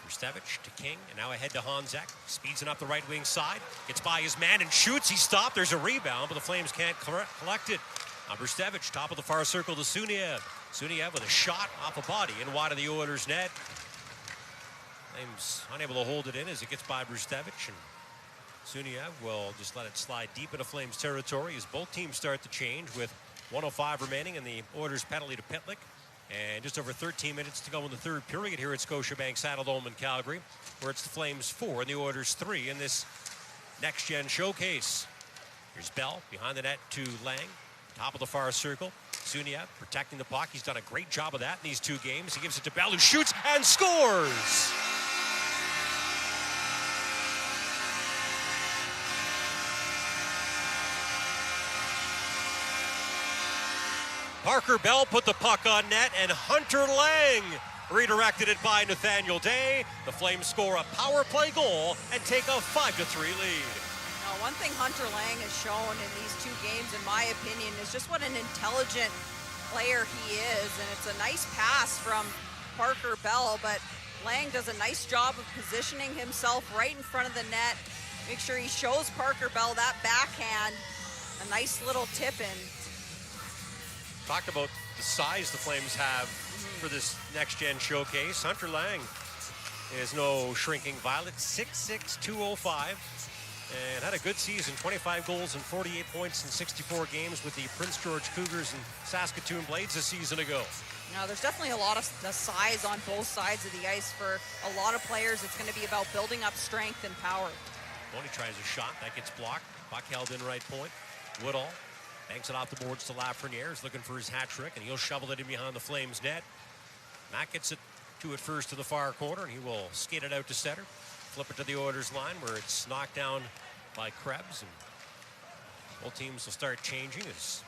Brustevich to King, and now ahead to Honzek. Speeds it up the right wing side. Gets by his man and shoots. He stopped. There's a rebound, but the Flames can't collect it. Brustevich, top of the far circle to Suniev. Suniev with a shot off a body and wide of the Oilers' net. Flames unable to hold it in as it gets by Brustevich, and Suniev will just let it slide deep into Flames territory as both teams start to change with 1:05 remaining in the Oilers' penalty to Pitlick. And just over 13 minutes to go in the third period here at Scotiabank Saddledome in Calgary, where it's the Flames 4 and the Oilers 3 in this next-gen showcase. Here's Bell behind the net to Lang, top of the far circle. Suniev protecting the puck. He's done a great job of that in these two games. He gives it to Bell, who shoots and scores! Parker Bell put the puck on net, and Hunter Lang redirected it by Nathaniel Day. The Flames score a power play goal and take a 5-3 lead. Now, one thing Hunter Lang has shown in these two games, in my opinion, is just what an intelligent player he is. And it's a nice pass from Parker Bell, but Lang does a nice job of positioning himself right in front of the net. Make sure he shows Parker Bell that backhand, a nice little tip in. Talked about the size the Flames have for this next-gen showcase. Hunter Lang is no shrinking violet, 6'6", 205, and had a good season, 25 goals and 48 points in 64 games with the Prince George Cougars and Saskatoon Blades a season ago. Now, there's definitely a lot of the size on both sides of the ice. For a lot of players, it's going to be about building up strength and power. Boney tries a shot. That gets blocked. Puck held in right point. Woodall banks it off the boards to Lafreniere. He's looking for his hat trick, and he'll shovel it in behind the Flames net. Matt gets it to it first to the far corner, and he will skate it out to center. Flip it to the Oilers line where it's knocked down by Krebs, and both teams will start changing as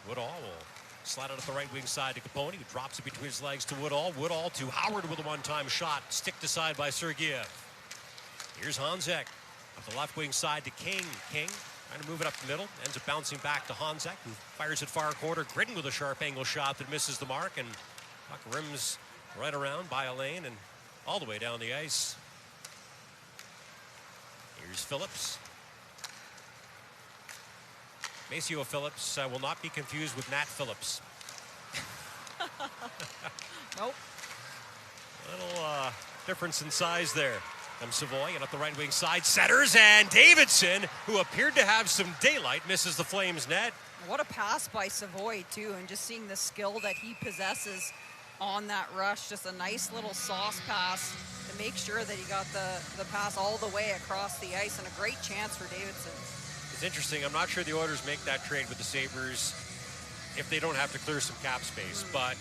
Woodall will slide it at the right wing side to Capone, who drops it between his legs to Woodall. Woodall to Howard with a one-time shot, stick to side by Sergeyev. Here's Honzek up the left wing side to King. King trying to move it up the middle, ends up bouncing back to Honzek, who fires it far quarter. Gritton with a sharp angle shot that misses the mark, and puck rims right around by a lane and all the way down the ice. Here's Phillips. Maceo Phillips will not be confused with Nat Phillips. Nope. Little difference in size there. Comes Savoy, and up the right wing side, setters, and Davidson, who appeared to have some daylight, misses the Flames net. What a pass by Savoy, too, and just seeing the skill that he possesses on that rush. Just a nice little sauce pass to make sure that he got the pass all the way across the ice, and a great chance for Davidson. It's interesting. I'm not sure the Oilers make that trade with the Sabres if they don't have to clear some cap space, but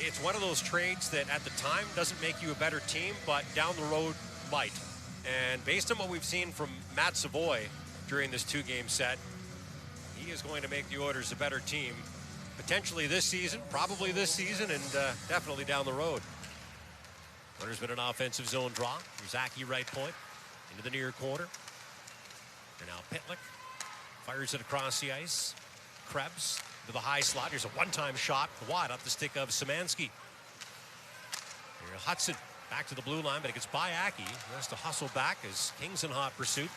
it's one of those trades that at the time doesn't make you a better team, but down the road might. And based on what we've seen from Matt Savoy during this two-game set, he is going to make the Oilers a better team, potentially this season, probably this season, and definitely down the road. Oilers with an offensive zone draw. Zaki right point into the near corner. And now Pitlick fires it across the ice. Krebs to the high slot. Here's a one-time shot wide up the stick of Szymanski. Here Hudson back to the blue line, but it gets by Aki. He has to hustle back as King's in hot pursuit.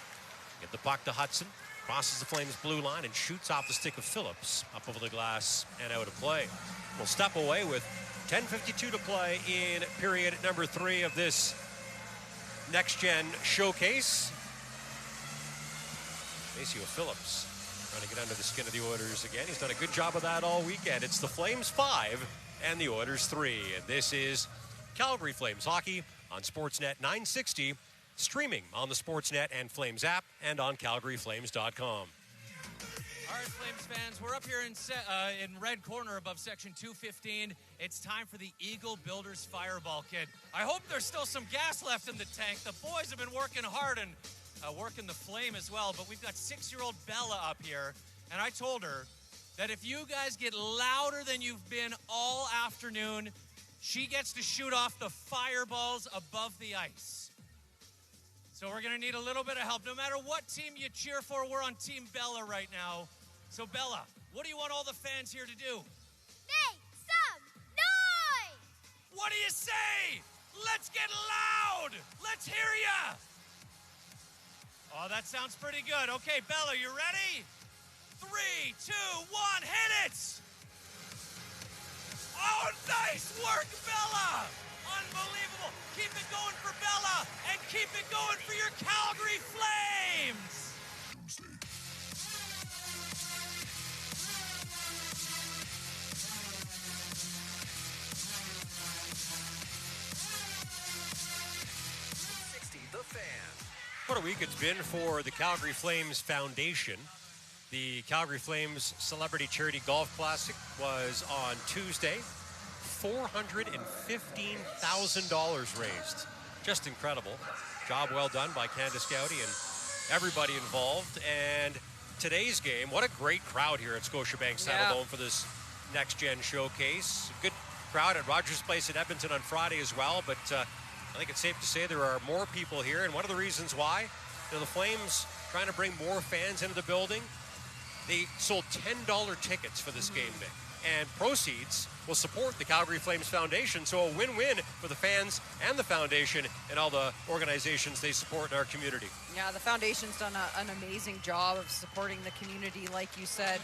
Get the puck to Hudson. Crosses the Flames blue line and shoots off the stick of Phillips up over the glass and out of play. We'll step away with 10:52 to play in period number 3 of this next-gen showcase. Maceo Phillips trying to get under the skin of the Oilers again. He's done a good job of that all weekend. It's the Flames 5 and the Oilers 3. And this is Calgary Flames hockey on Sportsnet 960, streaming on the Sportsnet and Flames app and on CalgaryFlames.com. All right, Flames fans, we're up here in red corner above section 215. It's time for the Eagle Builders Fireball Kit. I hope there's still some gas left in the tank. The boys have been working hard and working the flame as well, but we've got 6-year-old Bella up here, and I told her that if you guys get louder than you've been all afternoon, she gets to shoot off the fireballs above the ice. So we're going to need a little bit of help. No matter what team you cheer for, we're on Team Bella right now. So Bella, what do you want all the fans here to do? Make some noise! What do you say? Let's get loud. Let's hear ya. Oh, that sounds pretty good. Okay, Bella, you ready? 3, 2, 1, hit it. Oh, nice work, Bella. Unbelievable. Keep it going for Bella and keep it going for your Calgary Flames. The Fan. What a week it's been for the Calgary Flames Foundation. The Calgary Flames Celebrity Charity Golf Classic was on Tuesday. $415,000 raised. Just incredible. Job well done by Candace Gowdy and everybody involved. And today's game, what a great crowd here at Scotiabank Saddledome for this Next Gen Showcase. Good crowd at Rogers Place at Edmonton on Friday as well, but I think it's safe to say there are more people here, and one of the reasons why, the Flames trying to bring more fans into the building. They sold $10 tickets for this game, Vic, and proceeds will support the Calgary Flames Foundation, so a win-win for the fans and the foundation and all the organizations they support in our community. Yeah, the foundation's done an amazing job of supporting the community, like you said.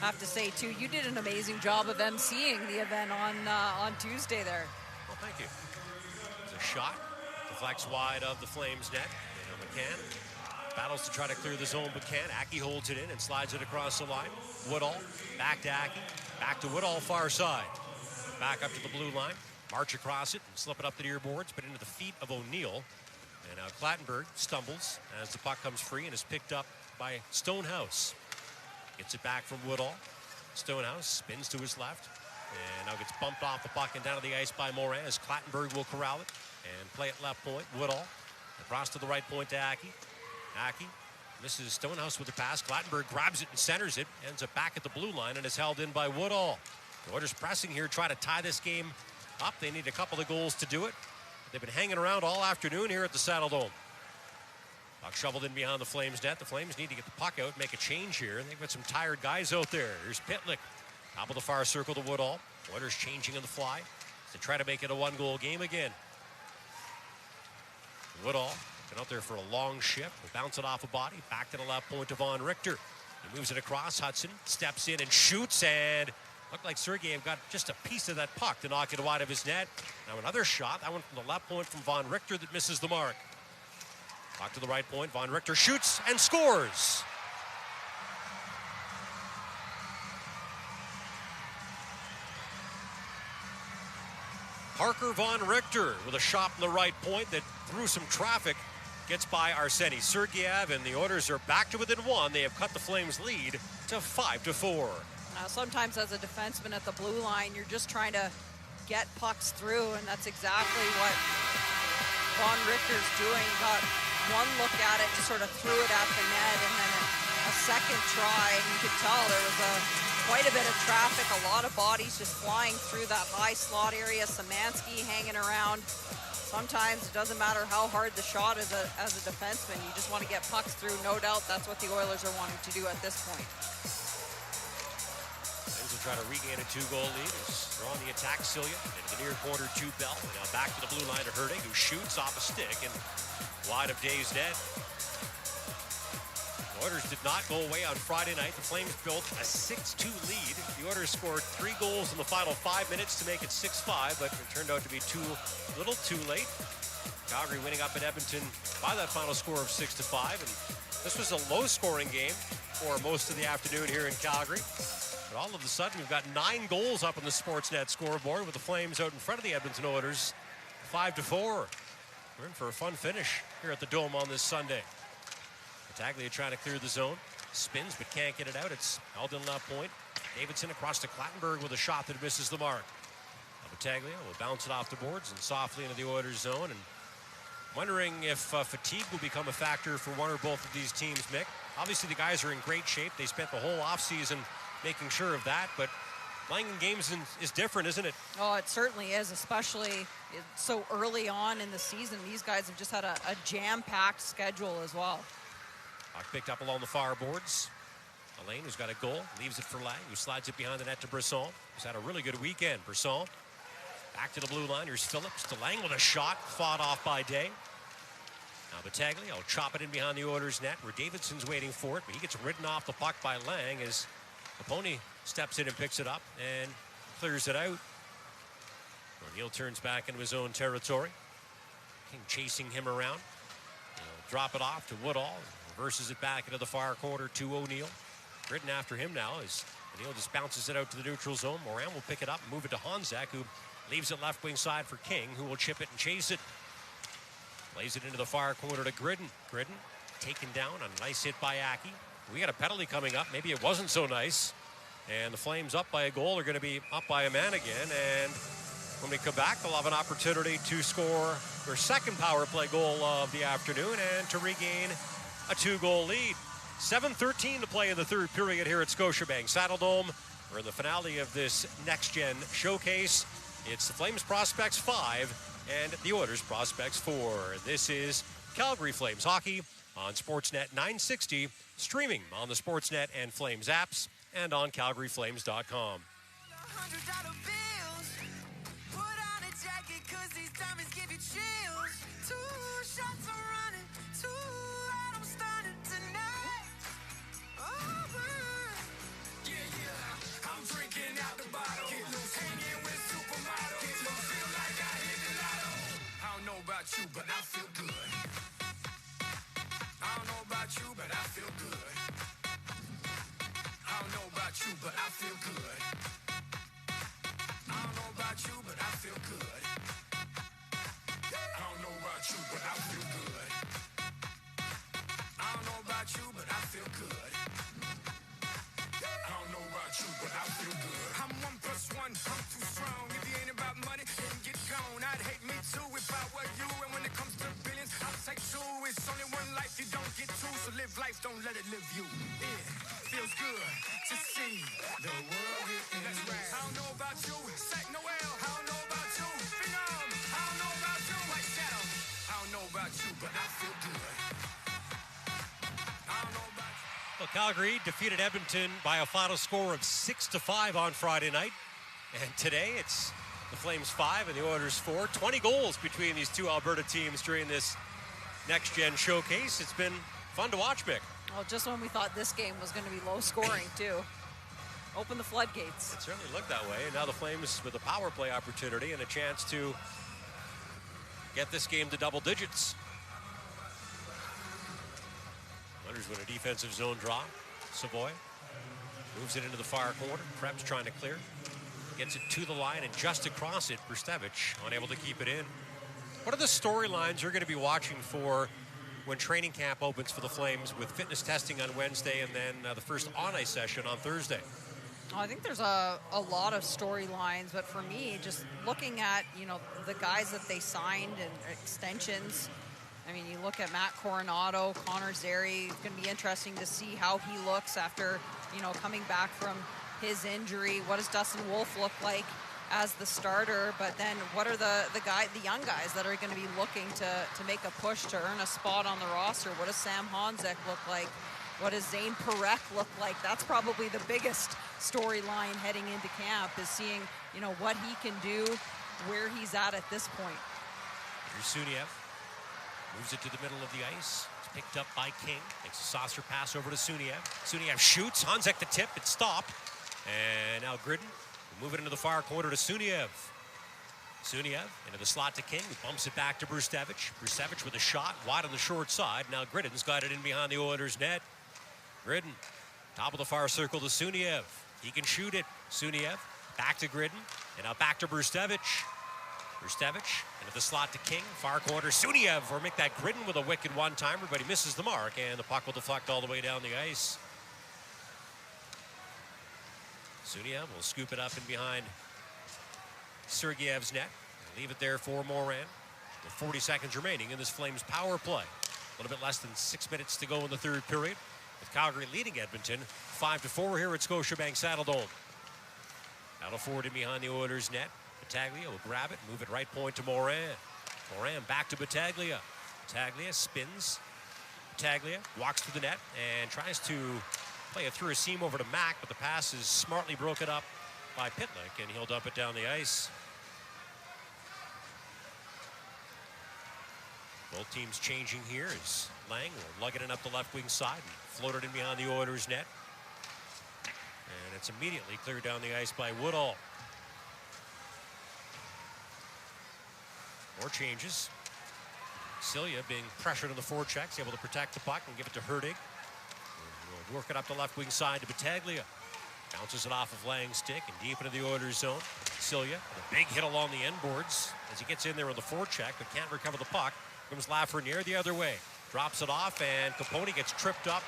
I have to say, too, you did an amazing job of emceeing the event on Tuesday there. Well, thank you. Shot deflects wide of the Flames net. McCann battles to try to clear the zone, but can't. Aki holds it in and slides it across the line. Woodall back to Aki, back to Woodall far side. Back up to the blue line, march across it and slip it up the near boards, but into the feet of O'Neill. And now Clattenburg stumbles as the puck comes free and is picked up by Stonehouse. Gets it back from Woodall. Stonehouse spins to his left and now gets bumped off the puck and down to the ice by Morin as Clattenburg will corral it and play it left point. Woodall across to the right point to Aki. Aki misses Stonehouse with the pass. Clattenburg grabs it and centers it. Ends up back at the blue line and is held in by Woodall. The Oilers pressing here, try to tie this game up. They need a couple of goals to do it. They've been hanging around all afternoon here at the Saddledome. Puck shoveled in behind the Flames net. The Flames need to get the puck out, make a change here. And they've got some tired guys out there. Here's Pitlick. Top of the far circle to Woodall. Oilers changing on the fly to try to make it a one-goal game again. Woodall been out there for a long shift. Will bounce it off a body. Back to the left point to Von Richter. He moves it across. Hudson steps in and shoots, and looked like Sergeyev got just a piece of that puck to knock it wide of his net. Now another shot. That one from the left point from Von Richter that misses the mark. Puck to the right point. Von Richter shoots and scores. Parker Von Richter with a shot from the right point that through some traffic gets by Arseny Sergeyev, and the Oilers are back to within one. They have cut the Flames' lead to 5-4. Now, sometimes as a defenseman at the blue line, you're just trying to get pucks through, and that's exactly what Von Richter's doing. Got one look at it, just sort of threw it at the net, and then a second try, and you could tell there was quite a bit of traffic, a lot of bodies just flying through that high slot area. Szymanski hanging around. Sometimes it doesn't matter how hard the shot is as a defenseman. You just want to get pucks through. No doubt that's what the Oilers are wanting to do at this point. Flames will try to regain a 2-goal lead. They're on the attack. Cilia into the near corner to Bell. And now back to the blue line to Hurtig, who shoots off a stick and wide of Day's net. The Oilers did not go away on Friday night. The Flames built a 6-2 lead. The Oilers scored 3 goals in the final 5 minutes to make it 6-5, but it turned out to be too little, too late. Calgary winning up at Edmonton by that final score of 6-5, and this was a low-scoring game for most of the afternoon here in Calgary. But all of a sudden, we've got 9 goals up on the Sportsnet scoreboard with the Flames out in front of the Edmonton Oilers, 5-4. We're in for a fun finish here at the Dome on this Sunday. Battaglia trying to clear the zone. Spins, but can't get it out. It's held in left point. Davidson across to Clattenburg with a shot that misses the mark. Battaglia will bounce it off the boards and softly into the Oilers zone. And wondering if fatigue will become a factor for one or both of these teams, Mick. Obviously, the guys are in great shape. They spent the whole offseason making sure of that, but playing in games is different, isn't it? Oh, it certainly is, especially so early on in the season. These guys have just had a jam-packed schedule as well. Puck picked up along the far boards. Alain, who's got a goal, leaves it for Lang, who slides it behind the net to Brisson, who's had a really good weekend. Brisson Back to the blue line. Here's Phillips. DeLang with a shot. Fought off by Day. Now Battaglia will chop it in behind the Oilers net where Davidson's waiting for it, but he gets ridden off the puck by Lang as Capone steps in and picks it up and clears it out. O'Neill turns back into his own territory. King chasing him around. He'll drop it off to Woodall. Reverses it back into the far corner to O'Neill. Ridden after him now as O'Neill just bounces it out to the neutral zone. Moran will pick it up and move it to Honzak, who leaves it left wing side for King, who will chip it and chase it. Plays it into the far corner to Gridden. Gridden taken down on a nice hit by Aki. We got a penalty coming up. Maybe it wasn't so nice. And the Flames up by a goal are going to be up by a man again. And when we come back, they'll have an opportunity to score their second power play goal of the afternoon and to regain a 2-goal lead. 7:13 to play in the third period here at Scotiabank Saddledome. We're in the finale of this next-gen showcase. It's the Flames Prospects 5 and the Oilers Prospects 4. This is Calgary Flames Hockey on Sportsnet 960, streaming on the Sportsnet and Flames apps and on CalgaryFlames.com. $100 bills. Put on a jacket 'cause these diamonds give you chills. 2 shots are running, 2 out I'm starting tonight. Oh, yeah, I'm drinking out the bottle. Get loose, hanging with supermodels. Get loose, feel like I hit the lotto. I don't know about you, but I feel good. I don't know about you, but I feel good. I don't know about you, but I feel good. I don't know about you, but I feel good. I don't know about you, but I feel good. I don't know about you, but I feel good. I don't know about you, but I feel good. I'm 1 + 1, I'm too strong. If you ain't about money, then get gone. I'd hate me too if I were you. And when it comes to billions, I'll take 2. It's only one life, you don't get 2. So live life, don't let it live you. Yeah, feels good to see the world getting right. I don't know about you, Sack Noel. I don't know about you, Phenom. I don't know about you, White Shadow. I don't know about you, but I feel good. I don't know about you. Well, Calgary defeated Edmonton by a final score of 6-5 on Friday night. And today it's the Flames 5 and the Oilers 4. 20 goals between these two Alberta teams during this next-gen showcase. It's been fun to watch, Mick. Well, just when we thought this game was going to be low scoring, too. Open the floodgates. It certainly looked that way. And now the Flames with a power play opportunity and a chance to get this game to double digits. Oilers with a defensive zone draw. Savoy moves it into the far corner. Krebs trying to clear. Gets it to the line and just across it. Brustevich unable to keep it in. What are the storylines you're going to be watching for when training camp opens for the Flames with fitness testing on Wednesday and then the first on-ice session on Thursday? I think there's a lot of storylines, but for me, just looking at, the guys that they signed and extensions. I mean, you look at Matt Coronado, Connor Zary. It's going to be interesting to see how he looks after, coming back from his injury. What does Dustin Wolf look like as the starter? But then what are the young guys that are going to be looking to make a push to earn a spot on the roster? What does Sam Honzek look like? What does Zane Parekh look like? That's probably the biggest storyline heading into camp, is seeing, what he can do, where he's at this point. Here's Suniev. Moves it to the middle of the ice. It's picked up by King. Makes a saucer pass over to Suniev. Suniev shoots. Honzek the tip. It's stopped. And now Gridden will move it into the far corner to Suniev. Suniev into the slot to King, who bumps it back to Brustevich. Brustevich with a shot wide on the short side. Now Gridden's got it in behind the Oilers' net. Gridden, top of the far circle to Suniev. He can shoot it. Suniev back to Gridden, and now back to Brustevich. Brustevich into the slot to King, far corner. Suniev will make that Gridden with a wicked one-timer, but he misses the mark, and the puck will deflect all the way down the ice. Suniev will scoop it up in behind Sergeyev's net and leave it there for Moran with 40 seconds remaining in this Flames power play. A little bit less than 6 minutes to go in the third period, with Calgary leading Edmonton 5-4 here at Scotiabank Saddledome. Battle forward in behind the Oilers' net. Battaglia will grab it, move it right point to Moran. Moran back to Battaglia. Battaglia spins. Battaglia walks through the net and tries to play it through a seam over to Mack, but the pass is smartly broken up by Pitlick, and he'll dump it down the ice. Both teams changing here as Lang will lug it in up the left wing side and float it in behind the Oilers net. And it's immediately cleared down the ice by Woodall. More changes. Celia being pressured on the forechecks, able to protect the puck and give it to Herdig. We'll work it up the left wing side to Battaglia. Bounces it off of Lang's stick and deep into the Oilers zone. Celia with a big hit along the end boards as he gets in there with the forecheck but can't recover the puck. Comes Lafreniere the other way. Drops it off and Capone gets tripped up.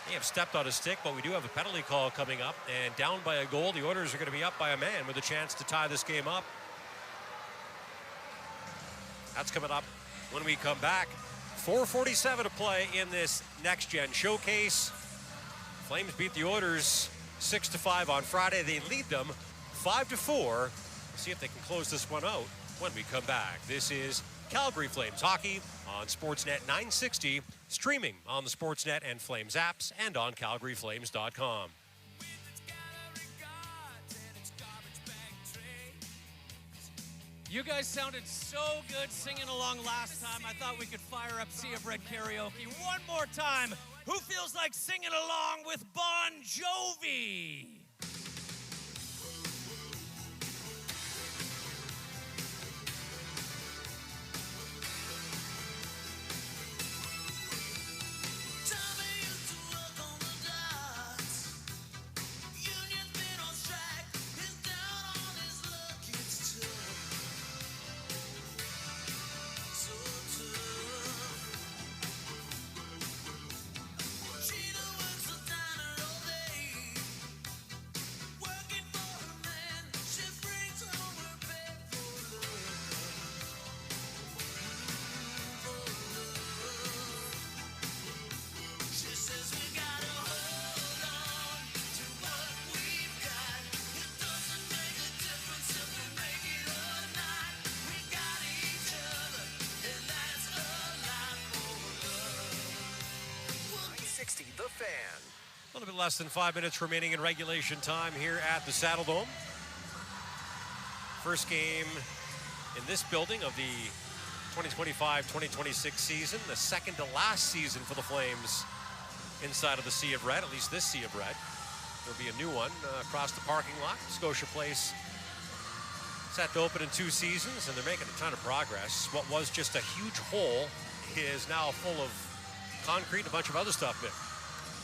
They have stepped on his stick, but we do have a penalty call coming up. And down by a goal, the Oilers are going to be up by a man with a chance to tie this game up. That's coming up when we come back. 4:47 to play in this next-gen showcase. Flames beat the Oilers 6-5 on Friday. They lead them 5-4. See if they can close this one out when we come back. This is Calgary Flames Hockey on Sportsnet 960, streaming on the Sportsnet and Flames apps and on CalgaryFlames.com. You guys sounded so good singing along last time. I thought we could fire up Sea of Red karaoke one more time. Who feels like singing along with Bon Jovi? The Fan. A little bit less than 5 minutes remaining in regulation time here at the Saddle Dome. First game in this building of the 2025-2026 season. The second to last season for the Flames inside of the Sea of Red, at least this Sea of Red. There'll be a new one across the parking lot. Scotia Place set to open in 2 seasons, and they're making a ton of progress. What was just a huge hole is now full of concrete and a bunch of other stuff, Nick.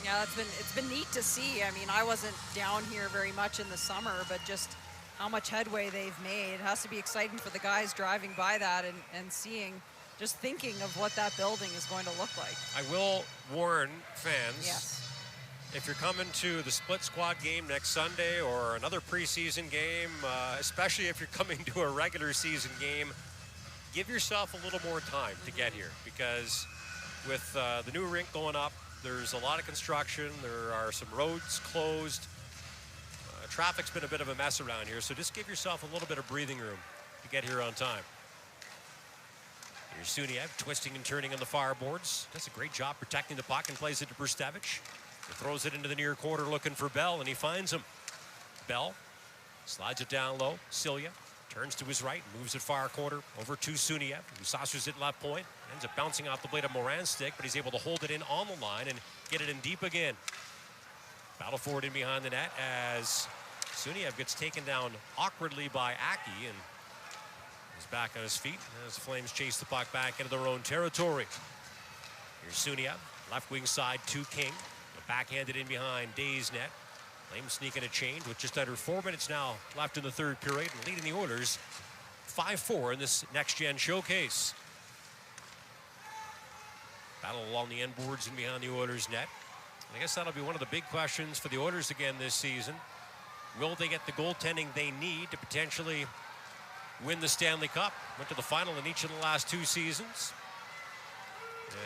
Yeah, it's been neat to see. I mean, I wasn't down here very much in the summer, but just how much headway they've made. It has to be exciting for the guys driving by that and seeing, just thinking of what that building is going to look like. I will warn fans, yes, if you're coming to the split squad game next Sunday or another preseason game, especially if you're coming to a regular season game, give yourself a little more time to get here, because with the new rink going up, there's a lot of construction. There are some roads closed. Traffic's been a bit of a mess around here, so just give yourself a little bit of breathing room to get here on time. Here's Suniev twisting and turning on the fireboards. Does a great job protecting the puck and plays it to Brustevich. He throws it into the near quarter looking for Bell, and he finds him. Bell slides it down low. Celia turns to his right, moves it far corner over to Suniev, who saucers it left point. Ends up bouncing off the blade of Moran's stick, but he's able to hold it in on the line and get it in deep again. Battle forward in behind the net as Suniev gets taken down awkwardly by Aki and is back on his feet as the Flames chase the puck back into their own territory. Here's Suniev, left wing side to King. Backhanded in behind Day's net. Flames sneaking a change with just under 4 minutes now left in the third period and leading the Oilers 5-4 in this next-gen showcase. Battle along the end boards and behind the Oilers net. I guess that'll be one of the big questions for the Oilers again this season. Will they get the goaltending they need to potentially win the Stanley Cup? Went to the final in each of the last 2 seasons.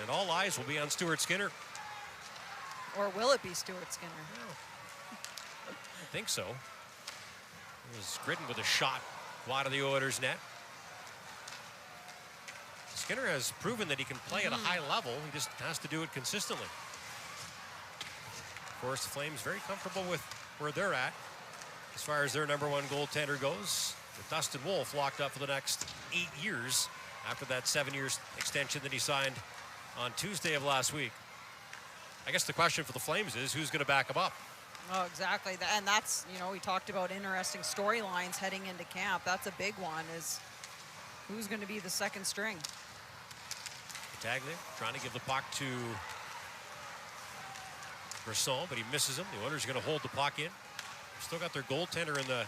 And all eyes will be on Stuart Skinner. Or will it be Stuart Skinner? I think so. It was Gritton with a shot wide of the Oilers net. Skinner has proven that he can play at a high level. He just has to do it consistently. Of course, the Flames very comfortable with where they're at as far as their #1 goaltender goes. With Dustin Wolf locked up for the next 8 years after that 7-year extension that he signed on Tuesday of last week. I guess the question for the Flames is who's going to back him up? Oh, exactly. And that's, we talked about interesting storylines heading into camp. That's a big one, is who's going to be the second string. Battaglia trying to give the puck to Brisson, but he misses him. The Oilers are going to hold the puck in. Still got their goaltender in the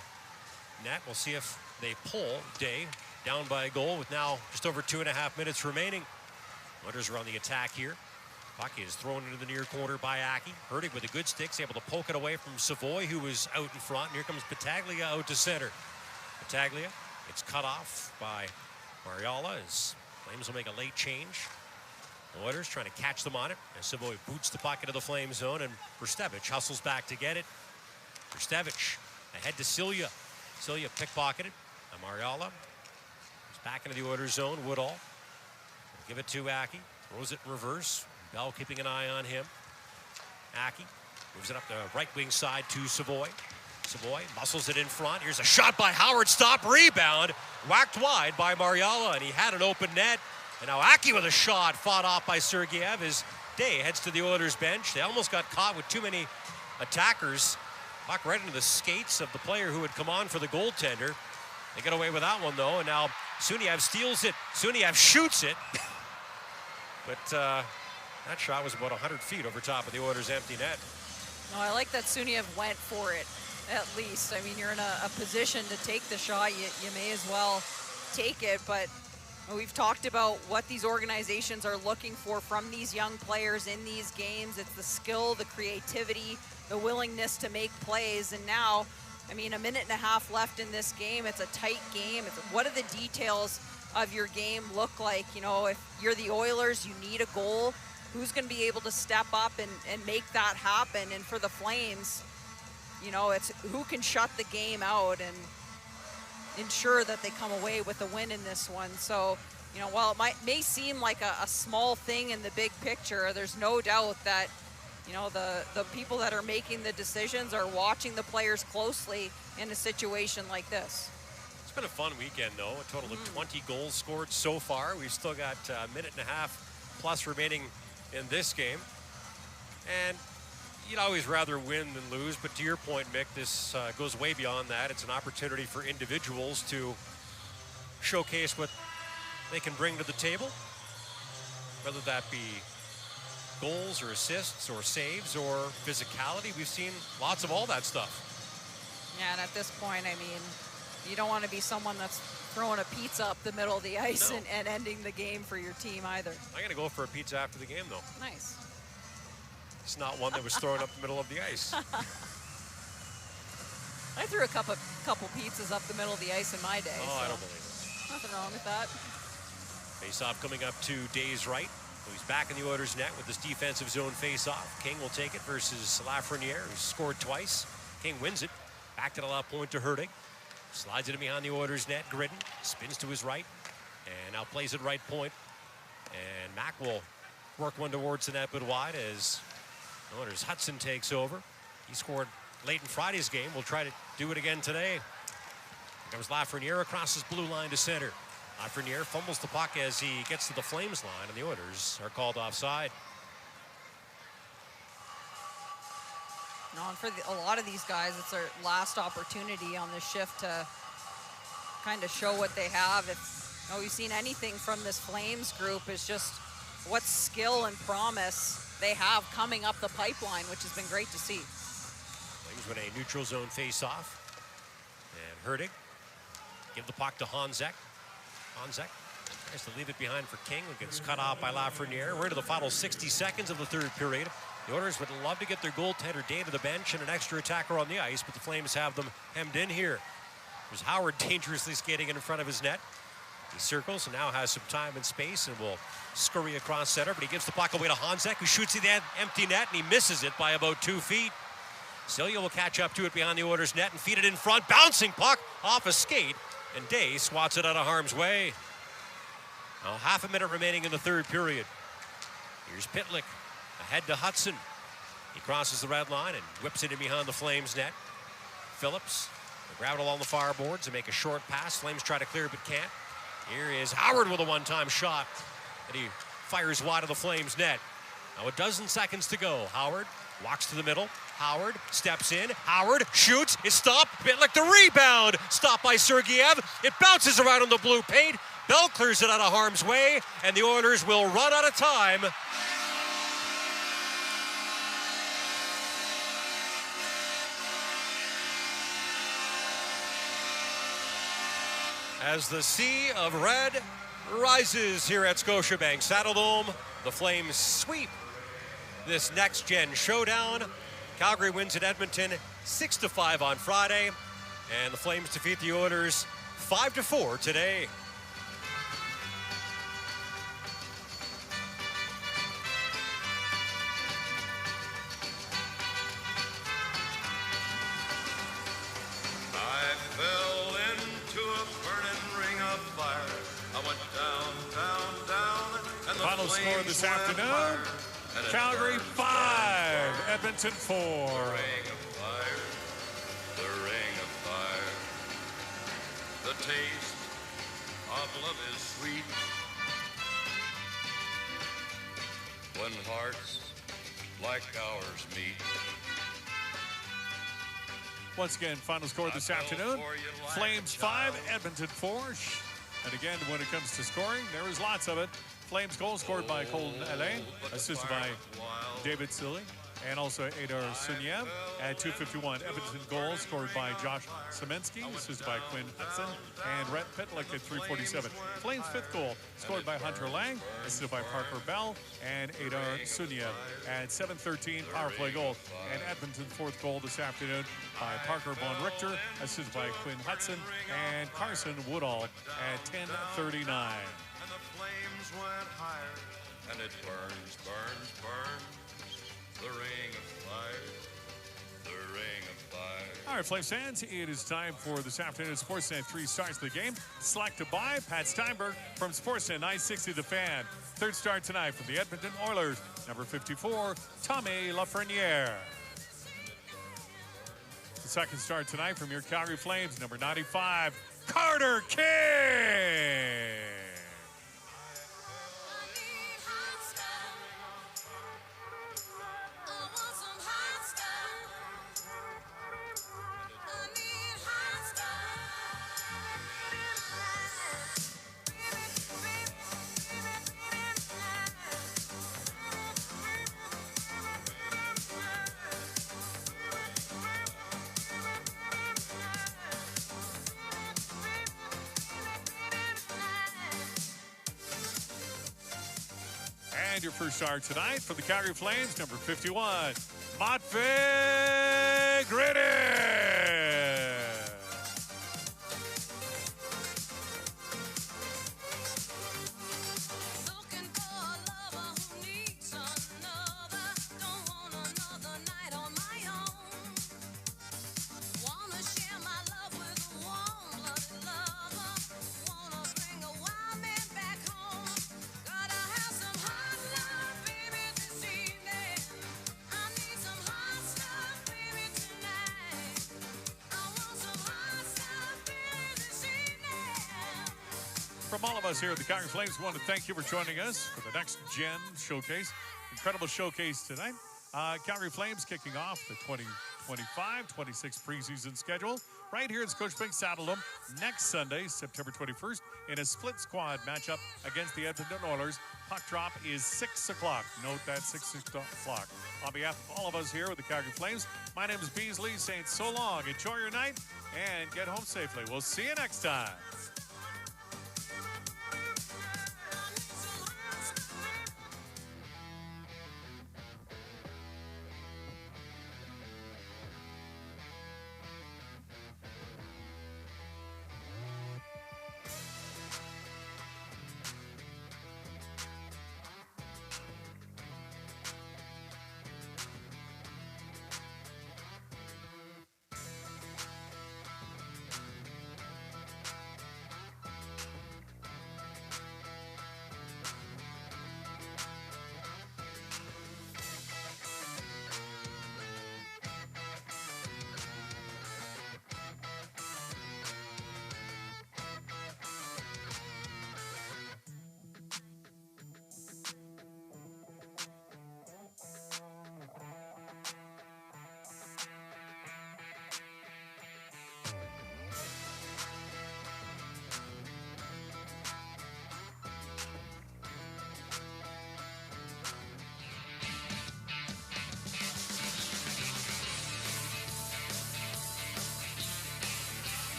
net. We'll see if they pull. Day down by a goal with now just over 2.5 minutes remaining. Oilers are on the attack here. Puck is thrown into the near corner by Aki. Hurtig with a good stick, able to poke it away from Savoy, who was out in front. And here comes Battaglia out to center. Battaglia, it's cut off by Mariala as Flames will make a late change. The Oilers trying to catch them on it as Savoy boots the puck into the Flame zone, and Verstevich hustles back to get it. Verstevich ahead to Silja. Silja pickpocketed. And Mariala is back into the Oilers zone. Woodall give it to Aki. Throws it in reverse. Bell keeping an eye on him. Aki moves it up the right wing side to Savoy. Savoy muscles it in front. Here's a shot by Howard. Stop, rebound. Whacked wide by Mariala, and he had an open net. And now Aki with a shot fought off by Sergeyev as Day heads to the Oilers bench. They almost got caught with too many attackers. Puck right into the skates of the player who had come on for the goaltender. They get away with that one, though, and now Suniev steals it. Suniev shoots it. But that shot was about 100 feet over top of the Oilers' empty net. No, I like that Suniev went for it, at least. I mean, you're in a position to take the shot. You may as well take it, but we've talked about what these organizations are looking for from these young players in these games. It's the skill, the creativity, the willingness to make plays. And now, I mean, 1.5 minutes left in this game. It's a tight game. What do the details of your game look like? If you're the Oilers, you need a goal. Who's going to be able to step up and make that happen? And for the Flames, it's who can shut the game out and ensure that they come away with a win in this one. So, while it may seem like a small thing in the big picture, there's no doubt that, the people that are making the decisions are watching the players closely in a situation like this. It's been a fun weekend, though. A total of 20 goals scored so far. We've still got 1.5 minutes plus remaining in this game. And you'd always rather win than lose, but to your point, Mick, this goes way beyond that. It's an opportunity for individuals to showcase what they can bring to the table, whether that be goals or assists or saves or physicality. We've seen lots of all that stuff. Yeah, and at this point, I mean, you don't want to be someone that's throwing a pizza up the middle of the ice and ending the game for your team either. I'm going to go for a pizza after the game, though. Nice. It's not one that was thrown up the middle of the ice. I threw a couple pizzas up the middle of the ice in my day. Oh, so I don't believe it. nothing wrong with that. Face-off coming up to Day's right. He's back in the Oilers' net with this defensive zone face-off. King will take it versus Lafreniere, who scored twice. King wins it. Back to the left point to Hurtig. Slides it in behind the Oilers' net. Gridden spins to his right and now plays it right point. And Mack will work one towards the net but wide as the Oilers' Hudson takes over. He scored late in Friday's game. We'll try to do it again today. Here comes Lafreniere across his blue line to center. Lafreniere fumbles the puck as he gets to the Flames line, and the Oilers are called offside. No, and for a lot of these guys, it's their last opportunity on this shift to kind of show what they have. If we've seen anything from this Flames group, is just what skill and promise they have coming up the pipeline, which has been great to see. Flames win a neutral zone face-off. And Hurtig give the puck to Honzek. Honzek tries to leave it behind for King, who gets cut off by Lafreniere. We're into the final 60 seconds of the third period. The Oilers would love to get their goaltender Day to the bench and an extra attacker on the ice, but the Flames have them hemmed in here. There's Howard dangerously skating in front of his net. He circles and now has some time and space and will scurry across center, but he gives the puck away to Honzek, who shoots the empty net, and he misses it by about 2 feet. Silja will catch up to it behind the Oilers' net and feed it in front. Bouncing puck off a skate, and Day swats it out of harm's way. Now 1/2 minute remaining in the third period. Here's Pitlick ahead to Hudson. He crosses the red line and whips it in behind the Flames net. Phillips will grab it along the far boards and make a short pass. Flames try to clear but can't. Here is Howard with a one-time shot, and he fires wide of the Flames net. Now 12 seconds to go. Howard walks to the middle. Howard steps in. Howard shoots. It's stopped. Pitlick the rebound. Stopped by Sergeyev. It bounces around on the blue paint. Bell clears it out of harm's way, and the Oilers will run out of time. As the sea of red rises here at Scotiabank Saddledome, the Flames sweep this next-gen showdown. Calgary wins at Edmonton 6-5 on Friday, and the Flames defeat the Oilers 5-4 today. I fell into a burning ring of fire. I went down, down, down, and the Final score flames this went afternoon, higher, and it Calgary burned, 5, Edmonton 4. The ring of fire, the ring of fire. The taste of love is sweet when hearts like ours meet. Once again, final score this afternoon, Flames 5, Edmonton 4. And again, when it comes to scoring, there is lots of it. Flames goal scored by Colton Alain, assisted by David Silly, and also Adar Suniev. At 2:51, Edmonton goal scored by Josh Szymanski, assisted by Quinn Hudson, and Rhett Pitlick at 3:47. Flames' fifth goal scored by Hunter Lang, assisted by Parker Bell and Adar Suniev. At 7:13, power play goal. And Edmonton's fourth goal this afternoon by Parker Von Richter, assisted by Quinn Hudson and Carson Woodall at 10:39. And the flames went higher, and it burns, burns, burns. The ring of fire, the ring of fire. All right, Flames fans, it is time for this afternoon's Sportsnet 3 starts of the game. Selected by Pat Steinberg from Sportsnet 960 The Fan. Third start tonight from the Edmonton Oilers, number 54, Tommy Lafreniere. The second start tonight from your Calgary Flames, number 95, Carter King. And your first start tonight for the Calgary Flames, number 51, Matvei Griddy. From all of us here at the Calgary Flames, we want to thank you for joining us for the Next Gen Showcase. Incredible showcase tonight. Calgary Flames kicking off the 2025-26 preseason schedule right here at Scotiabank Saddledome next Sunday, September 21st, in a split squad matchup against the Edmonton Oilers. Puck drop is 6 o'clock. Note that 6 o'clock. On behalf of all of us here with the Calgary Flames, my name is Beasley saying so long. Enjoy your night and get home safely. We'll see you next time.